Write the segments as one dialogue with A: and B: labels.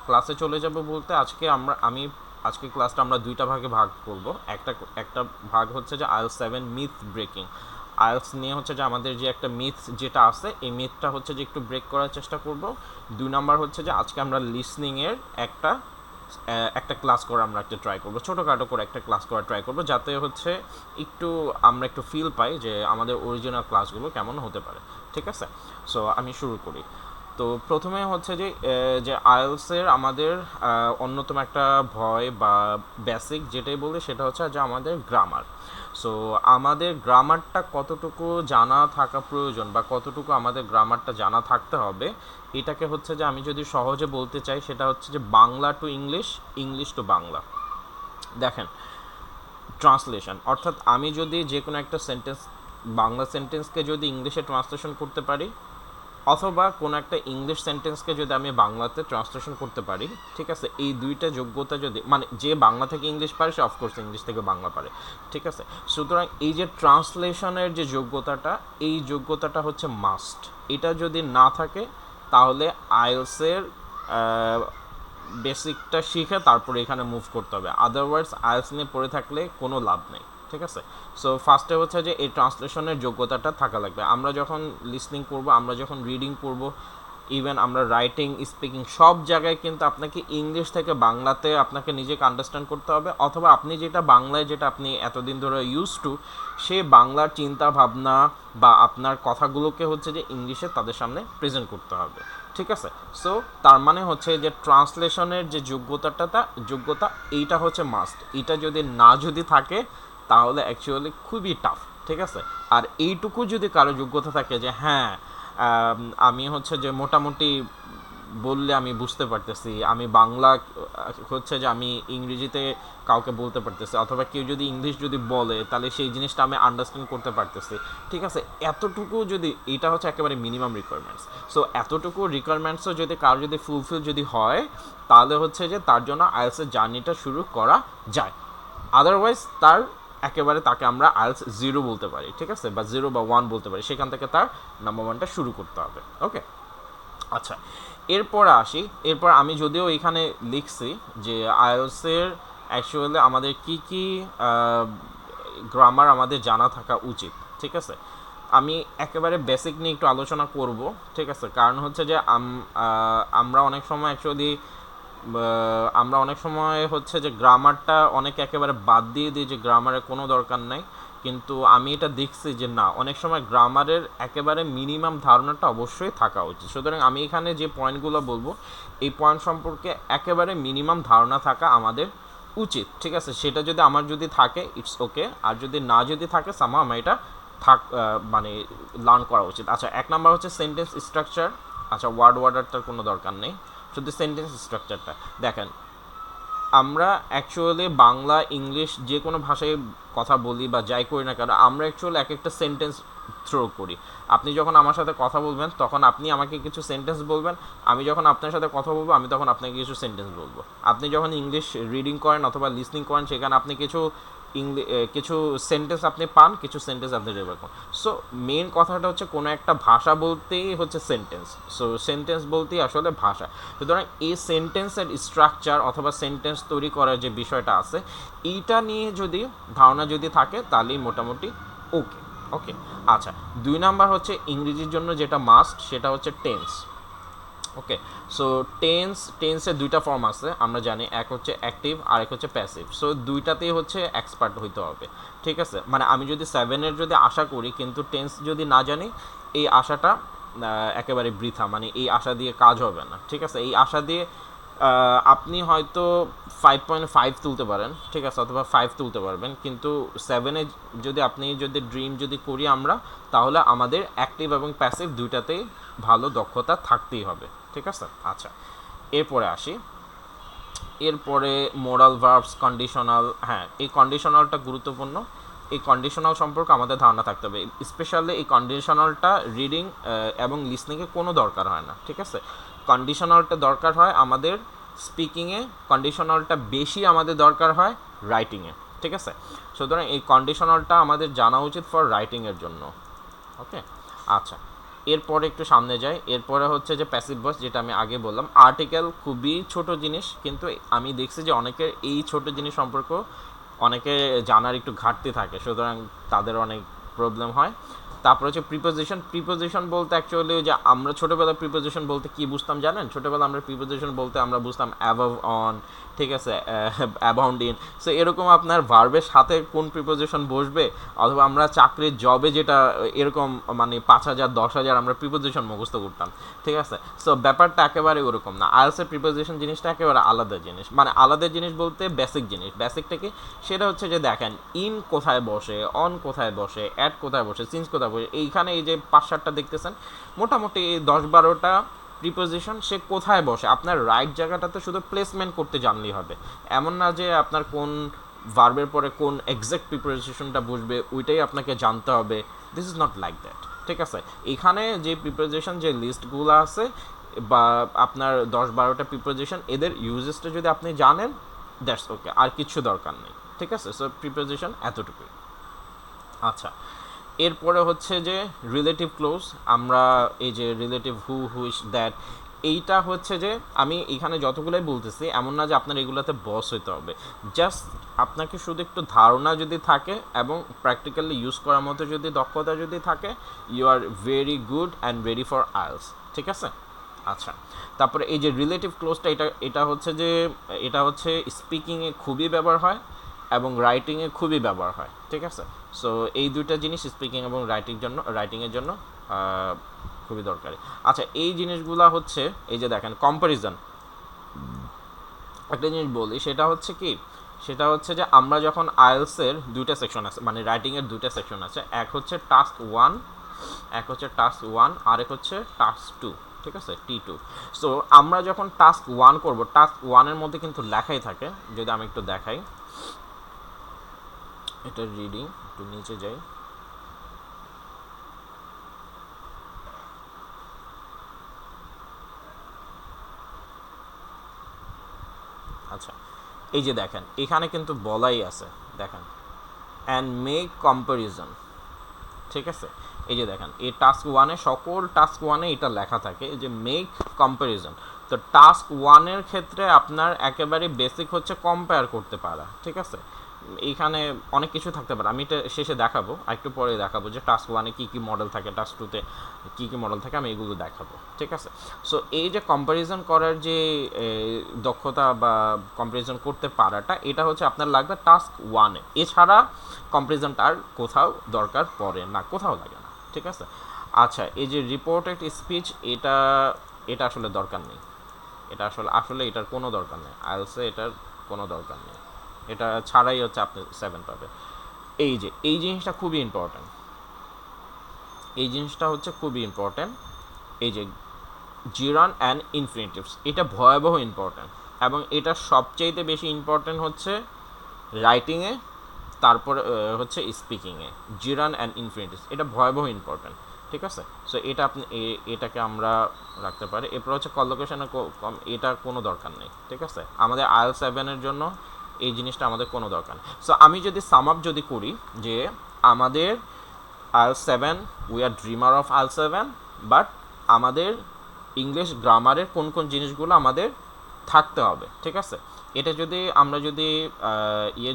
A: ক্লাসে চলে যাব বলতে আজকে ক্লাসটা আমরা দুইটা ভাগে ভাগ করব। একটা ভাগ হচ্ছে যে আইএলটিএস 7 মিথ ব্রেকিং। আইএলটিএস নিয়ে হচ্ছে যে আমাদের যে একটা মিথ যেটা আছে এই মিথটা হচ্ছে যে একটু ব্রেক করার চেষ্টা করব। 2 নাম্বার হচ্ছে যে আজকে আমরা লিসনিংয়ের একটা ক্লাস করা আমরা একটা ট্রাই করবো, ছোটোখাটো করে একটা ক্লাস করা ট্রাই করবো, যাতে হচ্ছে আমরা একটু ফিল পাই যে আমাদের অরিজিনাল ক্লাসগুলো কেমন হতে পারে। ঠিক আছে, সো আমি শুরু করি। তো প্রথমে হচ্ছে যে আইএলটিএসের আমাদের অন্যতম একটা ভয় বা বেসিক যেটাই বলি সেটা হচ্ছে যে আমাদের গ্রামার। সো আমাদের গ্রামারটা কতটুকু জানা থাকা প্রয়োজন বা কতটুকু আমাদের গ্রামারটা জানা থাকতে হবে, এটাকে হচ্ছে যে আমি যদি সহজে বলতে চাই সেটা হচ্ছে যে Bangla to English, English to Bangla. দেখেন, ট্রান্সলেশন অর্থাৎ আমি যদি যে কোনো একটা সেন্টেন্স, বাংলা সেন্টেন্সকে যদি ইংলিশে ট্রান্সলেশন করতে পারি, অথবা কোনো একটা ইংলিশ সেন্টেন্সকে যদি আমি বাংলাতে ট্রান্সলেশন করতে পারি, ঠিক আছে, এই দুইটা যোগ্যতা যদি, মানে যে বাংলা থেকে ইংলিশ পারে সে অফকোর্স ইংলিশ থেকে বাংলা পারে। ঠিক আছে, সুতরাং এই যে ট্রান্সলেশনের যে যোগ্যতাটা, এই যোগ্যতাটা হচ্ছে মাস্ট। এটা যদি না থাকে তাহলে আইএলটিএসের বেসিকটা শিখে তারপরে এখানে মুভ করতে হবে, আদারওয়াইজ আইএলটিএস নিয়ে পড়ে থাকলে কোনো লাভ নেই। ঠিক আছে, সো ফার্স্টে হচ্ছে যে এই ট্রান্সলেশনের যোগ্যতাটা থাকা লাগবে। আমরা যখন লিসনিং করব, আমরা যখন রিডিং করব, ইভেন আমরা রাইটিং, স্পিকিং, সব জায়গায় কিন্তু আপনাকে ইংলিশ থেকে বাংলাতে আপনাকে নিজেকে আন্ডারস্ট্যান্ড করতে হবে, অথবা আপনি যেটা বাংলায় যেটা আপনি এতদিন ধরে ইউজ টু, সে বাংলার চিন্তা ভাবনা বা আপনার কথাগুলোকে হচ্ছে যে ইংলিশে তাদের সামনে প্রেজেন্ট করতে হবে। ঠিক আছে, সো তার মানে হচ্ছে যে ট্রান্সলেশনের যে যোগ্যতা এইটা হচ্ছে মাস্ট। এটা যদি থাকে তাহলে অ্যাকচুয়ালি খুবই টাফ। ঠিক আছে, আর এইটুকু যদি কারো যোগ্যতা থাকে যে হ্যাঁ, আমি হচ্ছে যে মোটামুটি বললে আমি বুঝতে পারতেছি, আমি বাংলা হচ্ছে যে আমি ইংরেজিতে কাউকে বলতে পারতেছি, অথবা কেউ যদি ইংলিশ যদি বলে তাহলে সেই জিনিসটা আমি আন্ডারস্ট্যান্ড করতে পারতেছি। ঠিক আছে, এতটুকু যদি, এটা হচ্ছে একেবারে মিনিমাম রিকোয়ারমেন্টস। সো এতটুকু রিকোয়ারমেন্টসও যদি কারো যদি ফুলফিল যদি হয়, তাহলে হচ্ছে যে তার জন্য আইএলটিএসের জার্নিটা শুরু করা যায়। আদারওয়াইজ তাকে আমরা আইএলটিএস 0 বলতে পারি। ঠিক আছে, বা 0 বা 1 বলতে পারি, সেখান থেকে তার নাম্বার 1টা শুরু করতে হবে। ওকে, আচ্ছা, এরপর আমি যদিও এখানে লিখছি যে আইএলটিএসের অ্যাকচুয়ালি আমাদের কি গ্রামার আমাদের জানা থাকা উচিত। ঠিক আছে, আমি একেবারে বেসিক নিয়ে একটু আলোচনা করব। ঠিক আছে, কারণ হচ্ছে যে আমরা অনেক সময় হচ্ছে যে গ্রামারটা অনেকে একেবারে বাদ দিয়ে দিই, যে গ্রামারের কোনো দরকার নাই। কিন্তু আমি এটা দেখছি যে না, অনেক সময় গ্রামারের একেবারে মিনিমাম ধারণাটা অবশ্যই থাকা উচিত। সুতরাং আমি এখানে যে পয়েন্টগুলো বলবো, এই পয়েন্ট সম্পর্কে একেবারে মিনিমাম ধারণা থাকা আমাদের উচিত। ঠিক আছে, সেটা যদি থাকে ইটস ওকে, আর যদি থাকে সামহাও আমার এটা মানে লার্ন করা উচিত। আচ্ছা, 1 নাম্বার হচ্ছে সেন্টেন্স স্ট্রাকচার। আচ্ছা, ওয়ার্ডারটার কোনো দরকার নেই, শুধু সেন্টেন্স স্ট্রাকচারটা দেখেন। আমরা অ্যাকচুয়ালি বাংলা, ইংলিশ যে কোনো ভাষায় কথা বলি বা যাই করি না কেন, আমরা অ্যাকচুয়ালি এক একটা সেন্টেন্স থ্রো করি। আপনি যখন আমার সাথে কথা বলবেন তখন আপনি আমাকে কিছু সেন্টেন্স বলবেন, আমি যখন আপনার সাথে কথা বলবো আমি তখন আপনাকে কিছু সেন্টেন্স বলবো। আপনি যখন ইংলিশ রিডিং করেন অথবা লিসনিং করেন, সেখানে আপনি কিছু সেন্টেন্স আপনি পান, কিছু সেন্টেন্স আপনি রেফার করেন। সো মেন কথাটা হচ্ছে কোনো একটা ভাষা বলতেই হচ্ছে সেন্টেন্স, সো সেন্টেন্স বলতেই আসলে ভাষা। সুতরাং এই সেন্টেন্সের স্ট্রাকচার অথবা সেন্টেন্স তৈরি করার যে বিষয়টা আছে, এইটা নিয়ে ধারণা যদি থাকে তাহলেই মোটামুটি ওকে। ওকে, আচ্ছা, 2 নাম্বার হচ্ছে ইংরেজির জন্য যেটা মাস্ট, সেটা হচ্ছে টেন্স। ওকে, সো টেন্সের 2টা ফর্ম আছে আমরা জানি, এক হচ্ছে অ্যাক্টিভ আর এক হচ্ছে প্যাসিভ। সো দুইটাতেই হচ্ছে এক্সপার্ট হইতে হবে। ঠিক আছে, মানে আমি যদি 7-এর যদি আশা করি কিন্তু টেন্স যদি না জানি, এই আশাটা একেবারে বৃথা, মানে এই আশা দিয়ে কাজ হবে না। ঠিক আছে, এই আশা দিয়ে আপনি হয়তো 5.5 তুলতে পারেন, ঠিক আছে, অথবা 5 তুলতে পারবেন, কিন্তু 7-এ যদি ড্রিম করি আমরা, তাহলে আমাদের অ্যাক্টিভ এবং প্যাসিভ দুইটাতেই ভালো দক্ষতা থাকতেই হবে। ঠিক আছে, আচ্ছা, এরপরে মোরাল ভার্বস, কন্ডিশনাল। হ্যাঁ, এই কন্ডিশনালটা গুরুত্বপূর্ণ। এই কন্ডিশনাল সম্পর্কে আমাদের ধারণা থাকতে হবে। স্পেশালি এই কন্ডিশনালটা রিডিং এবং লিসনিংয়ে কোনো দরকার হয় না। ঠিক আছে, কন্ডিশনালটা দরকার হয় আমাদের স্পিকিংয়ে, কন্ডিশনালটা বেশি আমাদের দরকার হয় রাইটিংয়ে। ঠিক আছে, সুতরাং এই কন্ডিশনালটা আমাদের জানা উচিত ফর রাইটিংয়ের জন্য। ওকে, আচ্ছা, এরপরে একটু সামনে যাই, এরপরে হচ্ছে যে প্যাসিভ ভয়েস, যেটা আমি আগে বললাম। আর্টিকেল খুবই ছোট জিনিস, কিন্তু আমি দেখছি যে অনেকের এই ছোট জিনিস সম্পর্ক অনেকে জানার একটু ঘাটতি থাকে, সুতরাং তাদের অনেক প্রবলেম হয়। তারপর হচ্ছে প্রিপোজিশন। প্রিপোজিশন বলতে অ্যাকচুয়ালি যে আমরা ছোটোবেলায় প্রিপোজিশন বলতে কি বুঝতাম জানেন? ছোটোবেলা আমরা প্রিপোজিশন বলতে আমরা বুঝতাম অ্যাবাভ অন, ঠিক আছে, অ্যাবাউন্ড ইন। সো এরকম আপনার ভার্বের সাথে কোন প্রিপোজিশন বসবে, অথবা আমরা চাকরির জবে যেটা এরকম মানে 5,000 10,000 আমরা প্রিপোজিশন মুখস্থ করতাম, ঠিক আছে। সো ব্যাপারটা একেবারে ওরকম না। আইএলসের প্রিপোজিশন জিনিসটা একেবারে আলাদা জিনিস, মানে আলাদা জিনিস বলতে বেসিক জিনিস। বেসিকটা কি? সেটা হচ্ছে যে দেখেন ইন কোথায় বসে, অন কোথায় বসে, অ্যাট কোথায় বসে, সিন্স কোথায় বসে। এইখানে এই যে 5-7টা দেখতেছেন, মোটামুটি 10-12টা প্রিপোজিশন সে কোথায় বসে, আপনার রাইট জায়গাটাতে শুধু প্লেসমেন্ট করতে জানলেই হবে। এমন না যে আপনার কোন ভার্বের পরে কোন এক্সাক্ট প্রিপোজিশনটা বসবে ওইটাই আপনাকে জানতে হবে। This is not like that, ঠিক আছে। এখানে যে প্রিপোজিশন যে লিস্টগুলো আছে বা আপনার 10-12টা প্রিপোজিশন, এদের ইউজেসটা যদি আপনি জানেন, দ্যাটস ওকে, আর কিছু দরকার নেই, ঠিক আছে। সো প্রিপোজিশন এতটুকুই। আচ্ছা, এরপরে হচ্ছে যে রিলেটিভ ক্লোজ। আমরা এই যে রিলেটিভ হু, হুইচ, দ্যাট, এইটা হচ্ছে যে আমি এখানে যতগুলোই বলতেছি এমন না যে আপনার এগুলোতে বস হইতে হবে। জাস্ট আপনাকে শুধু একটু ধারণা যদি থাকে এবং প্র্যাকটিক্যালি ইউজ করার মতো যদি দক্ষতা যদি থাকে, you are very good and ready for IELTS, ঠিক আছে। আচ্ছা, তারপরে এই যে রিলেটিভ ক্লোজটা, এটা হচ্ছে যে এটা হচ্ছে স্পিকিংয়ে খুবই ব্যবহার হয় এবং রাইটিংয়ে খুবই ব্যবহার হয়, ঠিক আছে। সো এই দুইটা জিনিস স্পিকিং এবং রাইটিংয়ের জন্য খুবই দরকারি। আচ্ছা, এই জিনিসগুলা হচ্ছে এই যে দেখেন কম্প্যারিজন। একটা জিনিস বলি, সেটা হচ্ছে কি, সেটা হচ্ছে যে আমরা যখন আইএলসের দুইটা সেকশন আছে, মানে রাইটিংয়ের দুইটা সেকশন আছে, এক হচ্ছে টাস্ক 1, আরেক হচ্ছে টাস্ক 2, ঠিক আছে, T2। সো আমরা যখন টাস্ক 1 করব, টাস্ক 1-এর মধ্যে কিন্তু লেখাই থাকে। যদি আমি একটু দেখাই, এটা রিডিং, একটু নিচে যাই। আচ্ছা, এই যে দেখেন এখানে কিন্তু বলাই আছে, দেখেন অ্যান্ড মেক কম্প্যারিজন, ঠিক আছে। এই যে দেখেন এই টাস্ক 1-এ, সকল টাস্ক 1-এ এটা লেখা থাকে যে মেক কম্প্যারিজন। তো টাস্ক 1-এর ক্ষেত্রে আপনার একেবারে বেসিক হচ্ছে কম্পেয়ার করতে পারা, ঠিক আছে। এইখানে অনেক কিছু থাকতে পারে, আমি এটা শেষে দেখাবো, একটু পরে দেখাবো যে টাস্ক 1-এ কী কী মডেল থাকে, টাস্ক 2-তে কী কী মডেল থাকে, আমি এগুলো দেখাবো, ঠিক আছে। সো এই যে কম্প্যারিজন করার যে দক্ষতা বা কম্প্যারিজন করতে পারাটা, এটা হচ্ছে আপনার লাগবে টাস্ক 1-এ। এছাড়া কম্প্যারিজনটা আর কোথাও দরকার পড়ে না, কোথাও লাগে না, ঠিক আছে। আচ্ছা, এই যে রিপোর্টেড স্পিচ, এটা এটা আসলে দরকার নেই। এটা আসলে এটার কোনো দরকার নেই, আইএলসে এটার কোনো দরকার নেই। এটা ছাড়াই হচ্ছে আপনি 7 পাবে। এই যে এই জিনিসটা খুবই ইম্পর্ট্যান্ট, এই জিনিসটা হচ্ছে খুবই ইম্পর্ট্যান্ট। এই যে জিরান অ্যান্ড ইনফিনিটিভস, এটা ভয়াবহ ইম্পর্ট্যান্ট, এবং এটা সবচাইতে বেশি ইম্পর্ট্যান্ট হচ্ছে রাইটিংয়ে, তারপরে হচ্ছে স্পিকিংয়ে। জিরান অ্যান্ড ইনফিনিটিভস এটা ভয়াবহ ইম্পর্ট্যান্ট, ঠিক আছে। সো এটা আপনি এটাকে আমরা রাখতে পারি। এরপর হচ্ছে কলোকেশনে এটা কোনো দরকার নেই, ঠিক আছে। আমাদের IELTS 7-এর জন্য এই জিনিসটা আমাদের কোনো দরকার নেই। সো আমি যদি সাম আপ যদি করি যে আমাদের IELTS 7, we are dreamer of IELTS 7, but আমাদের ইংলিশ গ্রামারের কোন কোন জিনিসগুলো আমাদের থাকতে হবে, ঠিক আছে। এটা যদি আমরা যদি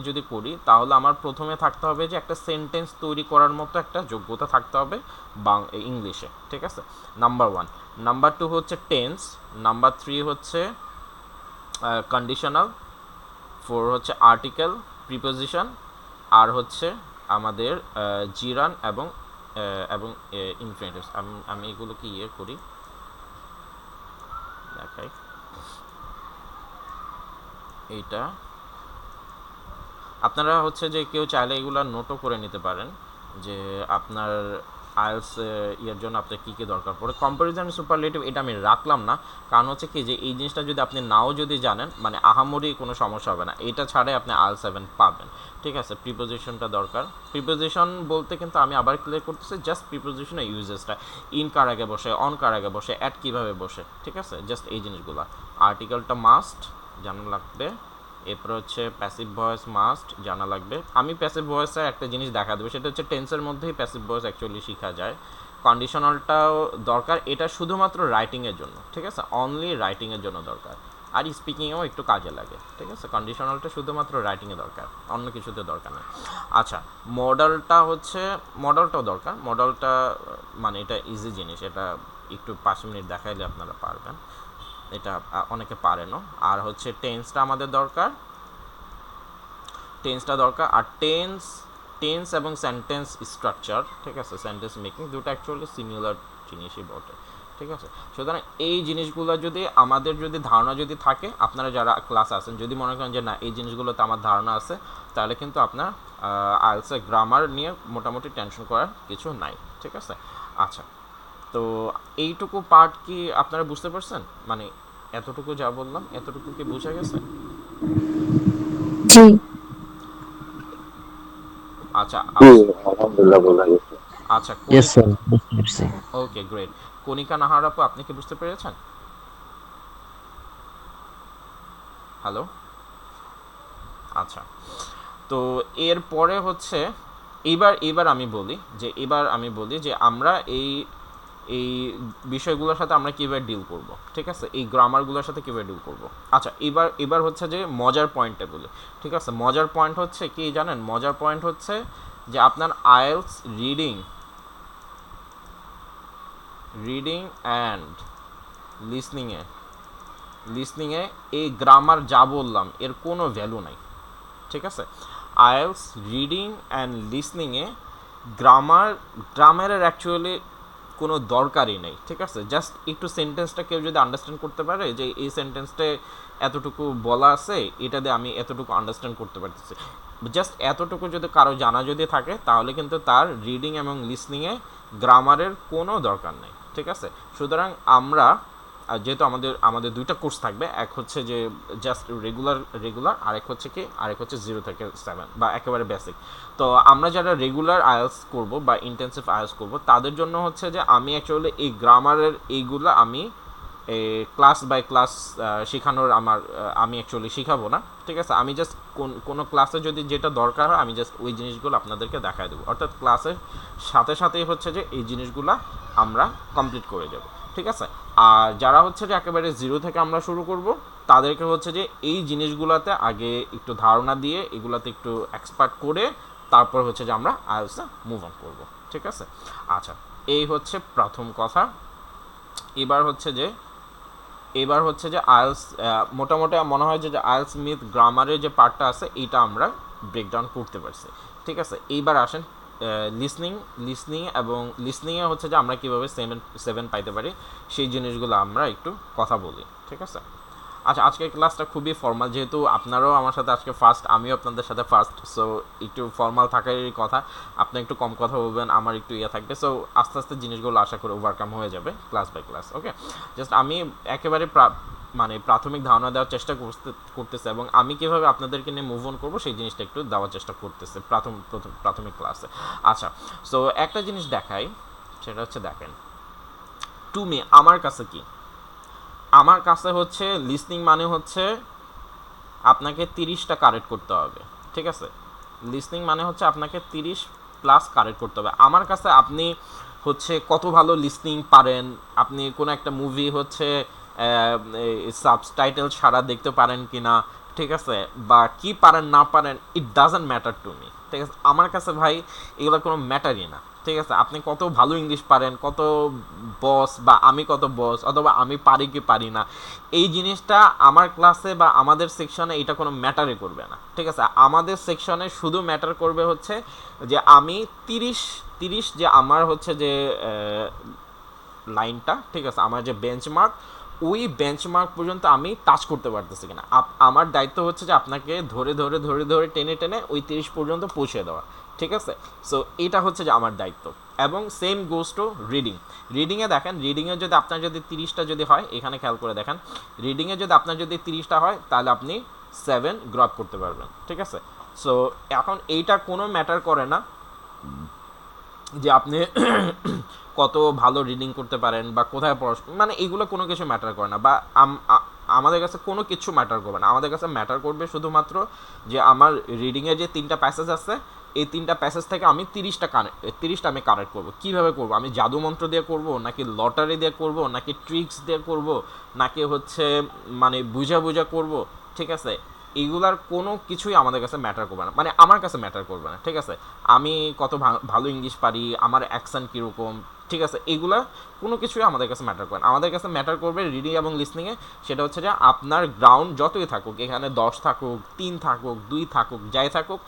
A: যদি করি, তাহলে আমার প্রথমে থাকতে হবে যে একটা সেন্টেন্স তৈরি করার মতো একটা যোগ্যতা থাকতে হবে ইংলিশে, ঠিক আছে, নাম্বার 1। নাম্বার 2 হচ্ছে টেন্স, নাম্বার 3 হচ্ছে কন্ডিশনাল, 4 হচ্ছে আর্টিকেল, প্রিপোজিশন, আর হচ্ছে আমাদের জিরান এবং এবং ইনফিনিটিভস। আমি এগুলোকে করি, দেখাই। এইটা আপনারা হচ্ছে যে কেউ চাইলে এগুলো নোটও করে নিতে পারেন যে আপনার আইএলস জন্য আপনার কী কী দরকার পড়ে। কম্প্যারিজন সুপারলেটিভ এটা আমি রাখলাম না, কারণ হচ্ছে কি যে এই জিনিসটা যদি আপনি নাও যদি জানেন, মানে আহামরি কোনো সমস্যা হবে না, এটা ছাড়াই আপনি IELTS 7 পাবেন, ঠিক আছে। প্রিপোজিশনটা দরকার। প্রিপোজিশন বলতে কিন্তু আমি আবার ক্লিয়ার করতেছি, জাস্ট প্রিপোজিশনের ইউজেসটা, ইন কার আগে বসে, অন কার আগে বসে, অ্যাট কীভাবে বসে, ঠিক আছে, জাস্ট এই জিনিসগুলো। আর্টিকেলটা মাস্ট জানা লাগবে। এরপর হচ্ছে প্যাসিভ ভয়েস মাস্ট জানা লাগবে। আমি প্যাসিভ ভয়েসের একটা জিনিস দেখা দেবো, সেটা হচ্ছে টেন্সের মধ্যেই প্যাসিভ ভয়েস অ্যাকচুয়ালি শেখা যায়, কন্ডিশনালটাও দরকার, এটা শুধুমাত্র রাইটিংয়ের জন্য, ঠিক আছে, অনলি রাইটিংয়ের জন্য দরকার, আর স্পিকিংয়েও একটু কাজে লাগে, ঠিক আছে। কন্ডিশনালটা শুধুমাত্র রাইটিংয়ে দরকার, অন্য কিছুতে দরকার নেই। আচ্ছা, মডেলটাও দরকার। মডেলটা মানে এটা ইজি জিনিস, এটা একটু 5 মিনিট দেখাইলে আপনারা পারবেন, এটা অনেকে পারেনও। আর হচ্ছে টেন্সটা আমাদের দরকার, আর টেন্স এবং সেন্টেন্স স্ট্রাকচার, ঠিক আছে, সেন্টেন্স মেকিং, দুটো অ্যাকচুয়ালি সিমিলার জিনিসই বটে, ঠিক আছে। সুতরাং এই জিনিসগুলো যদি আমাদের ধারণা যদি থাকে, আপনারা যারা ক্লাস আছেন যদি মনে করেন যে না এই জিনিসগুলোতে আমার ধারণা আছে, তাহলে কিন্তু আপনার আইএলটিএস গ্রামার নিয়ে মোটামুটি টেনশন করার কিছু নাই, ঠিক আছে। আচ্ছা, তো এইটুকু পার্ট কি আপনারা বুঝতে পারছেন? মানে এতটুকু যা বললাম এতটুকু কি বোঝা গেছে?
B: জি।
A: আচ্ছা
C: জি, আলহামদুলিল্লাহ বোঝা গেছে।
A: আচ্ছা,
B: ইয়েস স্যার, বুঝতে পারছি।
A: Okay great. কণিকা নাহার আপু, আপনি কি বুঝতে পেরেছেন? হ্যালো। আচ্ছা, তো এরপরে হচ্ছে এবার আমি বলি যে আমরা এই এই বিষয়গুলোর সাথে আমরা কীভাবে ডিল করব, ঠিক আছে, এই গ্রামারগুলোর সাথে কীভাবে ডিল করব। আচ্ছা, এবার হচ্ছে যে মজার পয়েন্টটা বলি, ঠিক আছে। মজার পয়েন্ট হচ্ছে কি জানেন? মজার পয়েন্ট হচ্ছে যে আপনার আইএলটিএস রিডিং অ্যান্ড লিসনিংয়ে এই গ্রামার যা বললাম এর কোনো ভ্যালু নাই, ঠিক আছে। আইএলটিএস রিডিং অ্যান্ড লিসনিংয়ে গ্রামারের অ্যাকচুয়ালি কোনো দরকারই নেই, ঠিক আছে। জাস্ট একটু সেন্টেন্সটা কেউ যদি আন্ডারস্ট্যান্ড করতে পারে যে এই সেন্টেন্সটা এতটুকু বলা আছে, এটা দিয়ে আমি এতটুকু আন্ডারস্ট্যান্ড করতে পারতেছি, জাস্ট এতটুকু যদি কারো জানা যদি থাকে, তাহলে কিন্তু তার রিডিং এবং লিসনিংয়ে গ্রামারের কোনো দরকার নেই, ঠিক আছে। সুতরাং আমরা যেহেতু আমাদের দুইটা কোর্স থাকবে, এক হচ্ছে যে জাস্ট রেগুলার আরেক হচ্ছে 0 থেকে 7 বা একেবারে বেসিক। তো আমরা যারা রেগুলার আইএলটিএস করব বা ইন্টেন্সিভ আইএলটিএস করব, তাদের জন্য হচ্ছে যে আমি অ্যাকচুয়ালি এই গ্রামারের এইগুলো আমি ক্লাস বাই ক্লাস শেখানোর আমি অ্যাকচুয়ালি শেখাবো না, ঠিক আছে। আমি জাস্ট কোনো ক্লাসে যদি যেটা দরকার হয় আমি জাস্ট ওই জিনিসগুলো আপনাদেরকে দেখায় দেবো, অর্থাৎ ক্লাসের সাথে সাথেই হচ্ছে যে এই জিনিসগুলো আমরা কমপ্লিট করে যাব, ঠিক আছে। আর যারা হচ্ছে যে একেবারে 0 থেকে আমরা শুরু করব, তাদেরকে হচ্ছে যে এই জিনিসগুলোতে আগে একটু ধারণা দিয়ে এগুলাতে একটু এক্সপার্ট করে তারপর হচ্ছে যে আমরা আইএলটিএসে মুভ অন করব, ঠিক আছে। আচ্ছা, এই হচ্ছে প্রথম কথা। এবার হচ্ছে যে আইএলটিএস মোটামুটি মনে হয় যে আইএলটিএস মিথ গ্রামারের যে পার্টটা আছে এইটা আমরা ব্রেকডাউন করতে পারছি, ঠিক আছে। এইবার আসেন লিসনিংয়ে হচ্ছে যে আমরা কীভাবে 7 পাইতে পারি সেই জিনিসগুলো আমরা একটু কথা বলি, ঠিক আছে। আচ্ছা, আজকের ক্লাসটা খুবই ফর্মাল, যেহেতু আপনারাও আমার সাথে আজকে ফার্স্ট, আমিও আপনাদের সাথে ফার্স্ট, সো একটু ফর্মাল থাকারই কথা। আপনি একটু কম কথা বলবেন, আমার একটু থাকবে, সো আস্তে আস্তে জিনিসগুলো আশা করে ওভারকাম হয়ে যাবে class by class, okay. Just আমি একেবারে মানে প্রাথমিক ধারণা দেওয়ার চেষ্টা করতেছে এবং আমি কীভাবে আপনাদেরকে নিয়ে মুভ অন করবো সেই জিনিসটা একটু দেওয়ার চেষ্টা করতেছে প্রাথমিক ক্লাসে। আচ্ছা, সো একটা জিনিস দেখাই, সেটা হচ্ছে দেখেন, তুমি আমার কাছে হচ্ছে লিসনিং মানে হচ্ছে আপনাকে 30টা কারেক্ট করতে হবে, ঠিক আছে। লিসনিং মানে হচ্ছে আপনাকে 30 প্লাস কারেক্ট করতে হবে। আমার কাছে আপনি হচ্ছে কত ভালো লিসনিং পারেন, আপনি কোনো একটা মুভি হচ্ছে সাবটাইটেল ছাড়া দেখতে পারেন কি না, ঠিক আছে, বা কি পারেন না পারেন, it doesn't matter to me, ঠিক আছে। আমার কাছে ভাই এগুলো কোনো ম্যাটারই না, ঠিক আছে। আপনি কত ভালো ইংলিশ পারেন, কত বস বা আমি কত বস, অথবা আমি পারি কি পারি না, এই জিনিসটা আমার ক্লাসে বা আমাদের সেকশনে এটা কোনো ম্যাটারই করবে না, ঠিক আছে। আমাদের সেকশনে শুধু ম্যাটার করবে হচ্ছে যে আমি 30 যে আমার হচ্ছে যে লাইনটা, ঠিক আছে, আমার যে বেঞ্চমার্ক, ওই বেঞ্চমার্ক পর্যন্ত আমি টাচ করতে পারতেছি কিনা। আমার দায়িত্ব হচ্ছে যে আপনাকে ধরে ধরে ধরে ধরে টেনে টেনে ওই 30 পর্যন্ত পৌঁছে দেওয়া, ঠিক আছে। সো এটা হচ্ছে যে আমার দায়িত্ব। এবং সেম গোজ টু রিডিংয়ে দেখেন, রিডিংয়ে যদি আপনার যদি 30টা যদি হয়, এখানে খেয়াল করে দেখেন, রিডিংয়ে যদি আপনার যদি 30টা হয় তাহলে আপনি 7 গ্রপ করতে পারবেন, ঠিক আছে। সো এখন এইটা কোনো ম্যাটার করে না যে আপনি কত ভালো রিডিং করতে পারেন বা কোথায় পড়াশোনা, মানে এগুলো কোনো কিছু ম্যাটার করে না, বা আমাদের কাছে কোনো কিছু ম্যাটার করবে না। আমাদের কাছে ম্যাটার করবে শুধুমাত্র যে আমার রিডিংয়ে যে 3টা প্যাসেজ আছে এই 3টা প্যাসেজ থেকে আমি 30টা আমি কারেক্ট করব। কিভাবে করব? আমি জাদু মন্ত্র দিয়ে করব, নাকি লটারি দিয়ে করব, নাকি ট্রিক্স দিয়ে করব, নাকি হচ্ছে মানে বুঝা বুঝা করব? ঠিক আছে, এইগুলার কোনো কিছুই আমাদের কাছে ম্যাটার করবে না, মানে আমার কাছে ম্যাটার করবে না। ঠিক আছে, আমি কত ভালো ইংলিশ পারি, আমার অ্যাকসেন্ট কীরকম, ঠিক আছে, এগুলা কোনো কিছুই আমাদের কাছে ম্যাটার করে না। আমাদের কাছে ম্যাটার করবে রিডিং এবং লিসনিংয়ে, সেটা হচ্ছে যে আপনার গ্রাউন্ড যতই থাকুক, এখানে 10 থাকুক, 3 থাকুক, 2 থাকুক, যাই থাকুক,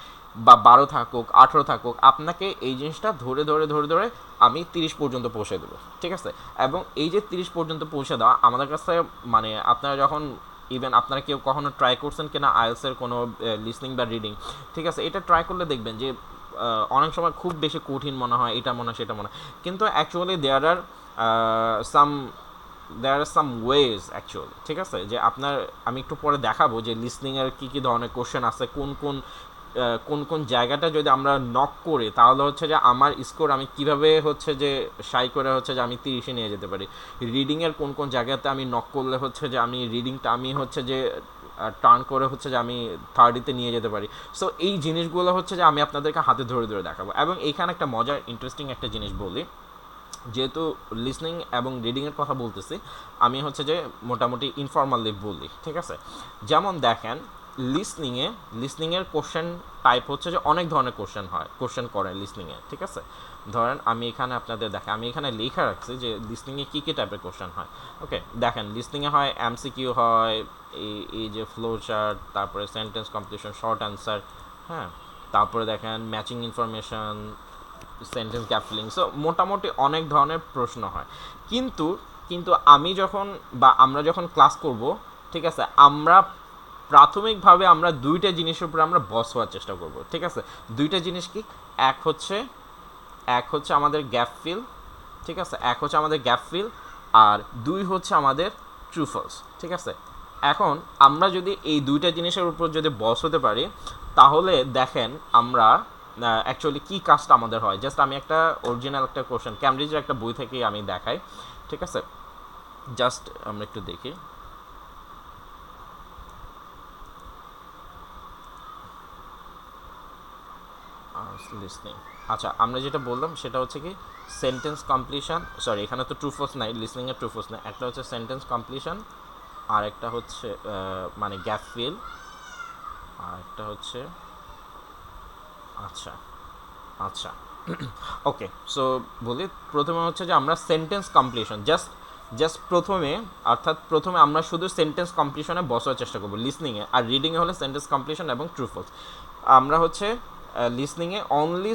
A: বা 12 থাকুক, 18 থাকুক, আপনাকে এই জিনিসটা ধরে ধরে ধরে ধরে আমি 30 পর্যন্ত পৌঁছে দেবো। ঠিক আছে, এবং এই যে 30 পর্যন্ত পৌঁছে দেওয়া আমাদের কাছে, মানে আপনারা যখন ইভেন আপনারা কেউ কখনো ট্রাই করছেন কিনা আইএলসের কোনো লিসনিং বা রিডিং, ঠিক আছে, এটা ট্রাই করলে দেখবেন যে অনেক সময় খুব বেশি কঠিন মনে হয়, এটা মনে হয় সেটা মনে হয়, কিন্তু actually there are some ways actually. ঠিক আছে, যে আপনার আমি একটু পরে দেখাবো যে লিসনিংয়ের কী কী ধরনের কোশ্চেন আছে, কোন কোন জায়গাটা যদি আমরা নক করি তাহলে হচ্ছে যে আমার স্কোর আমি কিভাবে হচ্ছে যে শাই করে হচ্ছে যে আমি 30-এ নিয়ে যেতে পারি। রিডিংয়ের কোন কোন জায়গাতে আমি নক করলে হচ্ছে যে আমি রিডিংটা আমি হচ্ছে যে টার্ন করে হচ্ছে যে আমি 30-তে নিয়ে যেতে পারি। সো এই জিনিসগুলো হচ্ছে যে আমি আপনাদেরকে হাতে ধরে ধরে দেখাবো। এবং এইখানে একটা মজার ইন্টারেস্টিং একটা জিনিস বলি, যেহেতু লিসনিং এবং রিডিংয়ের কথা বলতেছি, আমি হচ্ছে যে মোটামুটি ইনফর্মালি বলি। ঠিক আছে, যেমন দেখেন লিসনিংয়ের কোশ্চেন টাইপ হচ্ছে যে অনেক ধরনের কোশ্চেন করে লিসনিংয়ে। ঠিক আছে, ধরেন আমি এখানে আপনাদের দেখেন, আমি এখানে লেখা রাখছি যে লিসনিংয়ে কী কী টাইপের কোশ্চেন হয়। ওকে, দেখেন লিসনিংয়ে হয় এমসিকিউ হয়, এই যে ফ্লো চার্ট, তারপরে সেন্টেন্স কমপ্লিশন, শর্ট অ্যান্সার, হ্যাঁ, তারপরে দেখেন matching information, sentence gap filling. So মোটামুটি অনেক ধরনের প্রশ্ন হয়। কিন্তু কিন্তু আমি যখন বা আমরা যখন ক্লাস করব, ঠিক আছে, আমরা প্রাথমিকভাবে আমরা দুইটা জিনিসের উপরে আমরা বস হওয়ার চেষ্টা করব। ঠিক আছে, দুইটা জিনিস কি? এক হচ্ছে আমাদের গ্যাপ ফিল। ঠিক আছে, এক হচ্ছে আমাদের গ্যাপ ফিল, আর দুই হচ্ছে আমাদের ট্রু ফলস। ঠিক আছে, এখন আমরা যদি এই দুইটা জিনিসের উপর যদি বস হতে পারি, তাহলে দেখেন আমরা অ্যাকচুয়ালি কী কাজটা আমাদের হয়। জাস্ট আমি একটা অরিজিনাল একটা কোশ্চেন ক্যামব্রিজের একটা বই থেকেই আমি দেখাই। ঠিক আছে, জাস্ট আমরা একটু দেখি। লিসনিং, আচ্ছা, আমরা যেটা বললাম সেটা হচ্ছে কি সেন্টেন্স কমপ্লিশন, সরি এখানে তো ট্রু ফলস নাই, লিসনিংয়ের ট্রু ফলস নাই, একটা হচ্ছে সেন্টেন্স কমপ্লিশন, আর একটা হচ্ছে মানে গ্যাপ ফিল, আর একটা হচ্ছে, আচ্ছা আচ্ছা ওকে। সো বলি, প্রথমে হচ্ছে যে আমরা সেন্টেন্স কমপ্লিশন, জাস্ট প্রথমে আমরা শুধু সেন্টেন্স কমপ্লিশনে বসার চেষ্টা করবো লিসনিংয়ে, আর রিডিংয়ে হলে সেন্টেন্স কমপ্লিশন এবং ট্রু ফলস। আমরা হচ্ছে লিসনিংয়ে অনলি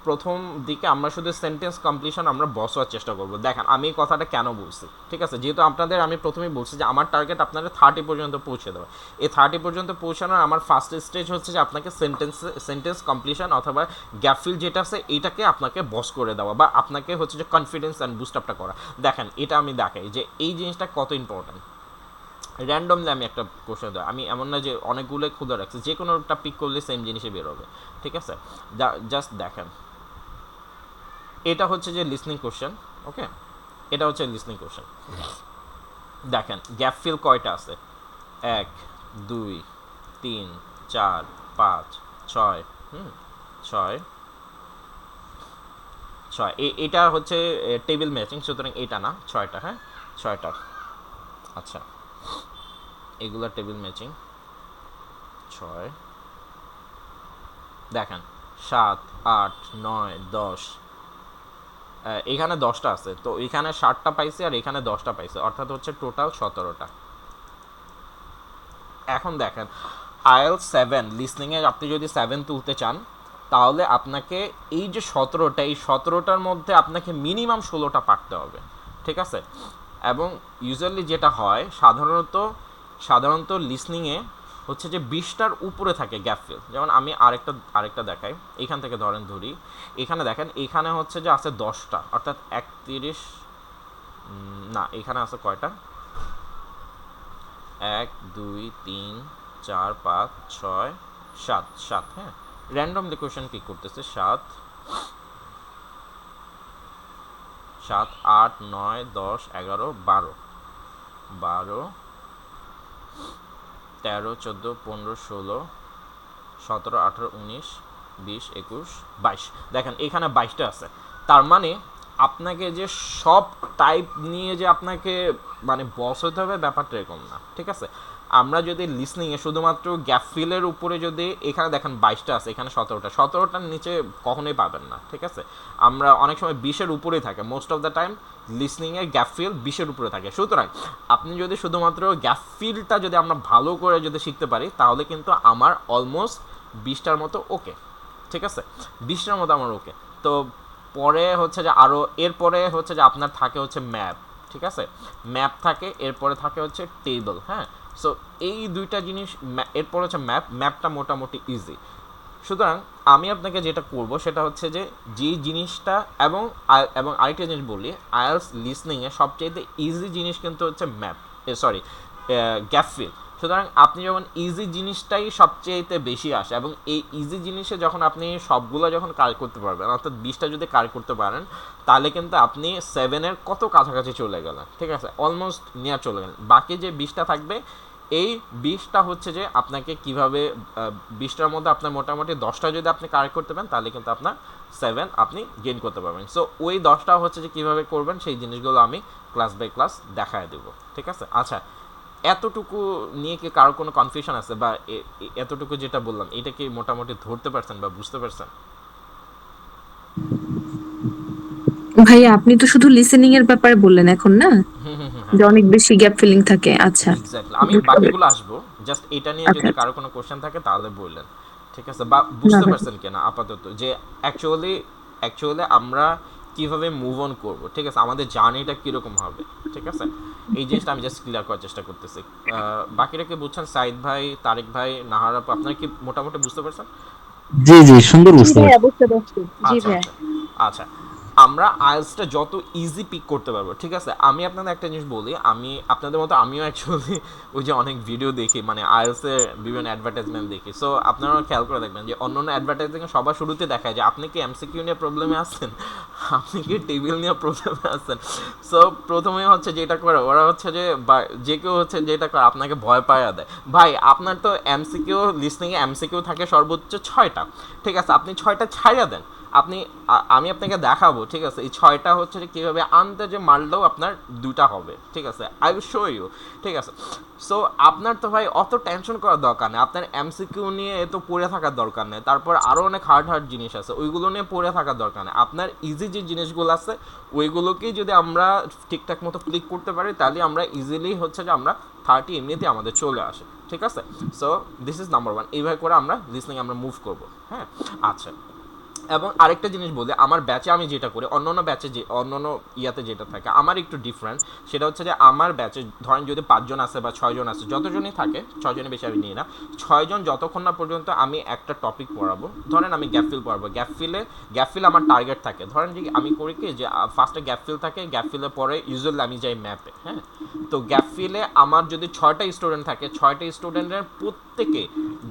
A: প্রথম দিকে আমরা শুধু সেন্টেন্স কমপ্লিশন আমরা বসার চেষ্টা করব। দেখেন আমি এই কথাটা কেন বলছি, ঠিক আছে, যেহেতু আপনাদের আমি প্রথমেই বলছি যে আমার টার্গেট আপনাদের 30 পর্যন্ত পৌঁছে দেওয়া। এই 30 পর্যন্ত পৌঁছানোর আমার ফার্স্ট স্টেজ হচ্ছে যে আপনাকে সেন্টেন্স কমপ্লিশন অথবা গ্যাপ ফিল যেটা আছে এইটাকে আপনাকে বস করে দেওয়া, বা আপনাকে হচ্ছে যে কনফিডেন্স অ্যান্ড বুস্ট আপটা করা। দেখেন এটা আমি দেখাই যে এই জিনিসটা কত ইম্পর্ট্যান্ট। র্যান্ডমলি আমি একটা কোশ্চেন দেয়, আমি এমন না যে অনেকগুলো খুলে রাখছি, যে কোনোটা পিক করলে সেম জিনিসে বেরোবে। ঠিক আছে, জাস্ট দেখেন এটা হচ্ছে যে লিসনিং কোশ্চেন। ওকে, এটা হচ্ছে লিসনিং কোশ্চেন। দেখেন গ্যাপ ফিল কয়টা আছে, 1 2 3 4 5 6, 6 6, এটা হচ্ছে টেবিল ম্যাচিং, সুতরাং এটা না, 6টা, হ্যাঁ 6টা। আচ্ছা, এগুলা টেবিল ম্যাচিং 6, দেখেন 7 8 9 10, এখানে 10টা আছে, তো এখানে 7টা পাইছে আর এখানে 10টা পাইছে, অর্থাৎ হচ্ছে টোটাল 17টা। এখন দেখেন আইএলটিএস 7 লিসনিংয়ে আপনি যদি 7 তুলতে চান, তাহলে আপনাকে এই যে 17টা, এই 17টার মধ্যে আপনাকে মিনিমাম 16টা পারতে হবে। ঠিক আছে, এবং ইউজুয়ালি যেটা হয় সাধারণত লিসনিংয়ে হচ্ছে যে 20টার উপরে থাকে গ্যাপ ফিল। যেমন আমি আরেকটা দেখাই, এখান থেকে ধরি, এখানে দেখেন এখানে হচ্ছে যে আছে 10টা, অর্থাৎ 31, না এখানে আছে কয়টা, 1 2 3 4 5 6 7, 7, হ্যাঁ, র্যান্ডমলি কোয়েশ্চেন পিক করতেছে, 7 7 8 9 10 11 12 12 13 14 15 16 17 18 19 20, 21, 22, দেখেন এখানে 22টা আছে। তার মানে আপনাকে যে সব টাইপ নিয়ে যে আপনাকে মানে বস হতে হবে ব্যাপারটা এরকম না, ঠিক আছে। আমরা যদি লিসনিংয়ে শুধুমাত্র গ্যাপ ফিলের উপরে যদি, এখানে দেখেন 22টা আছে, এখানে 17টার নিচে কখনোই পাবেন না, ঠিক আছে। আমরা অনেক সময় 20-এর উপরেই থাকে, মোস্ট অফ দ্য টাইম লিসনিংয়ের গ্যাপ ফিল 20-এর উপরে থাকে। সুতরাং আপনি যদি শুধুমাত্র গ্যাপ ফিলটা যদি আমরা ভালো করে যদি শিখতে পারি, তাহলে কিন্তু আমার অলমোস্ট 20টার মতো ওকে, ঠিক আছে। 20টার মতো আমার ওকে। তো পরে হচ্ছে যে আরও এরপরে হচ্ছে যে আপনার থাকে হচ্ছে ম্যাপ, ঠিক আছে। ম্যাপ থাকে, এরপরে থাকে হচ্ছে টেবল, হ্যাঁ। সো এই দুইটা জিনিস, এরপর হচ্ছে ম্যাপটা মোটামুটি ইজি। সুতরাং আমি আপনাকে যেটা করব সেটা হচ্ছে যে যেই জিনিসটা, এবং এবং আরেকটা জিনিস বলি, আইএলটিএস লিসনিংয়ে সবচেয়ে ইজি জিনিস কিন্তু হচ্ছে ম্যাপ, সরি, গ্যাপ ফিল। সুতরাং আপনি যখন ইজি জিনিসটাই সবচেয়েতে বেশি আসে, এবং এই ইজি জিনিসে যখন আপনি সবগুলো যখন কাজ করতে পারবেন, অর্থাৎ 20টা যদি কাজ করতে পারেন, তাহলে কিন্তু আপনি 7-এর কত কাছাকাছি চলে গেলেন, ঠিক আছে, অলমোস্ট নিয়ে চলে গেলেন। বাকি যে 20টা থাকবে, এই 20টা হচ্ছে যে আপনাকে কীভাবে 20টার মধ্যে আপনার মোটামুটি 10টা যদি আপনি কারেক্ট করতে পারেন, তাহলে কিন্তু আপনার 7 আপনি গেইন করতে পারবেন। সো ওই 10টা হচ্ছে যে কীভাবে করবেন সেই জিনিসগুলো আমি ক্লাস বাই ক্লাস দেখায় দেবো, ঠিক আছে। আচ্ছা, এতটুকু নিয়ে কি কারো কোনো কনফিউশন আছে, বা এতটুকু যেটা বললাম এটা কি মোটামুটি ধরতে পারছেন বা বুঝতে পারছেন?
B: ভাইয়া আপনি তো শুধু লিসেনিং এর ব্যাপারে বললেন এখন, না যে অনেক বেশি গ্যাপ ফিলিং থাকে। আচ্ছা,
A: এক্স্যাক্টলি, আমি
B: বুঝতে
A: বাকিগুলো
B: পেরেছি।
A: আসবো। জাস্ট এটা নিয়ে
B: আচ্ছা
A: যদি
B: আচ্ছা।
A: কারো কোনো কোশ্চেন থাকে তাহলে বললেন, ঠিক আছে, বা
B: না
A: বুঝতে
B: না,
A: পারছেন কিনা আপাতত যে অ্যাকচুয়ালি অ্যাকচুয়ালি আমরা কিভাবে মুভ অন করব, ঠিক আছে, আমাদের জার্নিটা কীরকম হবে, ঠিক আছে। এই জিনিসটা আমি জাস্ট ক্লিয়ার করার চেষ্টা করতেছি। বাকিটা কি বুঝছেন? সাইদ ভাই, তারেক ভাই, নাহার আপু, আপনারা কি মোটামুটি বুঝতে পারছেন?
D: জি জি, সুন্দর
E: জি
D: বুঝতে
E: ভাইয়া
D: পারছি।
E: বুঝতে পারছি। জি
A: আচ্ছা
E: ভাইয়া।
A: আচ্ছা আচ্ছা, আমরা আইএলটিএসটা যত ইজি পিক করতে পারবো, ঠিক আছে। আমি আপনাদের একটা জিনিস বলি, আমি আপনাদের মতো আমিও অ্যাকচুয়ালি ওই যে অনেক ভিডিও দেখি, মানে আইএলটিএসের বিভিন্ন অ্যাডভার্টাইজমেন্ট দেখি। সো আপনারা খেয়াল করে দেখবেন যে অন্য অন্য অ্যাডভার্টাইজিংয়ে সবার শুরুতে দেখায় যে আপনি কি এমসিকিউ নিয়ে প্রবলেমে আছেন, আপনি কি টেবিল নিয়ে প্রবলেমে আছেন। সো প্রথমে হচ্ছে যেটা করে ওরা হচ্ছে যে, বা যে কেউ হচ্ছে যেটা করে আপনাকে ভয় পাইয়া দেয়। ভাই আপনার তো এমসিকিউ লিসনিংয়ে এমসিকিউ থাকে সর্বোচ্চ 6টা, ঠিক আছে, আপনি 6টা ছাইড়া দেন। আপনি আমি আপনাকে দেখাবো, ঠিক আছে, এই 6টা হচ্ছে যে কীভাবে আন্দাজে মারলেও আপনার 2টা হবে, ঠিক আছে, আই উইল শো ইউ, ঠিক আছে। সো আপনার তো ভাই অত টেনশন করার দরকার নেই, আপনার এমসিকিউ নিয়ে এত পড়ে থাকার দরকার নেই, তারপর আরও অনেক হার্ড হার্ড জিনিস আছে ওইগুলো নিয়ে পড়ে থাকার দরকার নেই। আপনার ইজি যে জিনিসগুলো আছে ওইগুলোকেই যদি আমরা ঠিকঠাক মতো ক্লিক করতে পারি, তাহলে আমরা ইজিলি হচ্ছে যে আমরা 30 এমনিতেই আমাদের চলে আসে, ঠিক আছে। সো দিস ইজ নাম্বার 1, এইভাবে করে আমরা লিসনিং আমরা মুভ করবো, হ্যাঁ। আচ্ছা, এবং আরেকটা জিনিস বলি, আমার ব্যাচে আমি যেটা করি, অন্য অন্য ব্যাচে যে অন্য অন্য ইয়াতে যেটা থাকে আমার একটু ডিফারেন্ট। সেটা হচ্ছে যে আমার ব্যাচে ধরেন যদি 5 জন আছে বা 6 জন আছে, যতজনই থাকে, 6 জনের বেশি আমি নিই না, 6 জন যতক্ষণ না পর্যন্ত আমি একটা টপিক পড়াবো, ধরেন আমি গ্যাপ ফিল পড়াবো, গ্যাপ ফিল আমার টার্গেট থাকে, ধরেন যে আমি করি কি যে ফার্স্টে গ্যাপ ফিল থাকে, গ্যাপ ফিলের পরে ইউজুয়ালি আমি যাই ম্যাপে, হ্যাঁ। তো গ্যাপ ফিলে আমার যদি 6টা স্টুডেন্ট থাকে, 6টা স্টুডেন্টের প্রত্যেকে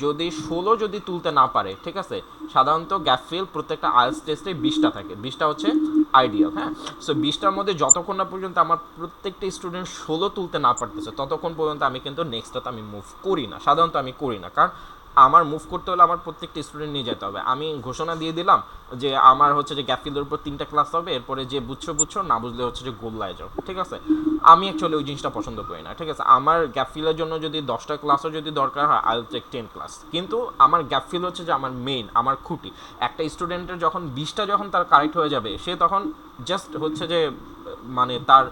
A: যদি 16 যদি তুলতে না পারে, ঠিক আছে, সাধারণত গ্যাপ ফিল প্রত্যেকটা আইএলটিএস টেস্টে 20টা থাকে, 20টা হচ্ছে আইডিয়াল, হ্যাঁ। সো 20টার মধ্যে যতক্ষণ না পর্যন্ত আমার প্রত্যেকটা স্টুডেন্ট 16 তুলতে না পারতেছে, ততক্ষণ পর্যন্ত আমি কিন্তু নেক্সটটাতে আমি মুভ করি না, সাধারণত আমি করি না। কারণ আমার মুভ করতে হলে আমার প্রত্যেকটা স্টুডেন্ট নিয়ে যেতে হবে। আমি ঘোষণা দিয়ে দিলাম যে আমার হচ্ছে যে গ্যাপ ফিলের উপর 3টা ক্লাস হবে, এরপরে যে বুঝছো না বুঝলে হচ্ছে যে গোল্লায় যাও, ঠিক আছে। আমি অ্যাকচুয়ালি ওই জিনিসটা পছন্দ করি না, ঠিক আছে। আমার গ্যাপ ফিলের জন্য যদি 10টা ক্লাসও যদি দরকার হয়, আই উইল টেক 10 ক্লাস, কিন্তু আমার গ্যাপ ফিল হচ্ছে যে আমার মেইন, আমার খুঁটি। একটা স্টুডেন্টের যখন 20টা যখন তার কারেক্ট হয়ে যাবে, সে তখন জাস্ট হচ্ছে যে মানে তার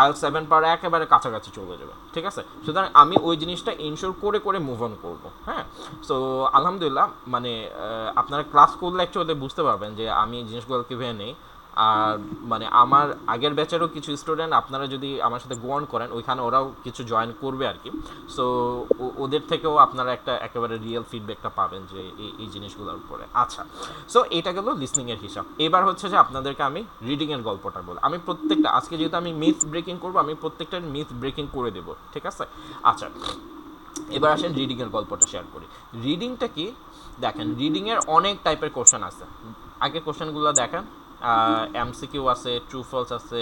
A: IELTS 7 পাওয়ার একেবারে কাছাকাছি চলে যাবে, ঠিক আছে। সুতরাং আমি ওই জিনিসটা ইনশোর করে করে মুভ অন করবো, হ্যাঁ। সো আলহামদুলিল্লাহ, মানে আপনারা ক্লাস করলে অ্যাকচুয়ালি বুঝতে পারবেন যে আমি এই জিনিসগুলো কীভাবে নেই। আর মানে আমার আগের ব্যাচেরও কিছু স্টুডেন্ট আপনারা যদি আমার সাথে গো অন করেন, ওইখানে ওরাও কিছু জয়েন করবে আর কি। সো ওদের থেকেও আপনারা একটা একেবারে রিয়েল ফিডব্যাকটা পাবেন যে এই জিনিসগুলোর উপরে। আচ্ছা, সো এটা গেল লিসনিংয়ের হিসাব। এবার হচ্ছে যে আপনাদেরকে আমি রিডিংয়ের গল্পটা বলি। আমি প্রত্যেকটা, আজকে যেহেতু আমি মিথ ব্রেকিং করবো, আমি প্রত্যেকটার মিথ ব্রেকিং করে দেবো, ঠিক আছে। আচ্ছা, এবার আসেন রিডিংয়ের গল্পটা শেয়ার করি। রিডিংটা কি দেখেন, রিডিংয়ের অনেক টাইপের কোশ্চেন আছে। আগে কোশ্চেনগুলো দেখেন, এমসিকিউ আছে, ট্রু ফলস আছে,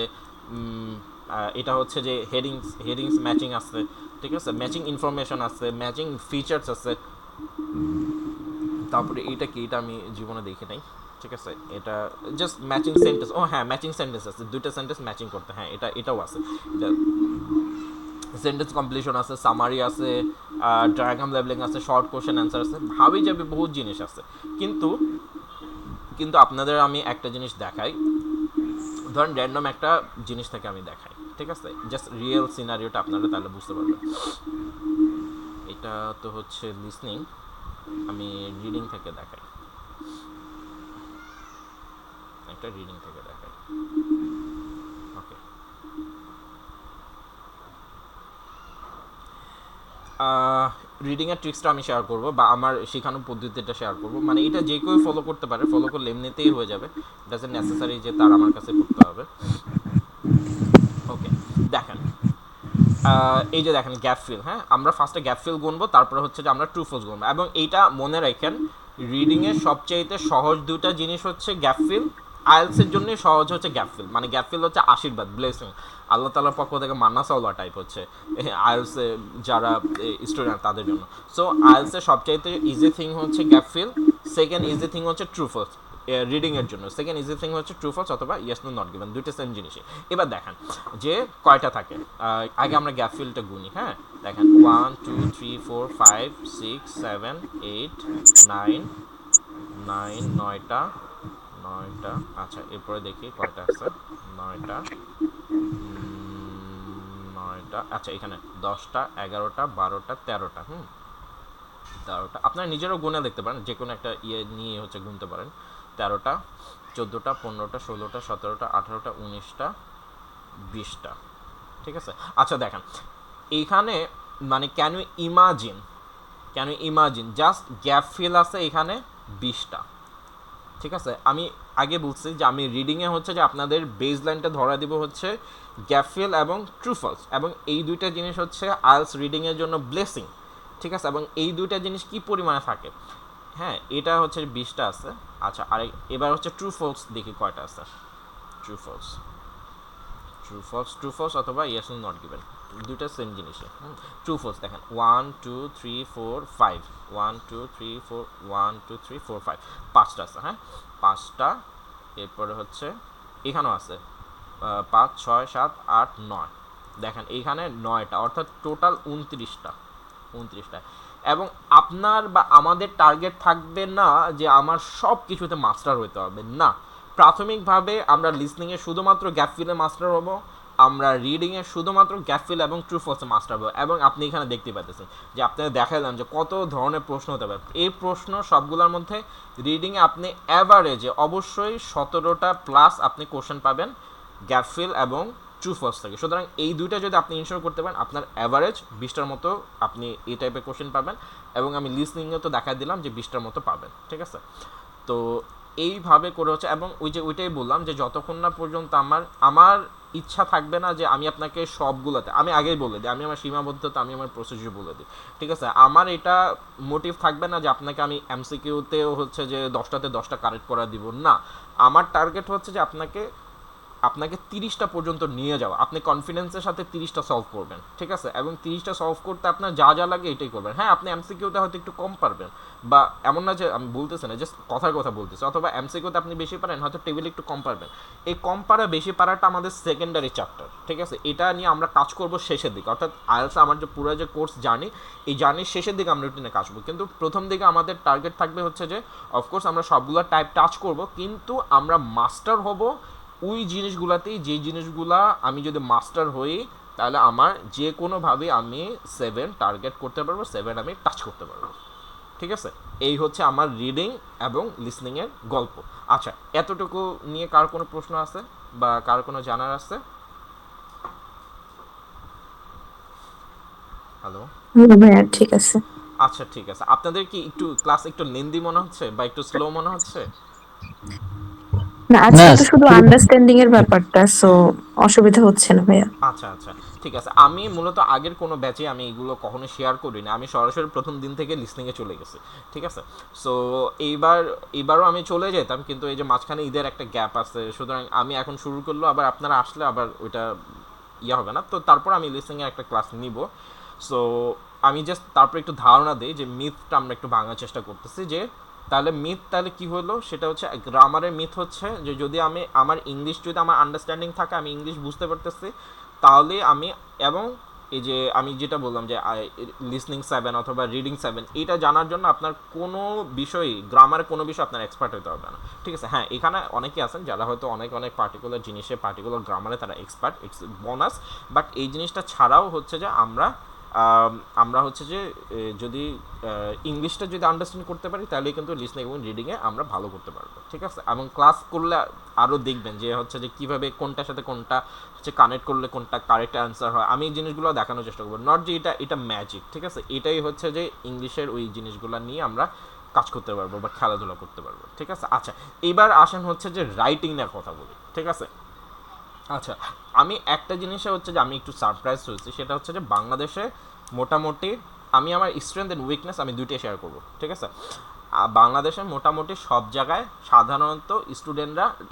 A: এটা হচ্ছে যে হেডিংস ম্যাচিং আছে, ঠিক আছে, ম্যাচিং ইনফরমেশন আছে, ম্যাচিং ফিচার্স আছে, তারপরে এইটা কি, এটা আমি জীবনে দেখি নাই, ঠিক আছে। এটা জাস্ট ম্যাচিং সেন্টেন্স, ও হ্যাঁ ম্যাচিং সেন্টেন্স আছে, দুইটা সেন্টেন্স ম্যাচিং করতে, হ্যাঁ এটাও আছে। এটা সেন্টেন্স কমপ্লিশন আছে, সামারি আছে, ডায়াগ্রাম লেভেলিং আছে, শর্ট কোশ্চেন অ্যান্সার আছে, ভাবি যাবে বহুত জিনিস আছে। কিন্তু কিন্তু আপনাদের আমি একটা জিনিস দেখাই, ধরেন র্যান্ডম একটা জিনিস থেকে আমি দেখাই, ঠিক আছে, জাস্ট রিয়েল সিনারিওটা আপনারা তাহলে বুঝতে পারবেন। এটা তো হচ্ছে লিসনিং, আমি রিডিং থেকে দেখাই, একটা রিডিং থেকে দেখাই। ওকে, রিডিংয়ের ট্রিক্সটা আমি শেয়ার করব, বা আমার শেখানোর পদ্ধতিটা শেয়ার করব। মানে এটা যে কেউ ফলো করতে পারে, ফলো করলে এমনিতেই হয়ে যাবে, ডাজন্ট নেসেসারি যে তার আমার কাছে পড়তে হবে। ওকে, দেখেন, এই যে দেখেন গ্যাপ ফিল, হ্যাঁ আমরা ফার্স্টে গ্যাপ ফিল গুনবো, তারপরে হচ্ছে যে আমরা ট্রু ফলস গুনবো। এবং এইটা মনে রাখেন, রিডিংয়ের সবচাইতে সহজ দুটা জিনিস হচ্ছে গ্যাপ ফিল, আইএলসের জন্যই সহজ হচ্ছে গ্যাপ ফিল। মানে গ্যাপ ফিল হচ্ছে আশীর্বাদ, ব্লেসিং, আল্লাহ তাআলার পক্ষ থেকে মান্না সাওলা টাইপ হচ্ছে আইএলসে যারা স্টুডেন্ট তাদের জন্য। সো আইএলসের সবচাইতে ইজি থিং হচ্ছে gap fill, second easy thing হচ্ছে ট্রু ফলস রিডিং এর জন্য, সেকেন্ড ইজি থিং হচ্ছে ট্রু ফলস অথবা ইয়েস নো নট গিভেন, দুইটা সেম জিনিসই। এবার দেখেন যে কয়টা থাকে, আগে আমরা গ্যাপ ফিলটা গুনি, হ্যাঁ দেখেন 1 2 3 4 5 6 7 8 9 9, নয়টা, নয়টা, আচ্ছা এরপরে দেখি কয়টা আছে, নয়টা, নয়টা, আচ্ছা এখানে 10টা 11টা 12টা 13টা, 13টা, আপনারা নিজেরও গুণে দেখতে পারেন, যে কোনো একটা ইয়ে নিয়ে হচ্ছে গুনতে পারেন। 13টা 14টা 15টা 16টা 17টা 18টা 19টা 20টা, ঠিক আছে। আচ্ছা দেখেন এইখানে, মানে can you imagine just gap fill আছে এখানে 20টা, ঠিক আছে। আমি আগে বলছি যে আমি রিডিংয়ে হচ্ছে যে আপনাদের বেস লাইনটা ধরা দিব হচ্ছে গ্যাপ ফিল এবং ট্রু ফলস, এবং এই দুইটা জিনিস হচ্ছে আইএলস রিডিংয়ের জন্য ব্লেসিং, ঠিক আছে। এবং এই দুইটা জিনিস কি পরিমাণে থাকে, হ্যাঁ এটা হচ্ছে 20টা আছে। আচ্ছা এবার হচ্ছে ট্রু ফলস দেখি কয়টা আছে, ট্রু ফলস, ট্রু ফলস অথবা ইয়েস অর নট গিভেন, দুইটা সেম জিনিসই। ট্রু ফলস দেখেন 1 2 3 4 5, 1 2 3 4 1 2 3 4 5, পাঁচটা আছে, হ্যাঁ পাঁচটা। এরপরে হচ্ছে এখানেও আছে 5 6 7 8 9, দেখেন এইখানে 9টা, অর্থাৎ টোটাল 29টা। এবং আপনার বা আমাদের টার্গেট থাকবে না যে আমার সব কিছুতে মাস্টার হতে হবে, না। প্রাথমিকভাবে আমরা লিসনিংয়ে শুধুমাত্র গ্যাপ ফিলে মাস্টার হব, আমরা রিডিংয়ে শুধুমাত্র গ্যাপ ফিল এবং ট্রু ফলসে মাস্টার হব। এবং আপনি এখানে দেখতে পাচ্ছেন যে আপনাদের দেখালাম যে কত ধরনের প্রশ্ন হতে পারে। এই প্রশ্ন সবগুলোর মধ্যে রিডিংয়ে আপনি অ্যাভারেজে অবশ্যই 17টা প্লাস আপনি কোশ্চেন পাবেন গ্যাপ ফিল এবং ট্রু ফলস থেকে। সুতরাং এই দুইটা যদি আপনি ইনশোর করতে পারেন, আপনার অ্যাভারেজ 20টার মতো আপনি এই টাইপের কোশ্চেন পাবেন। এবং আমি লিসনিংয়ে তো দেখা দিলাম যে 20টার মতো পাবেন, ঠিক আছে। তো এইভাবে করে হচ্ছে, এবং ওইটাই বললাম যে যতক্ষণ না পর্যন্ত আমার ইচ্ছা থাকবে না যে আমি আপনাকে সবগুলোতে, আমি আগেই বলে দিই, আমি আমার সীমাবদ্ধতা, আমি আমার প্রসিডিউর বলে দিই, ঠিক আছে। আমার এটা মোটিভ থাকবে না যে আপনাকে আমি এমসিকিউতেও হচ্ছে যে 10টাতে 10টা কারেক্ট করা দিব, না। আমার টার্গেট হচ্ছে যে আপনাকে 30টা পর্যন্ত নিয়ে যাওয়া, আপনি কনফিডেন্সের সাথে 30টা সলভ করবেন, ঠিক আছে। এবং 30টা সলভ করতে আপনার যা যা লাগে এটাই করবেন। হ্যাঁ আপনি এমসিকিউতে হয়তো একটু কম পারবেন, বা এমন না যে আমি বলতেছি না, জাস্ট কথার কথা বলতেছি, অথবা এমসিকিউতে আপনি বেশি পারেন, হয়তো টেবিলে একটু কম পারবেন। এই কম পারা বেশি পারাটা আমাদের সেকেন্ডারি চ্যাপ্টার, ঠিক আছে। এটা নিয়ে আমরা কাজ করব শেষের দিকে, অর্থাৎ আইএলস আমার যে পুরো যে কোর্স জার্নি, এই জার্নির শেষের দিকে আমরা রুটিনে কাজ করবো। কিন্তু প্রথম দিকে আমাদের টার্গেট থাকবে হচ্ছে যে অফকোর্স আমরা সবগুলো টাইপ টাচ করব, কিন্তু আমরা মাস্টার হব ওই জিনিসগুলাতেই, যে জিনিসগুলা আমি যদি মাস্টার হই তাহলে আমার যে কোনোভাবে আমি 7 টার্গেট করতে পারবো, 7 আমি টাচ করতে পারবো, ঠিক আছে। এই হচ্ছে আমার রিডিং এবং লিসনিংয়ের গল্প। আচ্ছা এতটুকু নিয়ে কার কোনো প্রশ্ন আছে বা কার কোনো জানার আছে? হ্যালো,
B: ভাইয়া ঠিক আছে।
A: আচ্ছা ঠিক আছে। আপনাদের কি একটু ক্লাস একটু লেন্দি মনে হচ্ছে বা একটু স্লো মনে হচ্ছে?
B: না
D: না
B: আজকে তো শুধু
D: খুবই
B: আন্ডারস্ট্যান্ডিং এর ব্যাপারটা, সো অসুবিধা হচ্ছে না ভাইয়া।
A: আচ্ছা আচ্ছা ঠিক আছে। আমি মূলত আগের কোনো ব্যাচে আমি এগুলো কখনো শেয়ার করি না, আমি সরাসরি প্রথম দিন থেকে লিসনিংয়ে চলে গেছি, ঠিক আছে। সো এইবারও আমি চলে যেতাম, কিন্তু এই যে মাঝখানে ঈদের একটা গ্যাপ আছে, সুতরাং আমি এখন শুরু করলো, আবার আপনারা আসলে আবার ওইটা ইয়ে হবে না, তো তারপর আমি লিসনিংয়ের একটা ক্লাস নিব। সো আমি জাস্ট তারপর একটু ধারণা দিই যে মিথটা আমরা একটু ভাঙার চেষ্টা করতেছি যে তাহলে মিথ তাহলে কি হলো, সেটা হচ্ছে গ্রামারের মিথ হচ্ছে যে যদি আমি আমার ইংলিশ যদি আমার আন্ডারস্ট্যান্ডিং থাকে, আমি ইংলিশ বুঝতে পারতেছি, তাহলে আমি, এবং এই যে আমি যেটা বললাম যে লিসনিং 7 অথবা রিডিং 7 এটা জানার জন্য আপনার কোনো বিষয়ই, গ্রামারের কোনো বিষয় আপনার এক্সপার্ট হতে হবে না, ঠিক আছে। হ্যাঁ, এখানে অনেকেই আছেন যারা হয়তো অনেক অনেক পার্টিকুলার জিনিসে, পার্টিকুলার গ্রামারে তারা এক্সপার্ট, ইটস বোনাস। বাট এই জিনিসটা ছাড়াও হচ্ছে যে আমরা হচ্ছে যে যদি ইংলিশটা যদি আন্ডারস্ট্যান্ড করতে পারি, তাহলে কিন্তু লিসনিং এবং রিডিংয়ে আমরা ভালো করতে পারবো, ঠিক আছে। এবং ক্লাস করলে আরও দেখবেন যে হচ্ছে যে কীভাবে কোনটার সাথে কোনটা হচ্ছে কানেক্ট করলে কোনটা কারেক্ট অ্যান্সার হয়, আমি এই জিনিসগুলো দেখানোর চেষ্টা করবো, নট যে এটা ম্যাজিক, ঠিক আছে। এটাই হচ্ছে যে ইংলিশের ওই জিনিসগুলো নিয়ে আমরা কাজ করতে পারবো বা খেলাধুলা করতে পারবো, ঠিক আছে। আচ্ছা, এবার আসেন হচ্ছে যে রাইটিং নিয়ে কথা বলি, ঠিক আছে। আচ্ছা, আমি একটা জিনিসে হচ্ছে যে আমি একটু সারপ্রাইজ হয়েছি, সেটা হচ্ছে যে বাংলাদেশে মোটামুটি, আমি আমার স্ট্রেংথ অ্যান্ড উইকনেস আমি দুইটাই শেয়ার করবো, ঠিক আছে। বাংলাদেশে মোটামুটি সব জায়গায় সাধারণত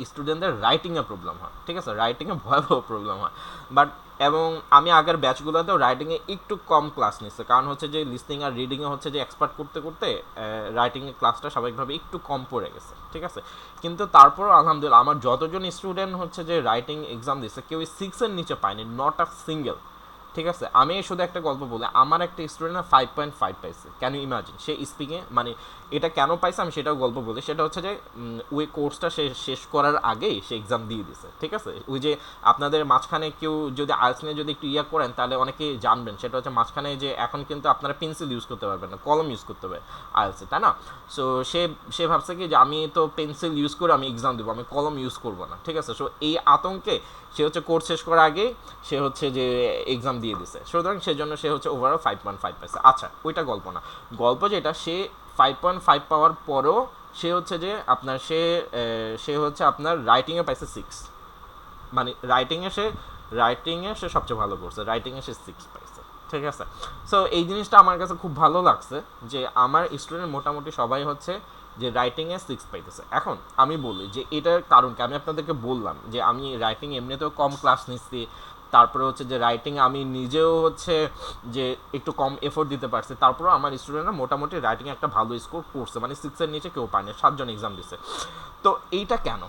A: স্টুডেন্টদের রাইটিংয়ে প্রবলেম হয়, ঠিক আছে, রাইটিংয়ে ভয়াবহ প্রবলেম হয়। বাট এবং আমি আগের ব্যাচগুলোতেও রাইটিংয়ে একটু কম ক্লাস নিচ্ছে, কারণ হচ্ছে যে লিসনিং আর রিডিংয়ে হচ্ছে যে এক্সপার্ট করতে করতে রাইটিংয়ের ক্লাসটা স্বাভাবিকভাবে একটু কম পড়ে গেছে, ঠিক আছে। কিন্তু তারপরও আলহামদুলিল্লাহ আমার যতজন স্টুডেন্ট হচ্ছে যে রাইটিং এক্সাম দিচ্ছে, কেউ 6-এর নিচে পায়নি, নট আ সিঙ্গেল, ঠিক আছে। আমি শুধু একটা গল্প বলি, আমার একটা স্টুডেন্ট 5.5 পাইছে, ক্যান ইউ ইমাজিন, সে স্পিকিংয়ে, মানে এটা কেন পাইছে আমি সেটাও গল্প বলি। সেটা হচ্ছে যে ওই কোর্সটা সে শেষ করার আগেই সে এক্সাম দিয়ে দিছে, ঠিক আছে। ওই যে আপনাদের মাঝখানে কেউ যদি আইএলটিএস নিয়ে যদি একটু করেন, তাহলে অনেকে জানবেন, সেটা হচ্ছে মাঝখানে যে এখন কিন্তু আপনারা পেন্সিল ইউজ করতে পারবেন না, কলম ইউজ করতে হবে আইএলটিএসে, তাই না। সো সে ভাবছে কি যে আমি তো পেন্সিল ইউজ করে আমি এক্সাম দেবো, আমি কলম ইউজ করবো না, ঠিক আছে। সো এই আতঙ্কে সে হচ্ছে কোর্স শেষ করার আগেই সে হচ্ছে যে এক্সাম দিয়ে দিছে, সুতরাং সেজন্য সে হচ্ছে ওভারঅল 5.5 পাইছে। আচ্ছা, ওইটা গল্প না, গল্প যেটা, সে 5.5 পাওয়ার পরও সে হচ্ছে যে আপনার সে হচ্ছে আপনার রাইটিংয়ে পাইছে 6, মানে রাইটিংয়ে সে সবচেয়ে ভালো করছে, রাইটিংয়ে সে 6 পাইছে, ঠিক আছে। সো এই জিনিসটা আমার কাছে খুব ভালো লাগছে যে আমার স্টুডেন্ট মোটামুটি সবাই হচ্ছে যে রাইটিংয়ে 6 পাইতেছে। এখন আমি বলি যে এটার কারণ কি, আমি আপনাদেরকে বললাম যে আমি রাইটিং এমনিতেও কম ক্লাস নিচ্ছি, তারপরে হচ্ছে যে রাইটিং আমি নিজেও হচ্ছে যে একটু কম এফোর্ট দিতে পারছি, তারপরেও আমার স্টুডেন্টরা মোটামুটি রাইটিংয়ে একটা ভালো স্কোর করছে, মানে 6-এর নিচে কেউ পায়নি, 7 জন এক্সাম দিচ্ছে। তো এইটা কেন,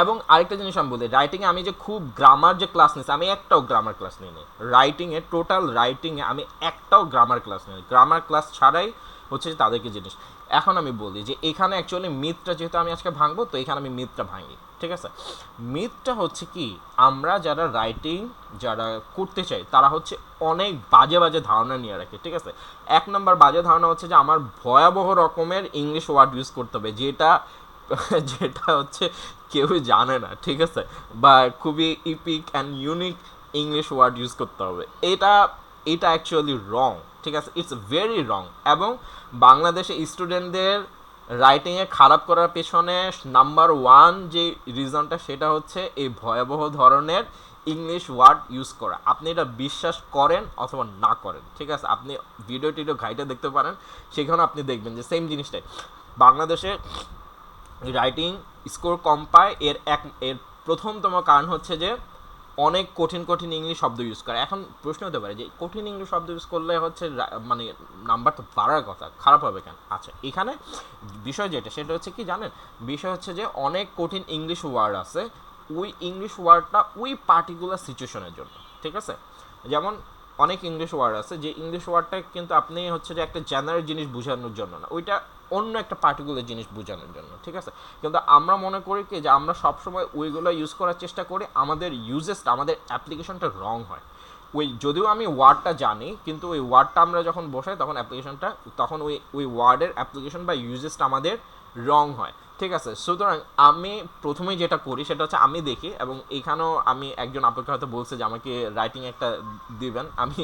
A: এবং আরেকটা জিনিস আমি বলি, রাইটিংয়ে আমি যে খুব গ্রামার যে ক্লাস নিচ্ছি, আমি একটাও গ্রামার ক্লাস নিইনি রাইটিংয়ে, টোটাল রাইটিংয়ে আমি একটাও গ্রামার ক্লাস নিই, গ্রামার ক্লাস ছাড়াই হচ্ছে তাদেরকে জিনিস। এখন আমি বলি যে এখানে অ্যাকচুয়ালি মিথটা যেহেতু আমি আজকে ভাঙবো, তো এখানে আমি মিথটা ভাঙি, ঠিক আছে। মিথটা হচ্ছে কি, আমরা যারা রাইটিং যারা করতে চাই তারা হচ্ছে অনেক বাজে বাজে ধারণা নিয়ে রাখে, ঠিক আছে। 1 নম্বর বাজে ধারণা হচ্ছে যে আমার ভয়াবহ রকমের ইংলিশ ওয়ার্ড ইউজ করতে হবে, যেটা যেটা হচ্ছে কেউ জানে না, ঠিক আছে, বা খুবই epic and unique English word use করতে হবে, এটা অ্যাকচুয়ালি রং, ঠিক আছে, ইটস ভেরি রং। এবং বাংলাদেশে স্টুডেন্টদের রাইটিংয়ে খারাপ করার পেছনে নাম্বার 1 যে রিজনটা, সেটা হচ্ছে এই ভয়াবহ ধরনের ইংলিশ ওয়ার্ড ইউজ করা। আপনি এটা বিশ্বাস করেন অথবা না করেন, ঠিক আছে, আপনি ভিডিও ঘাইটে দেখতে পারেন, সেখানে আপনি দেখবেন যে সেম জিনিসটাই বাংলাদেশে রাইটিং স্কোর কম পায়। এর প্রথমতম কারণ হচ্ছে যে অনেক কঠিন কঠিন ইংলিশ শব্দ ইউজ করে। এখন প্রশ্ন হতে পারে যে কঠিন ইংলিশ শব্দ ইউজ করলে হচ্ছে মানে নাম্বার তো বাড়ার কথা, খারাপ হবে কেন? আচ্ছা, এখানে বিষয় যেটা সেটা হচ্ছে কি জানেন, বিষয় হচ্ছে যে অনেক কঠিন ইংলিশ ওয়ার্ড আছে, ওই ইংলিশ ওয়ার্ডটা ওই পার্টিকুলার সিচুয়েশনের জন্য, ঠিক আছে। যেমন অনেক ইংলিশ ওয়ার্ড আছে যে ইংলিশ ওয়ার্ডটা কিন্তু আপনি হচ্ছে যে একটা জেনারেল জিনিস বোঝানোর জন্য না, ওইটা অন্য একটা পার্টিকুলার জিনিস বোঝানোর জন্য, ঠিক আছে। কিন্তু আমরা মনে করি কি যে আমরা সবসময় ওইগুলো ইউজ করার চেষ্টা করি, আমাদের ইউজেসটা, আমাদের অ্যাপ্লিকেশনটা রং হয়। যদিও আমি ওয়ার্ডটা জানি, কিন্তু ওই ওয়ার্ডটা আমরা যখন বসাই তখন অ্যাপ্লিকেশনটা, তখন ওই ওয়ার্ডের অ্যাপ্লিকেশন বা ইউজেসটা আমাদের রং হয়, ঠিক আছে। সুতরাং আমি প্রথমেই যেটা করি সেটা হচ্ছে আমি দেখি, এবং এখানেও আমি একজন আপুকে হয়তো বলছে যে আমাকে রাইটিং একটা দিবেন, আমি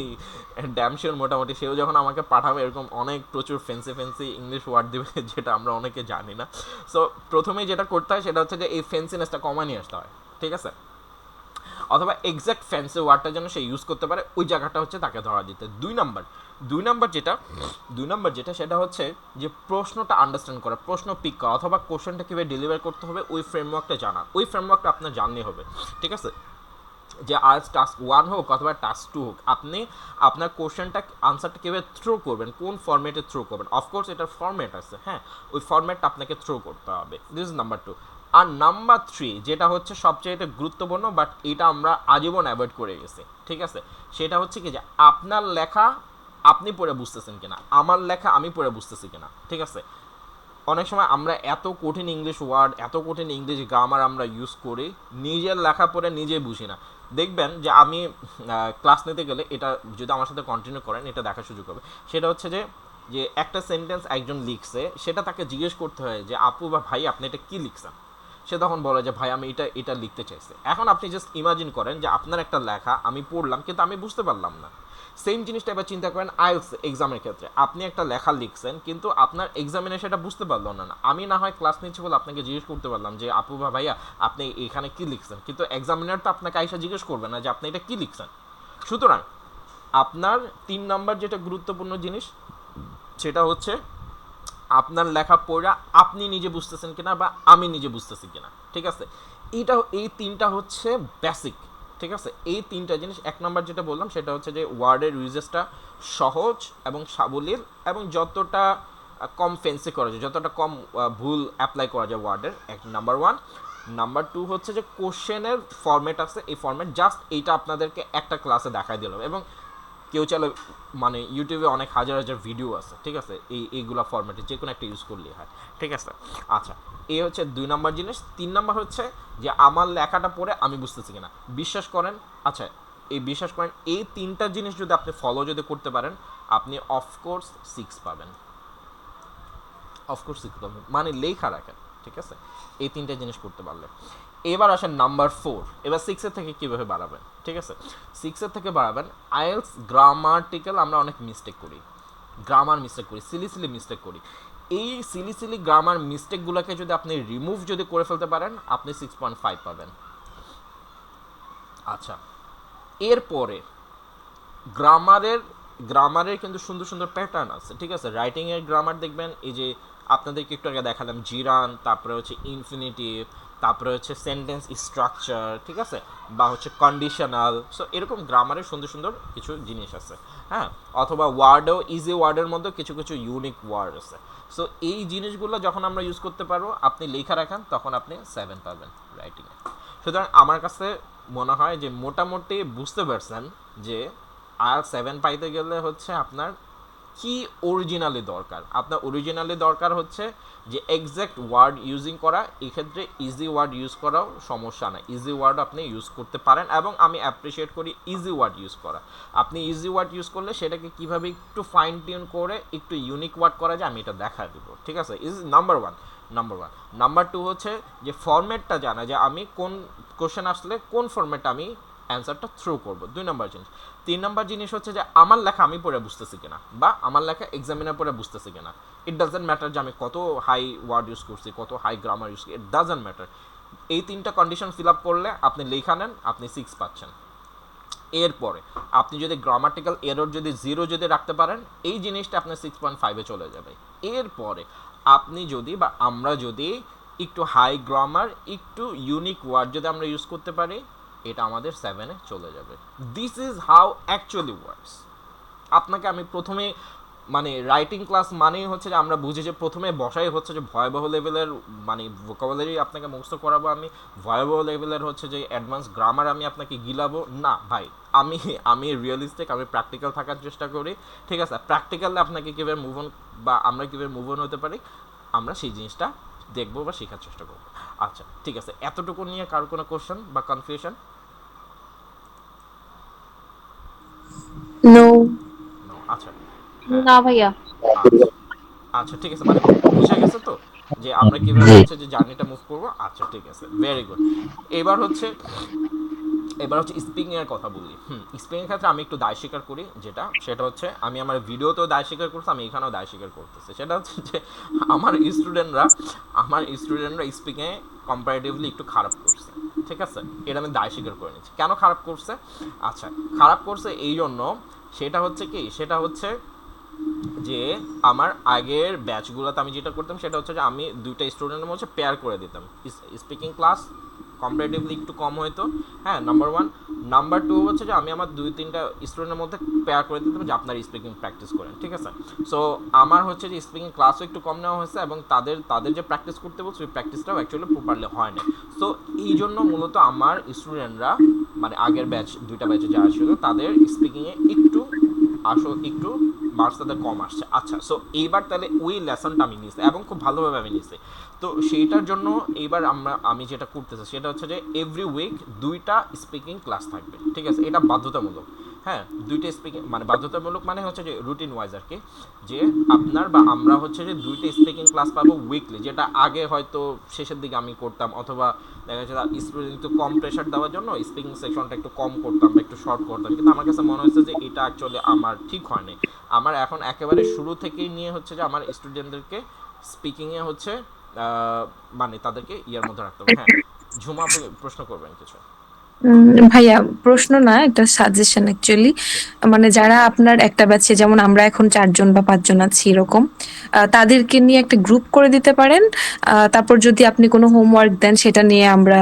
A: ড্যাম শিওর মোটামুটি সেও যখন আমাকে পাঠাবে এরকম অনেক প্রচুর ফ্যান্সি ইংলিশ ওয়ার্ড দিবে যেটা আমরা অনেকে জানি না। সো প্রথমেই যেটা করতে হয় সেটা হচ্ছে যে এই ফ্যান্সিনেসটা কমায় নিয়ে আসতে হয়, ঠিক আছে, অথবা এক্স্যাক্ট ফ্যান্সি ওয়ার্ডটা যেন সে ইউজ করতে পারে, ওই জায়গাটা হচ্ছে তাকে ধরা দিতে। দুই নাম্বার যেটা সেটা হচ্ছে যে প্রশ্নটা আন্ডারস্ট্যান্ড করা, প্রশ্ন পিক করা, অথবা কোশ্চেনটা কীভাবে ডেলিভার করতে হবে ওই ফ্রেমওয়ার্কটা জানা, ওই ফ্রেমওয়ার্কটা আপনার জানলেই হবে, ঠিক আছে। যে আজ টাস্ক 1 হোক অথবা টাস্ক 2 হোক, আপনি আপনার কোশ্চেনটা আনসারটা কীভাবে থ্রো করবেন, কোন ফরম্যাটে থ্রো করবেন, অফকোর্স এটার ফরম্যাট আছে, হ্যাঁ, ওই ফরম্যাটটা আপনাকে থ্রো করতে হবে। This is number 2। আর নাম্বার 3 যেটা হচ্ছে সবচেয়ে গুরুত্বপূর্ণ, বাট এটা আমরা আজীবন অ্যাভয়েড করে গেছি, ঠিক আছে, সেটা হচ্ছে কি যে আপনার লেখা আপনি পড়ে বুঝতেছেন কিনা, আমার লেখা আমি পড়ে বুঝতেছি কিনা, ঠিক আছে। অনেক সময় আমরা এত কঠিন ইংলিশ ওয়ার্ড, এত কঠিন ইংলিশ গ্রামার আমরা ইউজ করি, নিজের লেখা পড়ে নিজেই বুঝি না। দেখবেন যে আমি ক্লাস নিতে গেলে, এটা যদি আমার সাথে কন্টিনিউ করেন এটা দেখার সুযোগ হবে, সেটা হচ্ছে যে যে একটা সেন্টেন্স একজন লিখছে, সেটা তাকে জিজ্ঞেস করতে হয় যে আপু বা ভাই আপনি এটা কী লিখছেন, সে তখন বলে যে ভাই আমি এটা এটা লিখতে চাইছি। এখন আপনি জাস্ট ইমাজিন করেন যে আপনার একটা লেখা আমি পড়লাম কিন্তু আমি বুঝতে পারলাম না। সেম জিনিসটা এবার চিন্তা করেন আইএলটিএস এক্সামের ক্ষেত্রে, আপনি একটা লেখা লিখছেন কিন্তু আপনার এক্সামিনে সেটা বুঝতে পারলো না। আমি না হয় ক্লাস নিচ্ছি বলে আপনাকে জিজ্ঞেস করতে পারলাম যে আপু বা ভাইয়া আপনি এখানে কি লিখছেন, কিন্তু এক্সামিনার তো আপনাকে আইসা জিজ্ঞেস করবে না যে আপনি এটা কি লিখছেন। সুতরাং আপনার 3 নাম্বার যেটা গুরুত্বপূর্ণ জিনিস, সেটা হচ্ছে আপনার লেখা পড়া আপনি নিজে বুঝতেছেন কিনা বা আমি নিজে বুঝতেছি কিনা, ঠিক আছে। এই তিনটা হচ্ছে বেসিক, ঠিক আছে। এই তিনটা জিনিস, 1 নাম্বার যেটা বললাম সেটা হচ্ছে যে ওয়ার্ডের ইউজেসটা সহজ এবং সাবলীল, এবং যতটা কম ফেন্সি করা যায়, যতটা কম ভুল অ্যাপ্লাই করা যায় ওয়ার্ডের, নাম্বার 1। নাম্বার 2 হচ্ছে যে কোশ্চেনের ফরম্যাট আছে, এই ফরম্যাট জাস্ট এইটা আপনাদেরকে একটা ক্লাসে দেখাই দিলাম, এবং কেউ চাইলে মানে ইউটিউবে অনেক হাজার হাজার ভিডিও আছে, ঠিক আছে, এইগুলা ফরম্যাটে যে কোনো একটা ইউজ করলেই হয়, ঠিক আছে। আচ্ছা, এই হচ্ছে 2 নাম্বার জিনিস। 3 নাম্বার হচ্ছে যে আমার লেখাটা পড়ে আমি বুঝতেছি কিনা। বিশ্বাস করেন, আচ্ছা বিশ্বাস করেন এই 3টা জিনিস যদি আপনি ফলো যদি করতে পারেন, আপনি অফকোর্স 6 পাবেন, অফকোর্স 6 পাবেন, মানে লেখা রাখেন, ঠিক আছে, এই 3টা জিনিস করতে পারলে। এবার আসেন নাম্বার 4। এবার 6-এর থেকে কীভাবে বাড়াবেন, ঠিক আছে। 6-এর থেকে বাড়াবেন আইএলটিএস গ্রামাটিক্যাল, আমরা অনেক মিস্টেক করি, গ্রামার মিস্টেক করি, সিলি মিস্টেক করি। এই সিলি গ্রামার মিস্টেকগুলোকে যদি আপনি রিমুভ যদি করে ফেলতে পারেন, আপনি 6.5 পাবেন। আচ্ছা, এরপরে গ্রামারের গ্রামারের কিন্তু সুন্দর সুন্দর প্যাটার্ন আছে, ঠিক আছে। রাইটিংয়ের গ্রামার দেখবেন, এই যে আপনাদেরকে একটু আগে দেখালাম জিরান, তারপরে হচ্ছে ইনফিনিটিভ, তারপরে হচ্ছে সেন্টেন্স স্ট্রাকচার, ঠিক আছে, বা হচ্ছে কন্ডিশনাল। সো এরকম গ্রামারের সুন্দর সুন্দর কিছু জিনিস আছে, হ্যাঁ। অথবা ওয়ার্ডও, ইজি ওয়ার্ডের মধ্যে কিছু কিছু ইউনিক ওয়ার্ড আছে। সো এই জিনিসগুলো যখন আমরা ইউজ করতে পারবো, আপনি লেখা রাখেন, তখন আপনি 7 পাবেন রাইটিংয়ে। সুতরাং আমার কাছে মনে হয় যে মোটামুটি বুঝতে পারছেন যে আইএলটিএস 7 পাইতে গেলে হচ্ছে আপনার কি অরিজিনালি দরকার। আপনার অরিজিনালি দরকার হচ্ছে যে এক্স্যাক্ট ওয়ার্ড ইউজিং করা। এক্ষেত্রে ইজি ওয়ার্ড ইউজ করাও সমস্যা না, ইজি ওয়ার্ড আপনি ইউজ করতে পারেন, এবং আমি অ্যাপ্রিসিয়েট করি ইজি ওয়ার্ড ইউজ করা। আপনি ইজি ওয়ার্ড ইউজ করলে সেটাকে কীভাবে একটু ফাইন টিউন করে একটু ইউনিক ওয়ার্ড করা যায়, আমি এটা দেখা দেবো, ঠিক আছে। Is number 1। নাম্বার 2 হচ্ছে যে ফরম্যাটটা জানা, যে আমি কোন কোশ্চেন আসলে কোন ফরম্যাটটা আমি অ্যান্সারটা থ্রো করবো, 2 নাম্বার জিনিস। 3 নাম্বার জিনিস হচ্ছে যে আমার লেখা আমি পড়ে বুঝতেছি কিনা, বা আমার লেখা এক্সামিনার পড়ে বুঝতেছি কিনা। ইট ডাজেন্ট ম্যাটার যে আমি কত হাই ওয়ার্ড ইউজ করছি, কত হাই গ্রামার ইউজ করছি, ইট ডাজেন্ট ম্যাটার। এই 3টা কন্ডিশন ফিল আপ করলে আপনি লেখা নেন, আপনি 6 পাচ্ছেন। এরপরে আপনি যদি গ্রামাটিক্যাল এরর যদি 0 যদি রাখতে পারেন, এই জিনিসটা আপনার 6.5-এ চলে যাবে। এরপরে আপনি যদি বা আমরা যদি একটু হাই গ্রামার, একটু ইউনিক ওয়ার্ড যদি আমরা ইউজ করতে পারি, এটা আমাদের 7-এ চলে যাবে। This is how actually works. আপনাকে আমি প্রথমে মানে রাইটিং ক্লাস মানেই হচ্ছে যে আমরা বুঝি যে প্রথমে বসাই হচ্ছে যে ভয়াবহ লেভেলের মানে ভোকাবুলারি আপনাকে মুখস্থ করাবো, আমি ভয়াবহ লেভেলের হচ্ছে যে অ্যাডভান্স গ্রামার আমি আপনাকে গিলাবো না ভাই। আমি আমি রিয়েলিস্টিক, আমি প্র্যাকটিক্যাল থাকার চেষ্টা করি, ঠিক আছে। প্র্যাকটিক্যালে আপনাকে কীভাবে মুভ অন বা আমরা কীভাবে মুভ অন হতে পারি, আমরা সেই জিনিসটা দেখবো বা শেখার চেষ্টা করবো। আচ্ছা ঠিক আছে, এতটুকু নিয়ে কারো কোনো কোশ্চেন বা কনফিউশন?
B: নো।
A: আচ্ছা হ্যাঁ,
D: না ভাইয়া।
A: আচ্ছা আচ্ছা ঠিক আছে, মানে বুঝে গেছে তো যে আমরা কিভাবে
C: জি।
A: হচ্ছে যে জার্নিটা মুভ করবো। আচ্ছা ঠিক আছে, ভেরি গুড। এবার হচ্ছে স্পিকিং এর কথা বলি। স্পিকিং এর ক্ষেত্রে আমি একটু দায় স্বীকার করি, সেটা হচ্ছে আমি আমার ভিডিওতেও দায় স্বীকার করছি, আমি এখানেও দায় স্বীকার করতেছি। সেটা হচ্ছে যে আমার স্টুডেন্টরা স্পিকিং এ কম্পারেটিভলি একটু খারাপ করছে, ঠিক আছে। এটা আমি দায় স্বীকার করে নিচ্ছি। কেন খারাপ করছে? আচ্ছা, খারাপ করছে এই জন্য, সেটা হচ্ছে যে আমার আগের ব্যাচগুলোতে আমি যেটা করতাম সেটা হচ্ছে যে আমি 2টা স্টুডেন্টের মধ্যে পেয়ার করে দিতাম, স্পিকিং ক্লাস কম্পারেটিভলি একটু কম হইতো, হ্যাঁ, নাম্বার ওয়ান। নাম্বার টু হচ্ছে যে আমি আমার 2-3টা স্টুডেন্টের মধ্যে পেয়ার করে দিতাম যে আপনার স্পিকিং প্র্যাকটিস করেন, ঠিক আছে। সো আমার হচ্ছে যে স্পিকিং ক্লাসও একটু কম নেওয়া হয়েছে এবং তাদের যে প্র্যাকটিস করতে বলছে ওই প্র্যাকটিসটাও অ্যাকচুয়ালি প্রপারলি হয় না। সো এই জন্য মূলত আমার স্টুডেন্টরা মানে আগের ব্যাচ 2টা ব্যাচে যারা ছিল তাদের স্পিকিংয়ে একটু মার্কস তাদের কম আসছে। আচ্ছা, সো এইবার তাহলে ওই লেসনটা আমি নিয়েছি এবং খুব ভালোভাবে আমি নিয়েছি। তো সেইটার জন্য এইবার আমি যেটা করতেছি সেটা হচ্ছে যে এভরি উইক 2টা স্পিকিং ক্লাস থাকবে, ঠিক আছে। এটা বাধ্যতামূলক, হ্যাঁ, 2টা স্পিকিং মানে বাধ্যতামূলক মানে হচ্ছে যে রুটিন ওয়াইজ আর কি, যে আপনার বা আমরা হচ্ছে যে 2টা স্পিকিং ক্লাস পাবো উইকলি, যেটা আগে হয়তো শেষের দিকে আমি করতাম, অথবা দেখা যাচ্ছে স্টুডেন্ট একটু কম প্রেশার দেওয়ার জন্য স্পিকিং সেকশনটা একটু কম করতাম বা একটু শর্ট করতাম, কিন্তু আমার কাছে মনে হচ্ছে যে এটা অ্যাকচুয়ালি আমার ঠিক হয়নি। আমার এখন একেবারে শুরু থেকেই নিয়ে হচ্ছে যে আমার স্টুডেন্টদেরকে স্পিকিংয়ে হচ্ছে মানে তাদেরকে ইয়ার মধ্যে রাখতে হবে। হ্যাঁ, ঝুমা প্রশ্ন করবেন কিছু?
B: ভাইয়া প্রশ্ন না, একটা সাজেশন অ্যাকচুয়ালি। মানে যারা আপনার একটা ব্যাচে, যেমন আমরা এখন 4 জন বা 5 জন আছি এরকম, তাদেরকে নিয়ে একটা গ্রুপ করে দিতে পারেন। তারপর যদি আপনি কোনো হোমওয়ার্ক দেন সেটা নিয়ে আমরা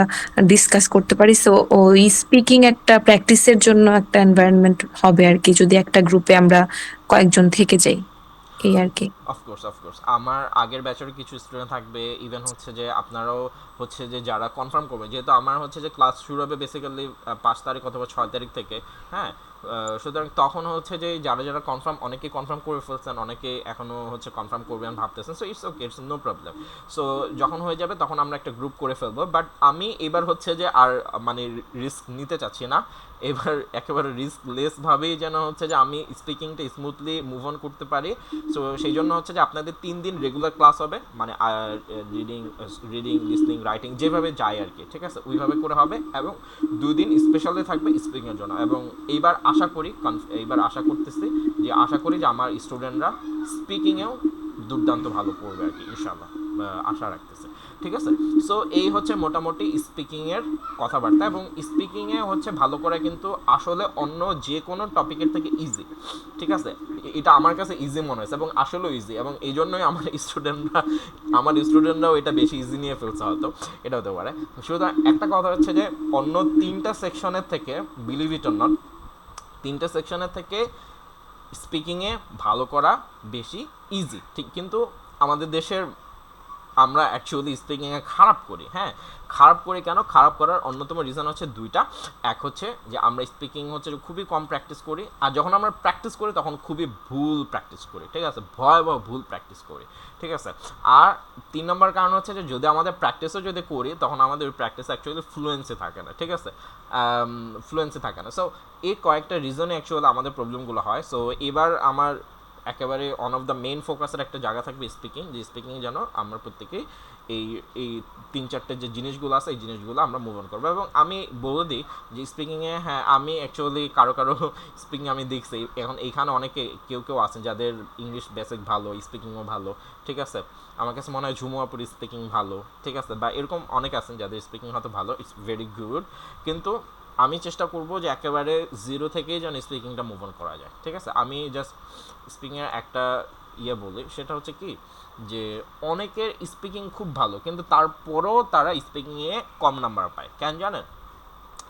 B: ডিসকাস করতে পারি। সো ওই স্পিকিং একটা প্র্যাকটিসের জন্য একটা এনভায়রনমেন্ট হবে আর কি, যদি একটা গ্রুপে আমরা কয়েকজন থেকে যাই, এই আর কি।
A: অফকোর্স, অফকোর্স, আমার আগের ব্যাচের কিছু স্টুডেন্ট থাকবে, ইভেন হচ্ছে যে আপনারাও হচ্ছে যে যারা কনফার্ম করবে, যেহেতু আমার হচ্ছে যে ক্লাস শুরু হবে বেসিক্যালি 5 তারিখ অথবা 6 তারিখ থেকে, হ্যাঁ। সুতরাং তখন হচ্ছে যে যারা যারা কনফার্ম, অনেকেই কনফার্ম করে ফেলছেন, অনেকে এখনও হচ্ছে কনফার্ম করবেন ভাবতেছেন, so it's okay, it's no problem. So যখন হয়ে যাবে তখন আমরা একটা গ্রুপ করে ফেলবো, বাট আমি এবার হচ্ছে যে আর মানে রিস্ক নিতে চাচ্ছি না, এবার একেবারে রিস্ক লেসভাবেই যেন হচ্ছে যে আমি স্পিকিংটা স্মুথলি মুভ অন করতে পারি। সো সেই জন্য হচ্ছে যে আপনাদের 3 দিন রেগুলার ক্লাস হবে, মানে রিডিং লিসনিং রাইটিং যেভাবে যায় আর কি, ঠিক আছে, ওইভাবে করে হবে, এবং 2 দিন স্পেশালি থাকবে স্পিকিংয়ের জন্য। এবং এইবার আশা করতেছি যে আমার স্টুডেন্টরা স্পিকিংয়েও দুর্দান্ত ভালো করবে আর কি, ইনশাল্লাহ আশা রাখতেছে, ঠিক আছে। সো এই হচ্ছে মোটামুটি স্পিকিংয়ের কথাবার্তা, এবং স্পিকিংয়ে হচ্ছে ভালো করা কিন্তু আসলে অন্য যে কোনো টপিকের থেকে ইজি, ঠিক আছে। এটা আমার কাছে ইজি মনে হয়েছে এবং আসলেও ইজি, এবং এই জন্যই আমার স্টুডেন্টরাও এটা বেশি ইজি নিয়ে ফেলছে হয়তো, এটা হতে পারে। সুতরাং একটা কথা হচ্ছে যে অন্য 3টা সেকশনের থেকে, বিলিভ ইট অর নট, 3টা সেকশনের থেকে স্পিকিংয়ে ভালো করা বেশি ইজি, ঠিক। কিন্তু আমাদের দেশের আমরা অ্যাকচুয়ালি স্পিকিংয়ে খারাপ করি, হ্যাঁ। খারাপ করি কেন? খারাপ করার অন্যতম রিজন হচ্ছে 2টা। এক হচ্ছে যে আমরা স্পিকিং হচ্ছে খুবই কম প্র্যাকটিস করি, আর যখন আমরা প্র্যাকটিস করি তখন খুবই ভুল প্র্যাকটিস করি, ঠিক আছে, ভয়াবহ ভুল প্র্যাকটিস করি, ঠিক আছে। আর 3 নম্বর কারণ হচ্ছে যে যদি আমাদের প্র্যাকটিসও যদি করি তখন আমাদের ওই প্র্যাকটিস অ্যাকচুয়ালি ফ্লুয়েন্সি থাকে না, ঠিক আছে, ফ্লুয়েন্সি থাকে না। সো এই কয়েকটা রিজনে অ্যাকচুয়ালি আমাদের প্রবলেমগুলো হয়। সো এবার আমার একেবারে ওয়ান অফ দ্য মেইন ফোকাসের একটা জায়গা থাকবে স্পিকিং, যে স্পিকিং যেন আমরা প্রত্যেকেই এই এই 3-4টে যে জিনিসগুলো আছে এই জিনিসগুলো আমরা মুভ অন করবো। এবং আমি বলে দিই যে স্পিকিংয়ে, হ্যাঁ, আমি অ্যাকচুয়ালি কারো স্পিকিং আমি দেখছি, এখন এইখানে অনেকে কেউ আছেন যাদের ইংলিশ বেসিক ভালো, স্পিকিংও ভালো, ঠিক আছে। আমার কাছে মনে হয় ঝুমুয়াপুর স্পিকিং ভালো, ঠিক আছে, বা এরকম অনেক আছেন যাদের স্পিকিং হয়তো ভালো, ইটস ভেরি গুড। কিন্তু আমি চেষ্টা করবো যে একেবারে 0 থেকেই যেন স্পিকিংটা মুভ অন করা যায়, ঠিক আছে। আমি জাস্ট স্পিকিংয়ের একটা বলি, সেটা হচ্ছে কি, যে অনেকের স্পিকিং খুব ভালো কিন্তু তারপরেও তারা স্পিকিংয়ে কম নাম্বার পায়, কেন জানেন?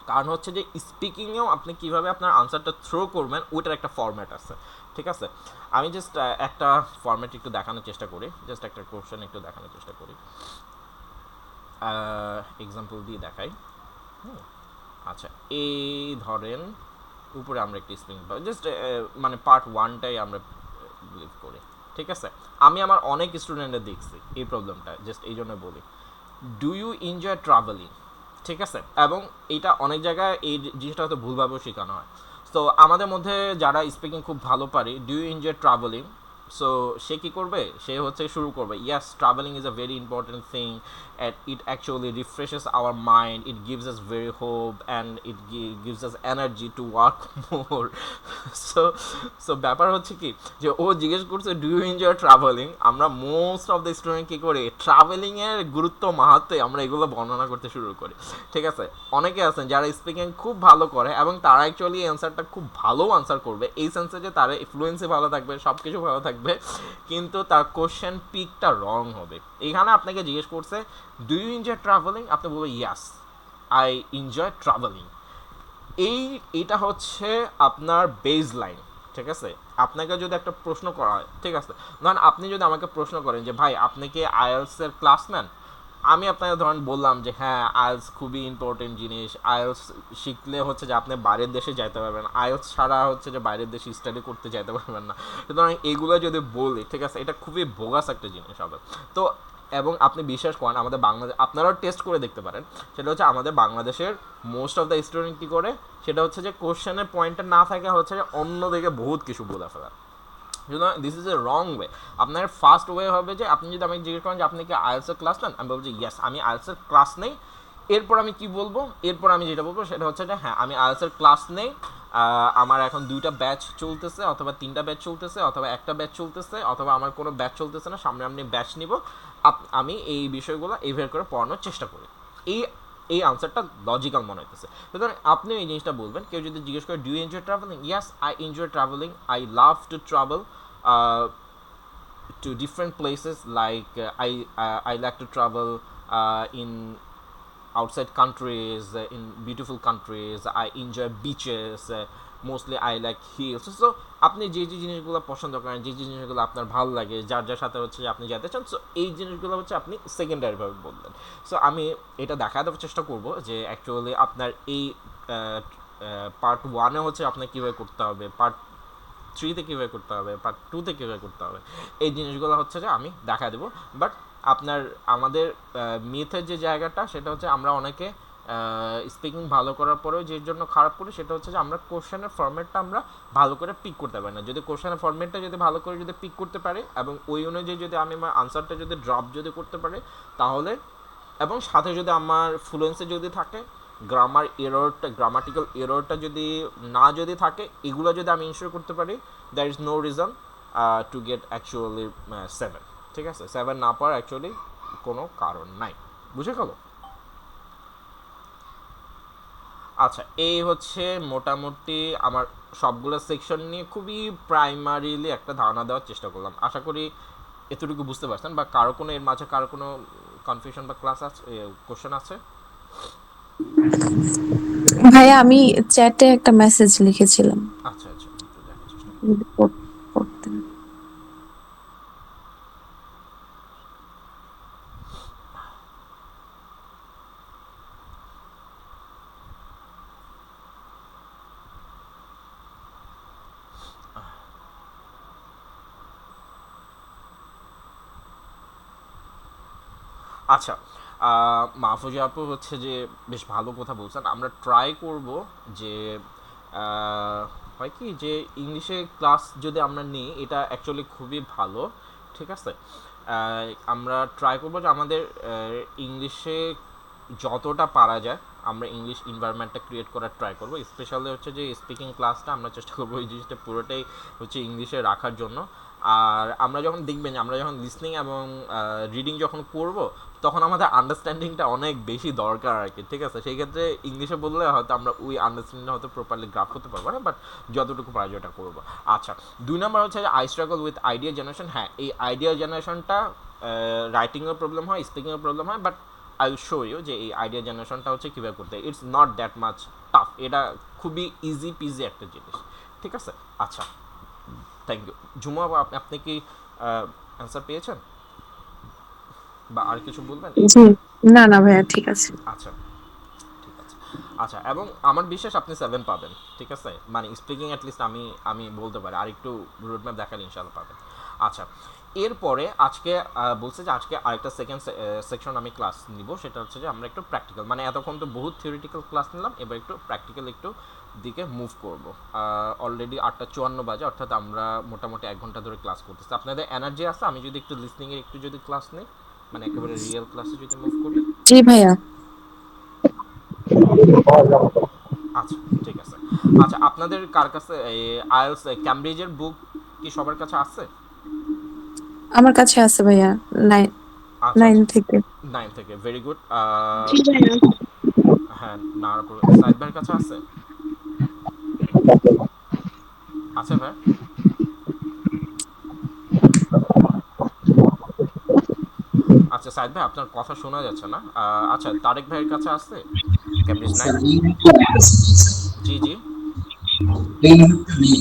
A: কারণ হচ্ছে যে স্পিকিংয়েও আপনি কীভাবে আপনার আনসারটা থ্রো করবেন ওইটার একটা ফরম্যাট আছে, ঠিক আছে। আমি জাস্ট একটা ফরম্যাট একটু দেখানোর চেষ্টা করি, জাস্ট একটা কোশ্চেন একটু দেখানোর চেষ্টা করি, এক্সাম্পল দিয়ে দেখাই। আচ্ছা, এই ধরেন উপরে আমরা একটি স্পিকিং জাস্ট মানে পার্ট 1টাই আমরা বিলিভ করি, ঠিক আছে। আমি আমার অনেক স্টুডেন্টদের দেখছি এই প্রবলেমটা, জাস্ট এই জন্য বলি, ডু ইউ এনজয় ট্রাভেলিং, ঠিক আছে। এবং এইটা অনেক জায়গায় এই জিনিসটা হয়তো ভুলভাবেও শেখানো হয়। তো আমাদের মধ্যে যারা স্পিকিং খুব ভালো পারে, do you enjoy travelling, so সে কী করবে, সে হচ্ছে শুরু করবে, yes, travelling is a very important thing, and it actually refreshes our mind, it gives us very hope, and it gives us energy to work more. so so ব্যাপার হচ্ছে কি, যে ও জিজ্ঞেস করছে ডু ইউ এনজয় ট্রাভেলিং, আমরা most of the student কী করি, ট্রাভেলিংয়ের গুরুত্ব মাহাত্মে আমরা এগুলো বর্ণনা করতে শুরু করি, ঠিক আছে। অনেকে আছেন যারা স্পিকিং খুব ভালো করে এবং তারা অ্যাকচুয়ালি অ্যান্সারটা খুব ভালো আনসার করবে, এই সেন্সে যে তার ফ্লুয়েন্সি ভালো থাকবে, সব কিছু ভালো থাকবে, কিন্তু তার কোশ্চেন পিকটা রং হবে। এখানে আপনাকে জিজ্ঞেস করছে ডু ইউ এনজয় ট্রাভেলিং, আপনি বলবেন ইয়াস, আই এনজয় ট্রাভেলিং। এই এটা হচ্ছে আপনার বেজ লাইন, ঠিক আছে? আপনাকে যদি একটা প্রশ্ন করা হয়, ঠিক আছে, ধরেন আপনি যদি আমাকে প্রশ্ন করেন যে ভাই আপনি কি আইএলস এর ক্লাস নেন, আমি আপনাকে ধরেন বললাম যে হ্যাঁ আইএলস খুবই ইম্পর্টেন্ট জিনিস, আইএলস শিখলে হচ্ছে যে আপনি বাইরের দেশে যাইতে পারবেন, আইএলস ছাড়া হচ্ছে যে বাইরের দেশে স্টাডি করতে যাইতে পারবেন না। সুতরাং এগুলো যদি বলি, ঠিক আছে, এটা খুবই বোগাস একটা জিনিস হবে। তো এবং আপনি বিশ্বাস করেন আমাদের বাংলাদেশ, আপনারাও টেস্ট করে দেখতে পারেন, সেটা হচ্ছে আমাদের বাংলাদেশের মোস্ট অফ দ্য স্টুডেন্ট কী করে, সেটা হচ্ছে যে কোশ্চেনের পয়েন্টটা না থাকে হচ্ছে যে অন্যদিকে বহুত কিছু বলে ফেলা। সুতরাং this is a wrong way. আপনার ফার্স্ট ওয়ে হবে যে আপনি যদি আমাকে জিজ্ঞেস করেন যে আপনি কি আইএলসের ক্লাস নেন, আমি বলবো যে ইয়েস আমি আইএলসের ক্লাস নেই। এরপর আমি কি বলবো, এরপর আমি যেটা বলবো সেটা হচ্ছে যে হ্যাঁ আমি আইএলসের ক্লাস নেই, আমার এখন 2টা ব্যাচ চলতেছে অথবা 3টা ব্যাচ চলতেছে অথবা একটা ব্যাচ চলতেছে অথবা আমার কোনো ব্যাচ চলতেছে না, সামনে আমি ব্যাচ নিব, আমি এই বিষয়গুলো এভাবে করে পড়ানোর চেষ্টা করি। এই এই আনসারটা লজিক্যাল মনে হইতেছে। সুতরাং আপনি এই জিনিসটা বলবেন। কেউ যদি জিজ্ঞেস করে do you enjoy travelling, yes I enjoy travelling, I love to travel to different places, like I like to travel in outside countries, in beautiful countries, I enjoy beaches, mostly I like hills. So আপনি যে যে জিনিসগুলো পছন্দ করেন, যে যে জিনিসগুলো আপনার ভালো লাগে, যার যার সাথে হচ্ছে আপনি যেতে চান, সো এই জিনিসগুলো হচ্ছে আপনি সেকেন্ডারিভাবে বললেন। সো আমি এটা দেখা দেওয়ার চেষ্টা করব যে অ্যাকচুয়ালি আপনার এই পার্ট ওয়ানে হচ্ছে আপনার কীভাবে করতে হবে, পার্ট থ্রিতে কীভাবে করতে হবে, পার্ট টুতে কীভাবে করতে হবে, এই জিনিসগুলো হচ্ছে যে আমি দেখা দেবো। বাট আপনার আমাদের মিথের যে জায়গাটা সেটা হচ্ছে আমরা অনেকে স্পিকিং ভালো করার পরেও যে জন্য খারাপ করি সেটা হচ্ছে যে আমরা কোশ্চেনের ফরম্যাটটা আমরা ভালো করে পিক করতে পারি না। যদি কোশ্চেনের ফরম্যাটটা যদি ভালো করে যদি পিক করতে পারি এবং ওই অনুযায়ী যদি আমি আমার আনসারটা যদি ড্রপ যদি করতে পারি, তাহলে এবং সাথে যদি আমার ফ্লুয়েন্সি যদি থাকে, গ্রামার এররটা, গ্রামাটিক্যাল এররটা যদি না যদি থাকে, এগুলো যদি আমি ইনশিওর করতে পারি, there is no reason to get actually 7। ঠিক আছে, 7 না পাওয়ার অ্যাকচুয়ালি কোনো কারণ নাই। বুঝে গেল? আচ্ছা, এই হচ্ছে মোটামুটি আমার সবগুলো সেকশন নিয়ে খুবই প্রাইমারিলি একটা ধারণা দেওয়ার চেষ্টা করলাম। আশা করি এতটুকু বুঝতে পারছেন, বা কারো কোনো এর মাঝে কারো কোনো কনফিউশন বা ক্লাস আছে, কোশ্চেন আছে?
B: ভাইয়া আমি চ্যাটে একটা মেসেজ লিখেছিলাম,
A: আচ্ছা আচ্ছা, একটু দেখার চেষ্টা করি।
B: যদি পড়তেন।
A: আচ্ছা, মাহফুজা আপু হচ্ছে যে বেশ ভালো কথা বলছেন। আমরা ট্রাই করব যে হয় কি যে ইংলিশে ক্লাস যদি আমরা নিই, এটা অ্যাকচুয়ালি খুবই ভালো। ঠিক আছে, আমরা ট্রাই করবো যে আমাদের ইংলিশে যতটা পারা যায় আমরা ইংলিশ এনভায়রনমেন্টটা ক্রিয়েট করার ট্রাই করবো। স্পেশালি হচ্ছে যে স্পিকিং ক্লাসটা আমরা চেষ্টা করবো এই জিনিসটা পুরোটাই হচ্ছে ইংলিশে রাখার জন্য। আর আমরা যখন দেখবেন আমরা যখন লিসনিং এবং রিডিং যখন করব, তখন আমাদের আন্ডারস্ট্যান্ডিংটা অনেক বেশি দরকার আর কি। ঠিক আছে, সেই ক্ষেত্রে ইংলিশে বললে হয়তো আমরা ওই আন্ডারস্ট্যান্ডিংটা হয়তো প্রপারলি গ্রাফ করতে পারবো না, বাট যতটুকু পারা যায় ওটা করবো। আচ্ছা, 2 নম্বর হচ্ছে I struggle with idea generation. হ্যাঁ, এই আইডিয়া জেনারেশনটা রাইটিংয়ের প্রবলেম হয়, স্পিকিংয়ের প্রবলেম হয়, but I will show you যে এই আইডিয়া জেনারেশনটা হচ্ছে কীভাবে করতে হয়। It's not that much tough, এটা খুবই ইজি পিজি একটা জিনিস। ঠিক আছে, আচ্ছা, থ্যাংক ইউ। ঝুমা, আপনি কি অ্যান্সার পেয়েছেন বা আর কিছু বলবেন এই
B: জি,
A: বিষয়ে?
B: না না ভাইয়া, ঠিক আছে।
A: আচ্ছা, ঠিক আছে। আচ্ছা, এবং আমার বিশ্বাস আপনি 7 পাবেন। ঠিক আছে, মানে স্পিকিং অ্যাটলিস্ট আমি আমি বলতে পারি, আর একটু রুট ম্যাপ দেখালে ইনশাল্লাহ পাবেন। আচ্ছা, এরপরে আজকে বলছে যে আজকে আরেকটা সেকেন্ড সেকশন আমি ক্লাস নিব, সেটা হচ্ছে যে আমরা একটু প্র্যাকটিক্যাল, মানে এতক্ষণ তো বহুত থিওরিটিক্যাল ক্লাস নিলাম, এবার একটু প্র্যাকটিক্যাল একটু দিকে মুভ করব। অলরেডি 8:54 বাজে, অর্থাৎ আমরা মোটামুটি 1 ঘন্টা ধরে ক্লাস করতেছি। আপনাদের এনার্জি আছে আমি যদি একটু লিসনিংয়ে একটু যদি ক্লাস নিই, মানে একেবারে রিয়েল ক্লাসে যদি মুভ করি?
B: জি ভাইয়া।
A: আচ্ছা, ঠিক আছে। আচ্ছা, আপনাদের কার কাছে এই আইএলস ক্যামব্রিজের বুক কি সবার কাছে আছে?
B: আমার কাছে আছে ভাইয়া, নাইন
A: আচ্ছা
B: নাইন
A: আচ্ছা,
B: থেকে।
A: 9 থেকে, ভেরি গুড।
B: জি ভাইয়া।
A: হ্যাঁ, নারাপুর সাইদ ভাইয়ের কাছে আছে? আছে ভাই? আচ্ছা সাইদ ভাই, আপনার কথা শোনা যাচ্ছে না। আচ্ছা, তারেক ভাইয়ের কাছে আছে? ক্যামব্রিজ 9।
D: স্যার এই মুহূর্তে আছে না স্যার,
A: জি জি।
D: এই মুহূর্তে নেই।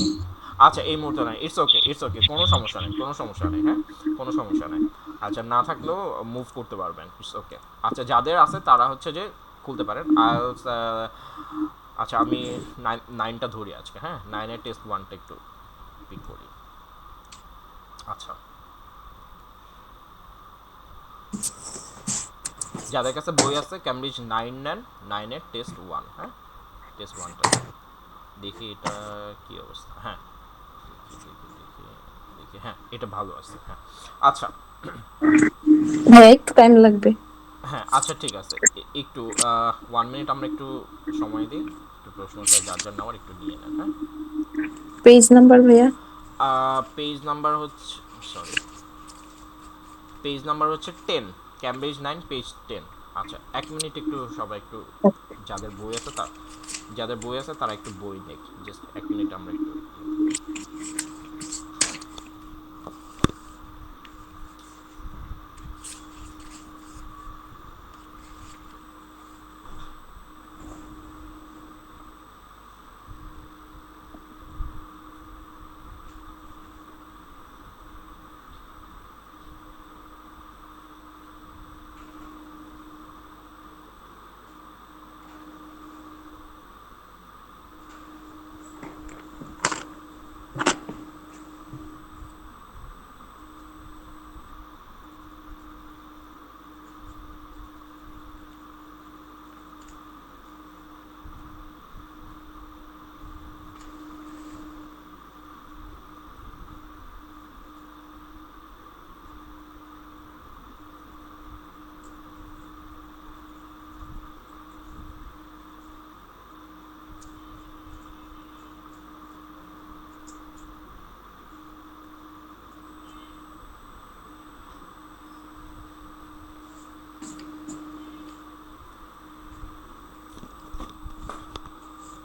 A: আচ্ছা এই মুহূর্তে নাই, ইটস ওকে ইটস ওকে, কোনো সমস্যা নেই কোনো সমস্যা নেই, হ্যাঁ কোনো সমস্যা নেই। আচ্ছা না থাকলেও মুভ করতে পারবেন, ইটস ওকে। আচ্ছা যাদের আছে তারা হচ্ছে যে খুলতে পারেন। আইএলস আচ্ছা আমি নাইনটা ধরি আজকে, হ্যাঁ নাইনের টেস্ট ওয়ানটা একটু পিক করি। আচ্ছা যাদের কাছে বই আছে ক্যামব্রিজ 9 নেন, 9-এর টেস্ট ওয়ান, হ্যাঁ টেস্ট ওয়ানটা দেখি এটা কি অবস্থা। হ্যাঁ দেখি দেখি দেখি, হ্যাঁ এটা ভালো আছে, হ্যাঁ। আচ্ছা
B: ভাইয়া একটু টাইম লাগবে।
A: হ্যাঁ আচ্ছা ঠিক আছে, একটু 1 মিনিট আমরা একটু সময় দিই, একটু প্রশ্নটা যার যার নেওয়ার একটু নিয়ে নেন, হ্যাঁ।
B: পেজ নাম্বার ভাইয়া?
A: পেজ নাম্বার হচ্ছে, সরি, পেজ নাম্বার হচ্ছে 10, ক্যামব্রিজ 9 পেজ 10। আচ্ছা 1 মিনিট একটু সবাই একটু, যাদের বই আছে যাদের বই আছে তারা একটু বই নেক, জাস্ট 1 মিনিট আমরা একটু।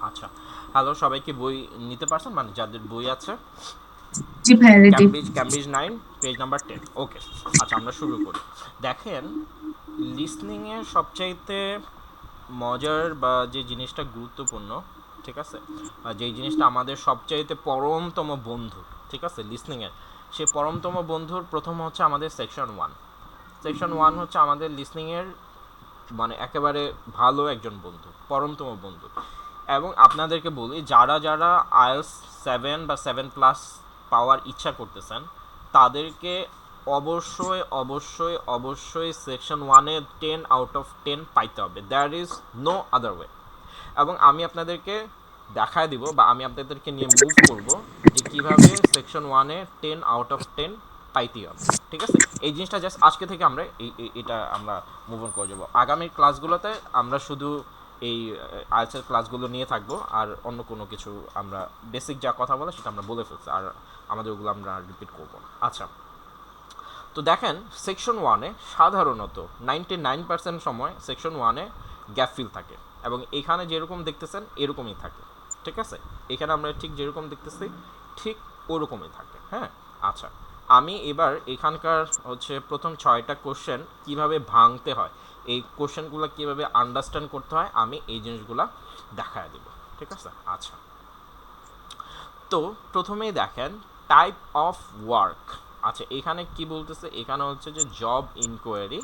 A: আচ্ছা হ্যালো, সবাই কি বই নিতে পারছেন, মানে যাদের বই আছে?
B: জি ভাইয়া রেডি।
A: ক্যামব্রিজ 9 পেজ নাম্বার 10, ওকে। আচ্ছা আমরা শুরু করি। দেখেন লিসনিংয়ের সবচাইতে মজার বা যে জিনিসটা গুরুত্বপূর্ণ, ঠিক আছে, যেই জিনিসটা আমাদের সবচাইতে পরমতম বন্ধু, ঠিক আছে লিসনিংয়ের, সেই পরমতম বন্ধুর প্রথম হচ্ছে আমাদের সেকশন 1। সেকশন 1 হচ্ছে আমাদের লিসনিংয়ের মানে একেবারে ভালো একজন বন্ধু, পরমতম বন্ধু। এবং আপনাদেরকে বলি যারা যারা আইএলস 7 বা 7+ পাওয়ার ইচ্ছা করতেছেন তাদেরকে অবশ্যই অবশ্যই অবশ্যই সেকশন 1-এ 10/10 পাইতে হবে, there is no other way. এবং আমি আপনাদেরকে দেখায় দিব বা আমি আপনাদেরকে নিয়ে মুভ করব যে কিভাবে সেকশন 1-এ 10/10 পাইতেই হবে, ঠিক আছে। এই জিনিসটা জাস্ট আজকে থেকে আমরা এটা আমরা মুভ অন করে যাবো। আগামী ক্লাসগুলোতে আমরা শুধু এই আইএলটিএস ক্লাসগুলো নিয়ে থাকবো, আর অন্য কোনো কিছু আমরা বেসিক যা কথা বলে সেটা আমরা বলে ফেলছি, আর আমাদের ওগুলো আমরা রিপিট করবো না। আচ্ছা তো দেখেন সেকশন 1-এ সাধারণত 99% সময় সেকশন 1-এ গ্যাপ ফিল থাকে, এবং এখানে যেরকম দেখতেছেন এরকমই থাকে, ঠিক আছে। এখানে আমরা ঠিক যেরকম দেখতেছি ঠিক ওরকমই থাকে, হ্যাঁ। আচ্ছা আমি এবার এখানকার হচ্ছে প্রথম 6টা কোশ্চেন কিভাবে ভাঙতে হয়, এই কোশ্চেনগুলো কিভাবে আন্ডারস্ট্যান্ড করতে হয়, আমি এই জিনিসগুলো দেখায় দেব, ঠিক আছে। আচ্ছা তো প্রথমেই দেখেন টাইপ অফ ওয়ার্ক। আচ্ছা এখানে কি বলতেছে, এখানে হচ্ছে যে জব ইনকোয়ারি,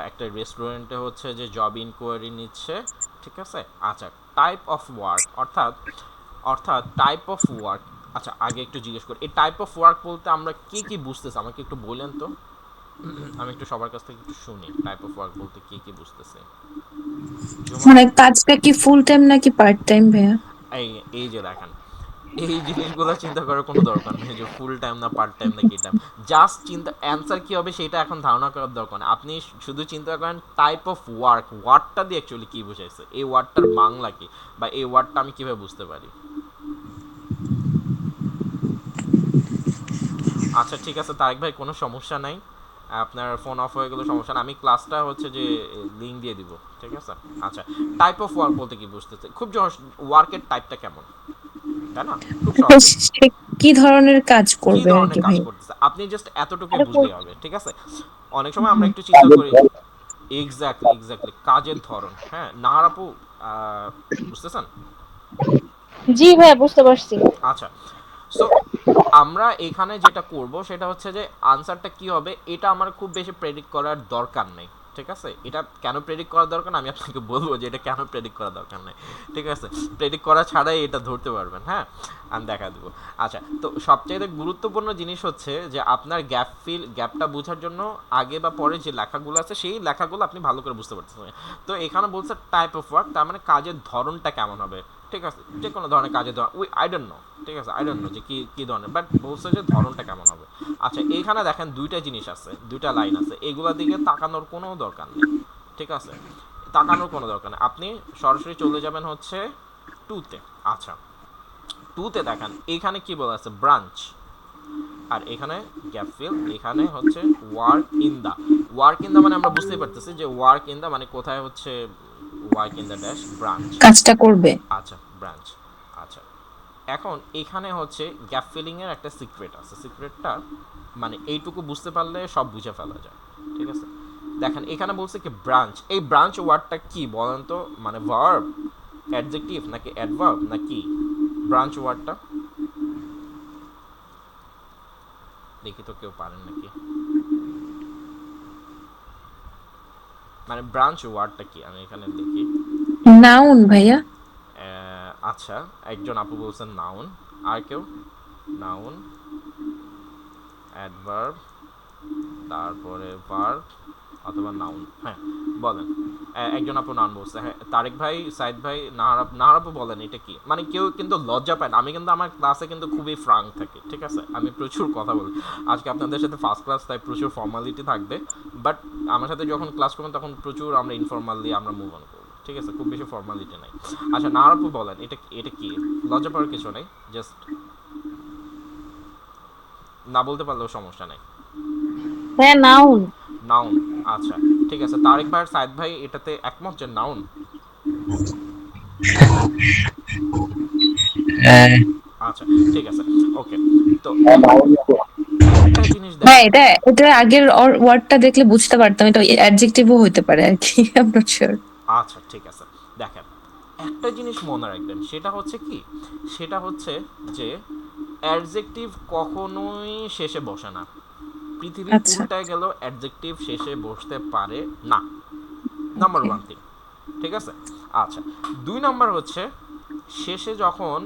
A: একটা রেস্টুরেন্টে হচ্ছে যে জব ইনকোয়ারি নিচ্ছে, ঠিক আছে। আচ্ছা টাইপ অফ ওয়ার্ক অর্থাৎ অর্থাৎ টাইপ অফ ওয়ার্ক। আচ্ছা আগে একটু জিজ্ঞেস করি, এই টাইপ অফ ওয়ার্ক বলতে আমরা কি কি বুঝতেছি আমাকে একটু বলেন তো। আমি একটু সবার কাছ থেকে একটু শুনি টাইপ অফ ওয়ার্ক বলতে কি কি বুঝতেছে। ঝুমা,
B: মানে কাজটা কি ফুল টাইম নাকি পার্ট টাইম ভাইয়া?
A: এই এই যে দেখেন এই জিনিসগুলো চিন্তা করার কোনো দরকার নেই যে ফুল টাইম না পার্ট টাইম না কি টাইম, জাস্ট চিন্তা অ্যান্সার কী হবে সেটা এখন ধারণা করার দরকার নেই। আপনি শুধু চিন্তা করেন টাইপ অফ ওয়ার্ক, ওয়ার্ডটা দিয়ে অ্যাকচুয়ালি কী বুঝাইছে, এই ওয়ার্ডটার বাংলা কি, বা এই ওয়ার্ডটা আমি কীভাবে বুঝতে পারি। আচ্ছা ঠিক আছে তারেক ভাই, কোনো সমস্যা নাই, আপনার ফোন অফ হয়ে গেলে সমস্যা না, আমি ক্লাসটা হচ্ছে যে লিঙ্ক দিয়ে দিব, ঠিক আছে। আচ্ছা টাইপ অফ ওয়ার্ক বলতে কি বুঝতেছে, খুব ওয়ার্কের টাইপটা কেমন, তাই না, খুব সহজ।
B: সে কি ধরনের কাজ
A: কি
B: করবে আর
A: ধরনের
B: কি
A: কাজ
B: ভাই?
A: করতেছে আপনি জাস্ট এতটুকুই বুঝলেই হবে, ঠিক আছে। অনেক সময় আমরা একটু চিন্তা
C: কাজের
A: করি,
C: ধরন।
A: এক্স্যাক্টলি এক্স্যাক্টলি কাজের ধরন, হ্যাঁ। নাহার আপু বুঝতেছেন?
E: জি ভাইয়া, বুঝতে পারছি।
A: আচ্ছা, সো আমরা এখানে যেটা করব সেটা হচ্ছে যে আনসারটা কি হবে এটা আমার খুব বেশি প্রেডিক্ট করার দরকার নেই, ঠিক আছে? এটা কেন প্রেডিক্ট করার দরকার না আমি আপনাকে বলবো যে এটা কেন প্রেডিক্ট করার দরকার নেই, ঠিক আছে? প্রেডিক্ট করা ছাড়াই এটা ধরতে পারবেন, হ্যাঁ, আমি দেখা দেবো। আচ্ছা, তো সবচেয়ে গুরুত্বপূর্ণ জিনিস হচ্ছে যে আপনার গ্যাপটা বোঝার জন্য আগে বা পরে যে লেখাগুলো আছে সেই লেখাগুলো আপনি ভালো করে বুঝতে পারতেছেন। তো এখানে বলছে টাইপ অফ ওয়ার্ক, তার মানে কাজের ধরনটা কেমন হবে, ঠিক আছে? যে কোনো ধরনের কাজের ধরন আই ডোন্ট নো, ঠিক আছে, আই ডোন্ট নো যে কী ধরনের, বাট বলছে যে ধরনটা কেমন হবে। আচ্ছা, এইখানে দেখেন দুইটা জিনিস আছে, দুইটা লাইন আছে, এগুলোর দিকে তাকানোর কোনো দরকার নেই, ঠিক আছে? তাকানোর কোনো দরকার নেই, আপনি সরাসরি চলে যাবেন হচ্ছে টুতে। আচ্ছা, টুতে দেখেন এখানে কি বলা আছে, ব্রাঞ্চ, আর এখানে গ্যাপ ফিল, এখানে হচ্ছে work in the. Work in the মানে আমরা বুঝতেই পারতেছি যে ওয়ার্ক ইন দা মানে কোথায় হচ্ছে work in the dash branch.
B: কাজটা করবে।
A: আচ্ছা, ব্রাঞ্চ। আচ্ছা, এখন এখানে হচ্ছে গ্যাপ ফিলিং এর একটা সিক্রেট আছে, সিক্রেটটা মানে এইটুকু বুঝতে পারলে সব বুঝে ফেলা যায়, ঠিক আছে? দেখেন এখানে বলছে কি ব্রাঞ্চ, এই ব্রাঞ্চ ওয়ার্ডটা কি বলেন তো, মানে ভার্ব, অ্যাডজেক্টিভ নাকি অ্যাডভার্ব নাকি? ব্রাঞ্চ ওয়ার্ডটা দেখি তো কেউ পারেন নাকি, মানে ব্রাঞ্চ ওয়ার্ডটা কি আমি এখানে দেখি।
B: নাউন ভাইয়া।
A: আচ্ছা, একজন আপু বলছেন নাউন, আর কেউ? নাউন, অ্যাডভার্ব, তারপরে ভার্ব অথবা নাউন, হ্যাঁ বলেন। একজন আপু নাউন বলছে, হ্যাঁ তারেক ভাই, সাইদ ভাই, নাহার আপু বলেন এটা কি? মানে কেউ কিন্তু লজ্জা পায় না, আমি কিন্তু আমার ক্লাসে কিন্তু খুবই ফ্রাঙ্ক থাকি, ঠিক আছে? আমি প্রচুর কথা বলি, আজকে আপনাদের সাথে ফার্স্ট ক্লাস তাই প্রচুর ফর্মালিটি থাকবে, বাট আমার সাথে যখন ক্লাস করবেন তখন প্রচুর আমরা ইনফর্মালি আমরা মুভ অন করবো, ঠিক আছে? খুব বেশি ফর্মালিটি নাই। আচ্ছা, নাহার আপু বলেন এটা এটা কি? লজ্জা পাওয়ার কিছু নেই, জাস্ট না বলতে পারলেও সমস্যা নেই।
E: হ্যাঁ, নাউন।
A: নাউন, আচ্ছা ঠিক আছে। তারেক ভাই আর সাইদ ভাই এটাতে একমত যে নাউন? আচ্ছা, ঠিক আছে, ওকে। তো একটা জিনিস
B: হ্যাঁ,
A: দেখেন,
B: এটা এটা আগের ওয়ার্ডটা দেখলে বুঝতে পারতাম, এটা অ্যাডজেক্টিভও হইতে পারে আর কি। I am not sure.
A: আচ্ছা ঠিক আছে, দেখেন একটা জিনিস মনে রাখবেন, সেটা হচ্ছে কি, সেটা হচ্ছে যে অ্যাডজেক্টিভ কখনোই শেষে বসে না। পৃথিবী
B: আচ্ছা।
A: উল্টায় গেল অ্যাডজেক্টিভ শেষে বসতে পারে না, নাম্বার
B: ওকে।
A: ওয়ান থিং, ঠিক আছে? আচ্ছা, দুই নাম্বার হচ্ছে শেষে যখন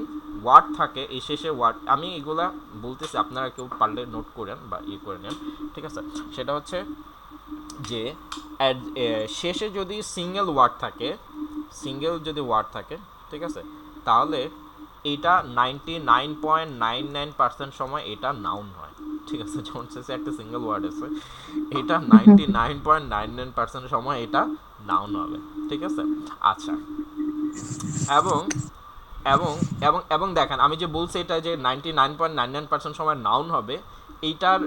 A: ওয়ার্ড থাকে, এই শেষে ওয়ার্ড, আমি এগুলা বলতেছি আপনারা কেউ পারলে নোট করেন বা ইয়ে করে নেন, ঠিক আছে? সেটা হচ্ছে যে শেষে যদি সিঙ্গেল ওয়ার্ড থাকে, সিঙ্গেল যদি ওয়ার্ড থাকে, ঠিক আছে, তাহলে এটা 99.99% সময় এটা নাউন হয়, ঠিক আছে? যখন শেষে একটা সিঙ্গেল ওয়ার্ড আছে এটা 99.99% সময় এটা নাউন হবে, ঠিক আছে? আচ্ছা, এবং এবং এবং দেখেন আমি যে বলছি এটা যে 99.99% সময় নাউন হবে, এইটার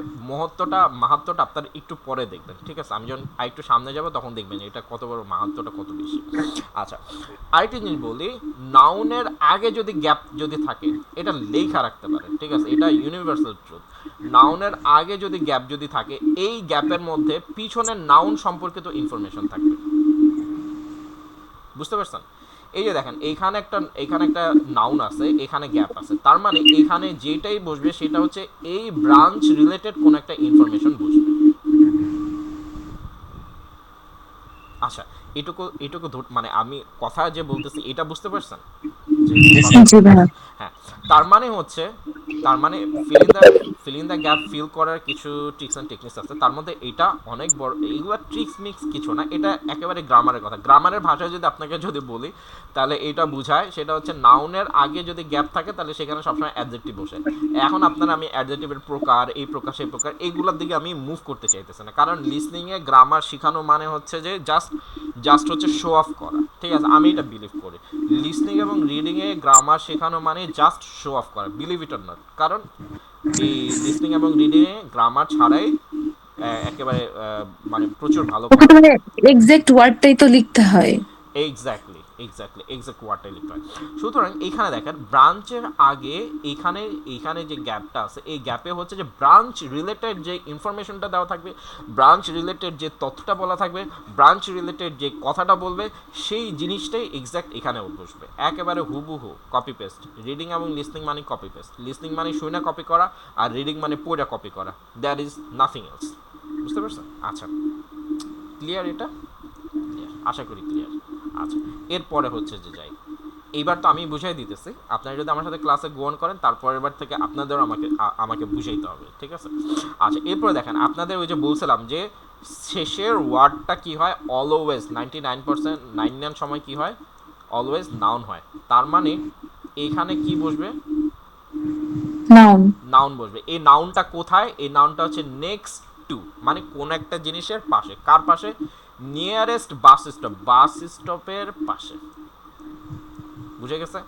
A: মাহাত্মটা আপনার একটু পরে দেখবেন, ঠিক আছে? আমি যখন একটু সামনে যাব তখন দেখবেন এটা কত বড়, মাহাত্মটা কত বেশি। আচ্ছা, আরেকটি জিনিস বলি, নাউনের আগে যদি গ্যাপ যদি থাকে এটা লেখা রাখতে পারে, ঠিক আছে? এটা ইউনিভার্সাল ট্রুথ। নাউনের আগে যদি গ্যাপ যদি থাকে, এই গ্যাপের মধ্যে পিছনের নাউন সম্পর্কিত ইনফরমেশন থাকবে, বুঝতে পারছেন? এই যে দেখেন এখানে একটা নাউন আছে, এখানে গ্যাপ আছে, তার মানে এখানে যেটাই বসবে সেটা হচ্ছে এই ব্রাঞ্চ রিলেটেড কোন একটা ইনফরমেশন বসবে। আচ্ছা, এটুকু মানে আমি কথা যে বলতেছি এটা বুঝতে পারছেন যে
B: জি ভাইয়া।
A: হ্যাঁ, তার মানে হচ্ছে, তার মানে fill in the gap fill করার কিছু ট্রিক্স অ্যান্ড টেকনিক্স আছে, তার মধ্যে এটা অনেক বড়, এইগুলো ট্রিক্স মিক্স কিছু না, এটা একেবারে গ্রামারের কথা। গ্রামারের ভাষায় যদি আপনাকে যদি বলি তাহলে এটা বুঝায়, সেটা হচ্ছে নাউনের আগে যদি গ্যাপ থাকে তাহলে সেখানে সবসময় অ্যাডজেক্টিভ বসে। এখন আপনারা আমি অ্যাডজেক্টিভের প্রকার, এই প্রকার সেই প্রকার এইগুলোর দিকে আমি মুভ করতে চাইতেছি না, কারণ লিসনিংয়ে গ্রামার শেখানো মানে হচ্ছে যে জাস্ট হচ্ছে শো অফ করা, ঠিক আছে? আমি এটা বিলিভ করি লিসনিং এবং রিডিংয়ে গ্রামার শেখানো মানে জাস্ট শো অফ করা, বিলিভ ইট অর নট, কারণ এই লিসনিং এবং রিডিংয়ে গ্রামার ছাড়াই একেবারে মানে প্রচুর ভালো
B: ওখানে
A: করা।
B: মানে এক্সাক্ট ওয়ার্ডটাই তো লিখতে হয়।
A: এক্স্যাক্টলি, এক্সাক্ট ওয়ার্ডটাই লিখতে হয়। সুতরাং এখানে দেখেন ব্রাঞ্চের আগে এখানে যে গ্যাপটা আছে, এই গ্যাপে হচ্ছে যে ব্রাঞ্চ রিলেটেড যে ইনফরমেশনটা দেওয়া থাকবে, ব্রাঞ্চ রিলেটেড যে তথ্যটা বলা থাকবে, ব্রাঞ্চ রিলেটেড যে কথাটা বলবে, সেই জিনিসটাই এক্স্যাক্ট এখানে বসবে, একেবারে হুবহু কপি পেস্ট। রিডিং এবং লিসনিং মানে কপি পেস্ট, লিসনিং মানে শুনে কপি করা, আর রিডিং মানে পড়ে কপি করা, দ্যাট ইজ নাথিং এলস। বুঝতে পারছেন? আচ্ছা, ক্লিয়ার এটা? ক্লিয়ার, আশা করি ক্লিয়ার। আচ্ছা, এরপরে হচ্ছে যে যাই, এইবার তো আমি বুঝাই দিতেছি, আপনারা যদি আমার সাথে ক্লাসে গোয়ন করেন তারপরের বার থেকে আপনাদেরও আমাকে বুঝাইতে হবে, ঠিক আছে? আচ্ছা, এরপরে দেখেন আপনাদের ওই যে বলছিলাম যে শেষের ওয়ার্ডটা কি হয়, অলওয়েজ 99% সময় কি হয়, অলওয়েজ নাউন হয়। তার মানে এইখানে কি বসবে,
B: নাউন।
A: নাউন বসবে। এই নাউনটা কোথায়, এই নাউনটা হচ্ছে নেক্সট টু, মানে কোন একটা জিনিসের পাশে। কার পাশে? নিয়ারেস্ট বাস স্টপ, বাস স্টপের পাশে। বুঝে গেছে?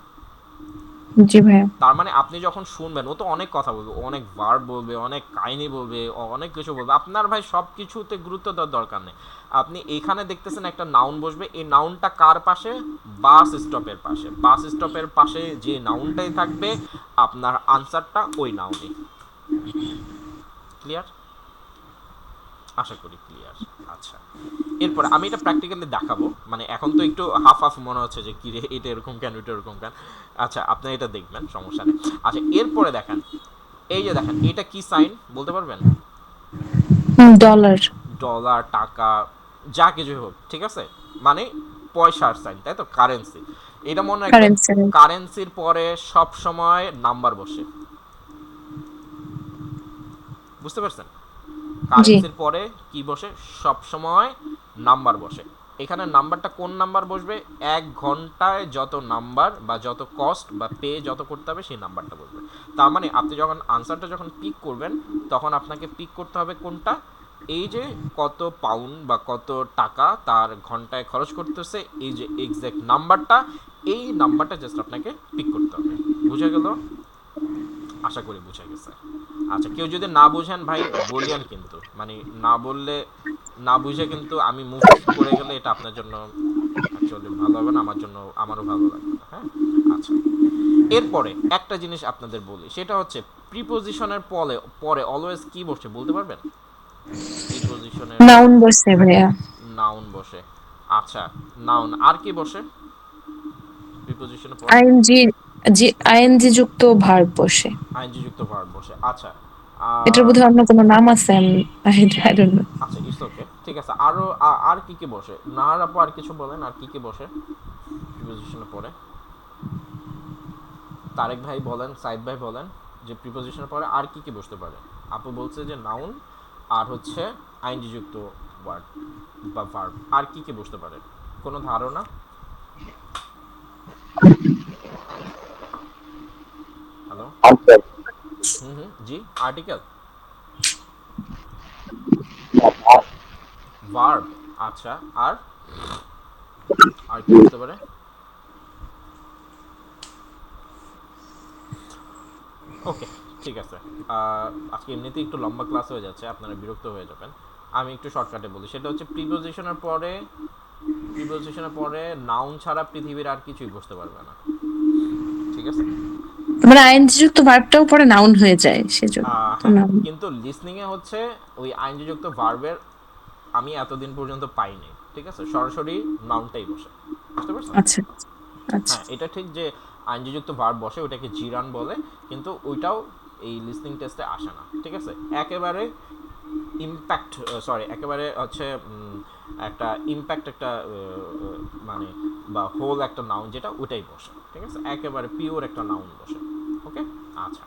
B: জি ভাইয়া।
A: তার মানে আপনি যখন শুনবেন, ও তো অনেক কথা বলবে, অনেক ভার্ব বলবে, অনেক কাহিনী বলবে, অনেক কিছু বলবে, আপনার ভাই সব কিছুতে গুরুত্ব দেওয়ার দরকার নেই। আপনি এইখানে দেখতেছেন একটা নাউন বসবে, এই নাউনটা কার পাশে? বাস স্টপের পাশে। বাস স্টপের পাশে যে নাউনটাই থাকবে, আপনার আনসারটা ওই নাউনে। ক্লিয়ার? আশা করি ক্লিয়ার। আচ্ছা, এরপরে আমি এটা প্র্যাকটিক্যালি দেখাবো, মানে এখন তো একটু হাফ হাফ মনে হচ্ছে যে কি রে, এটা এরকম কেন, এটা এরকম কেন। আচ্ছা, আপনি এটা দেখবেন, সমস্যা নেই। আচ্ছা, এরপরে দেখেন, এই যে দেখেন, এটা কি সাইন বলতে পারবেন?
B: ডলার।
A: ডলার, টাকা, যা কিছু হোক, ঠিক আছে, মানে পয়সার সাইন, তাই তো, কারেন্সি। এটা মনে রাখবেন,
B: কারেন্সি।
A: কারেন্সির পরে সব সময় নাম্বার বসে। বুঝতে পারছেন?
B: জি।
A: কারেন্সির পরে কি বসে? সব সময় নাম্বার বসে। এখানে নাম্বারটা কোন নাম্বার বসবে? 1 ঘন্টায় যত নাম্বার বা যত কস্ট বা পে যত করতে হবে সেই নাম্বারটা বসবে। তার মানে আপনি যখন আনসারটা যখন পিক করবেন, তখন আপনাকে পিক করতে হবে কোনটা, এই যে কত পাউন্ড বা কত টাকা তার ঘন্টায় খরচ করতেছে, এই যে এক্সাক্ট নাম্বারটা, এই নাম্বারটা জাস্ট আপনাকে পিক করতে হবে। বুঝে গেল? আশা করি বুঝে গেছে। আচ্ছা, কেউ যদি না বুঝেন ভাই বলিয়েন, কিন্তু মানে না বললে, না বুঝে কিন্তু আমি মুভ করে গেলে এটা আপনার জন্য অ্যাকচুয়ালি ভালো হবে না, আমার জন্য, আমারও ভালো লাগবে না। হ্যাঁ, আচ্ছা, এরপরে একটা জিনিস আপনাদের বলি, সেটা হচ্ছে প্রিপোজিশনের পরে পরে অলওয়েজ কি বসে বলতে পারবেন? প্রিপোজিশনের
B: নাউন বসে ভাইয়া।
A: নাউন বসে। আচ্ছা, নাউন আর কি বসে প্রিপোজিশনের পরে?
B: আইএনজি, আইএনজি যুক্ত ভার্ব বসে।
A: আইনজি যুক্ত ভার্ব বসে। আচ্ছা,
B: এটার বোধহয় অন্য কোনো নাম আছে, আই ডোন্ট নো।
A: আচ্ছা, ইটস ওকে, ঠিক আছে। আরো আর কি কি বসে? নাহার আপু আর কিছু বলেন, আর কি কি বসে প্রিপোজিশনের পরে? তারেক ভাই বলেন, সাইদ ভাই বলেন, যে প্রিপোজিশনের পরে আর কি কি বসতে পারে? আপু বলছে যে নাউন আর হচ্ছে আইনজি যুক্ত ওয়ার্ড বা ভার্ব, আর কি কি বসতে পারে? কোনো ধারণা? হ্যালো?
C: আনসার,
A: জি, আর্টিকেল, ভার্ব। আচ্ছা, আর আর কি বসতে পারে? ওকে, ঠিক আছে। আজকে এমনিতেই একটু লম্বা ক্লাস হয়ে যাচ্ছে, আপনারা বিরক্ত হয়ে যাবেন। আমি একটু শর্টকাটে বলি, সেটা হচ্ছে প্রিপোজিশনের পরে নাউন ছাড়া পৃথিবীর আর কিছুই বসতে পারবে না, ঠিক আছে?
B: মানে আইএনজি যুক্ত ভার্বটাও পরে নাউন হয়ে যায় সেজন্য তো
A: হ্যাঁ,
B: নাউন।
A: কিন্তু লিসনিংয়ে হচ্ছে ওই আইনযুক্ত ভার্বের আমি এতদিন পর্যন্ত পাইনি, ঠিক আছে, সরাসরি নাউনটাই বসে। বুঝতে পারছেন?
B: আচ্ছা আচ্ছা।
A: হ্যাঁ, এটা ঠিক যে আইনযুক্ত ভার্ব বসে, ওটাকে জিরান বলে, কিন্তু ওইটাও এই লিসনিং টেস্টে আসে না, ঠিক আছে? একেবারে ইম্প্যাক্ট, সরি, একেবারে হচ্ছে একটা ইম্প্যাক্ট, একটা মানে বা হোল একটা নাউন যেটা, ওটাই বসে, ঠিক আছে? একেবারে পিওর একটা নাউন বসে। ওকে, আচ্ছা,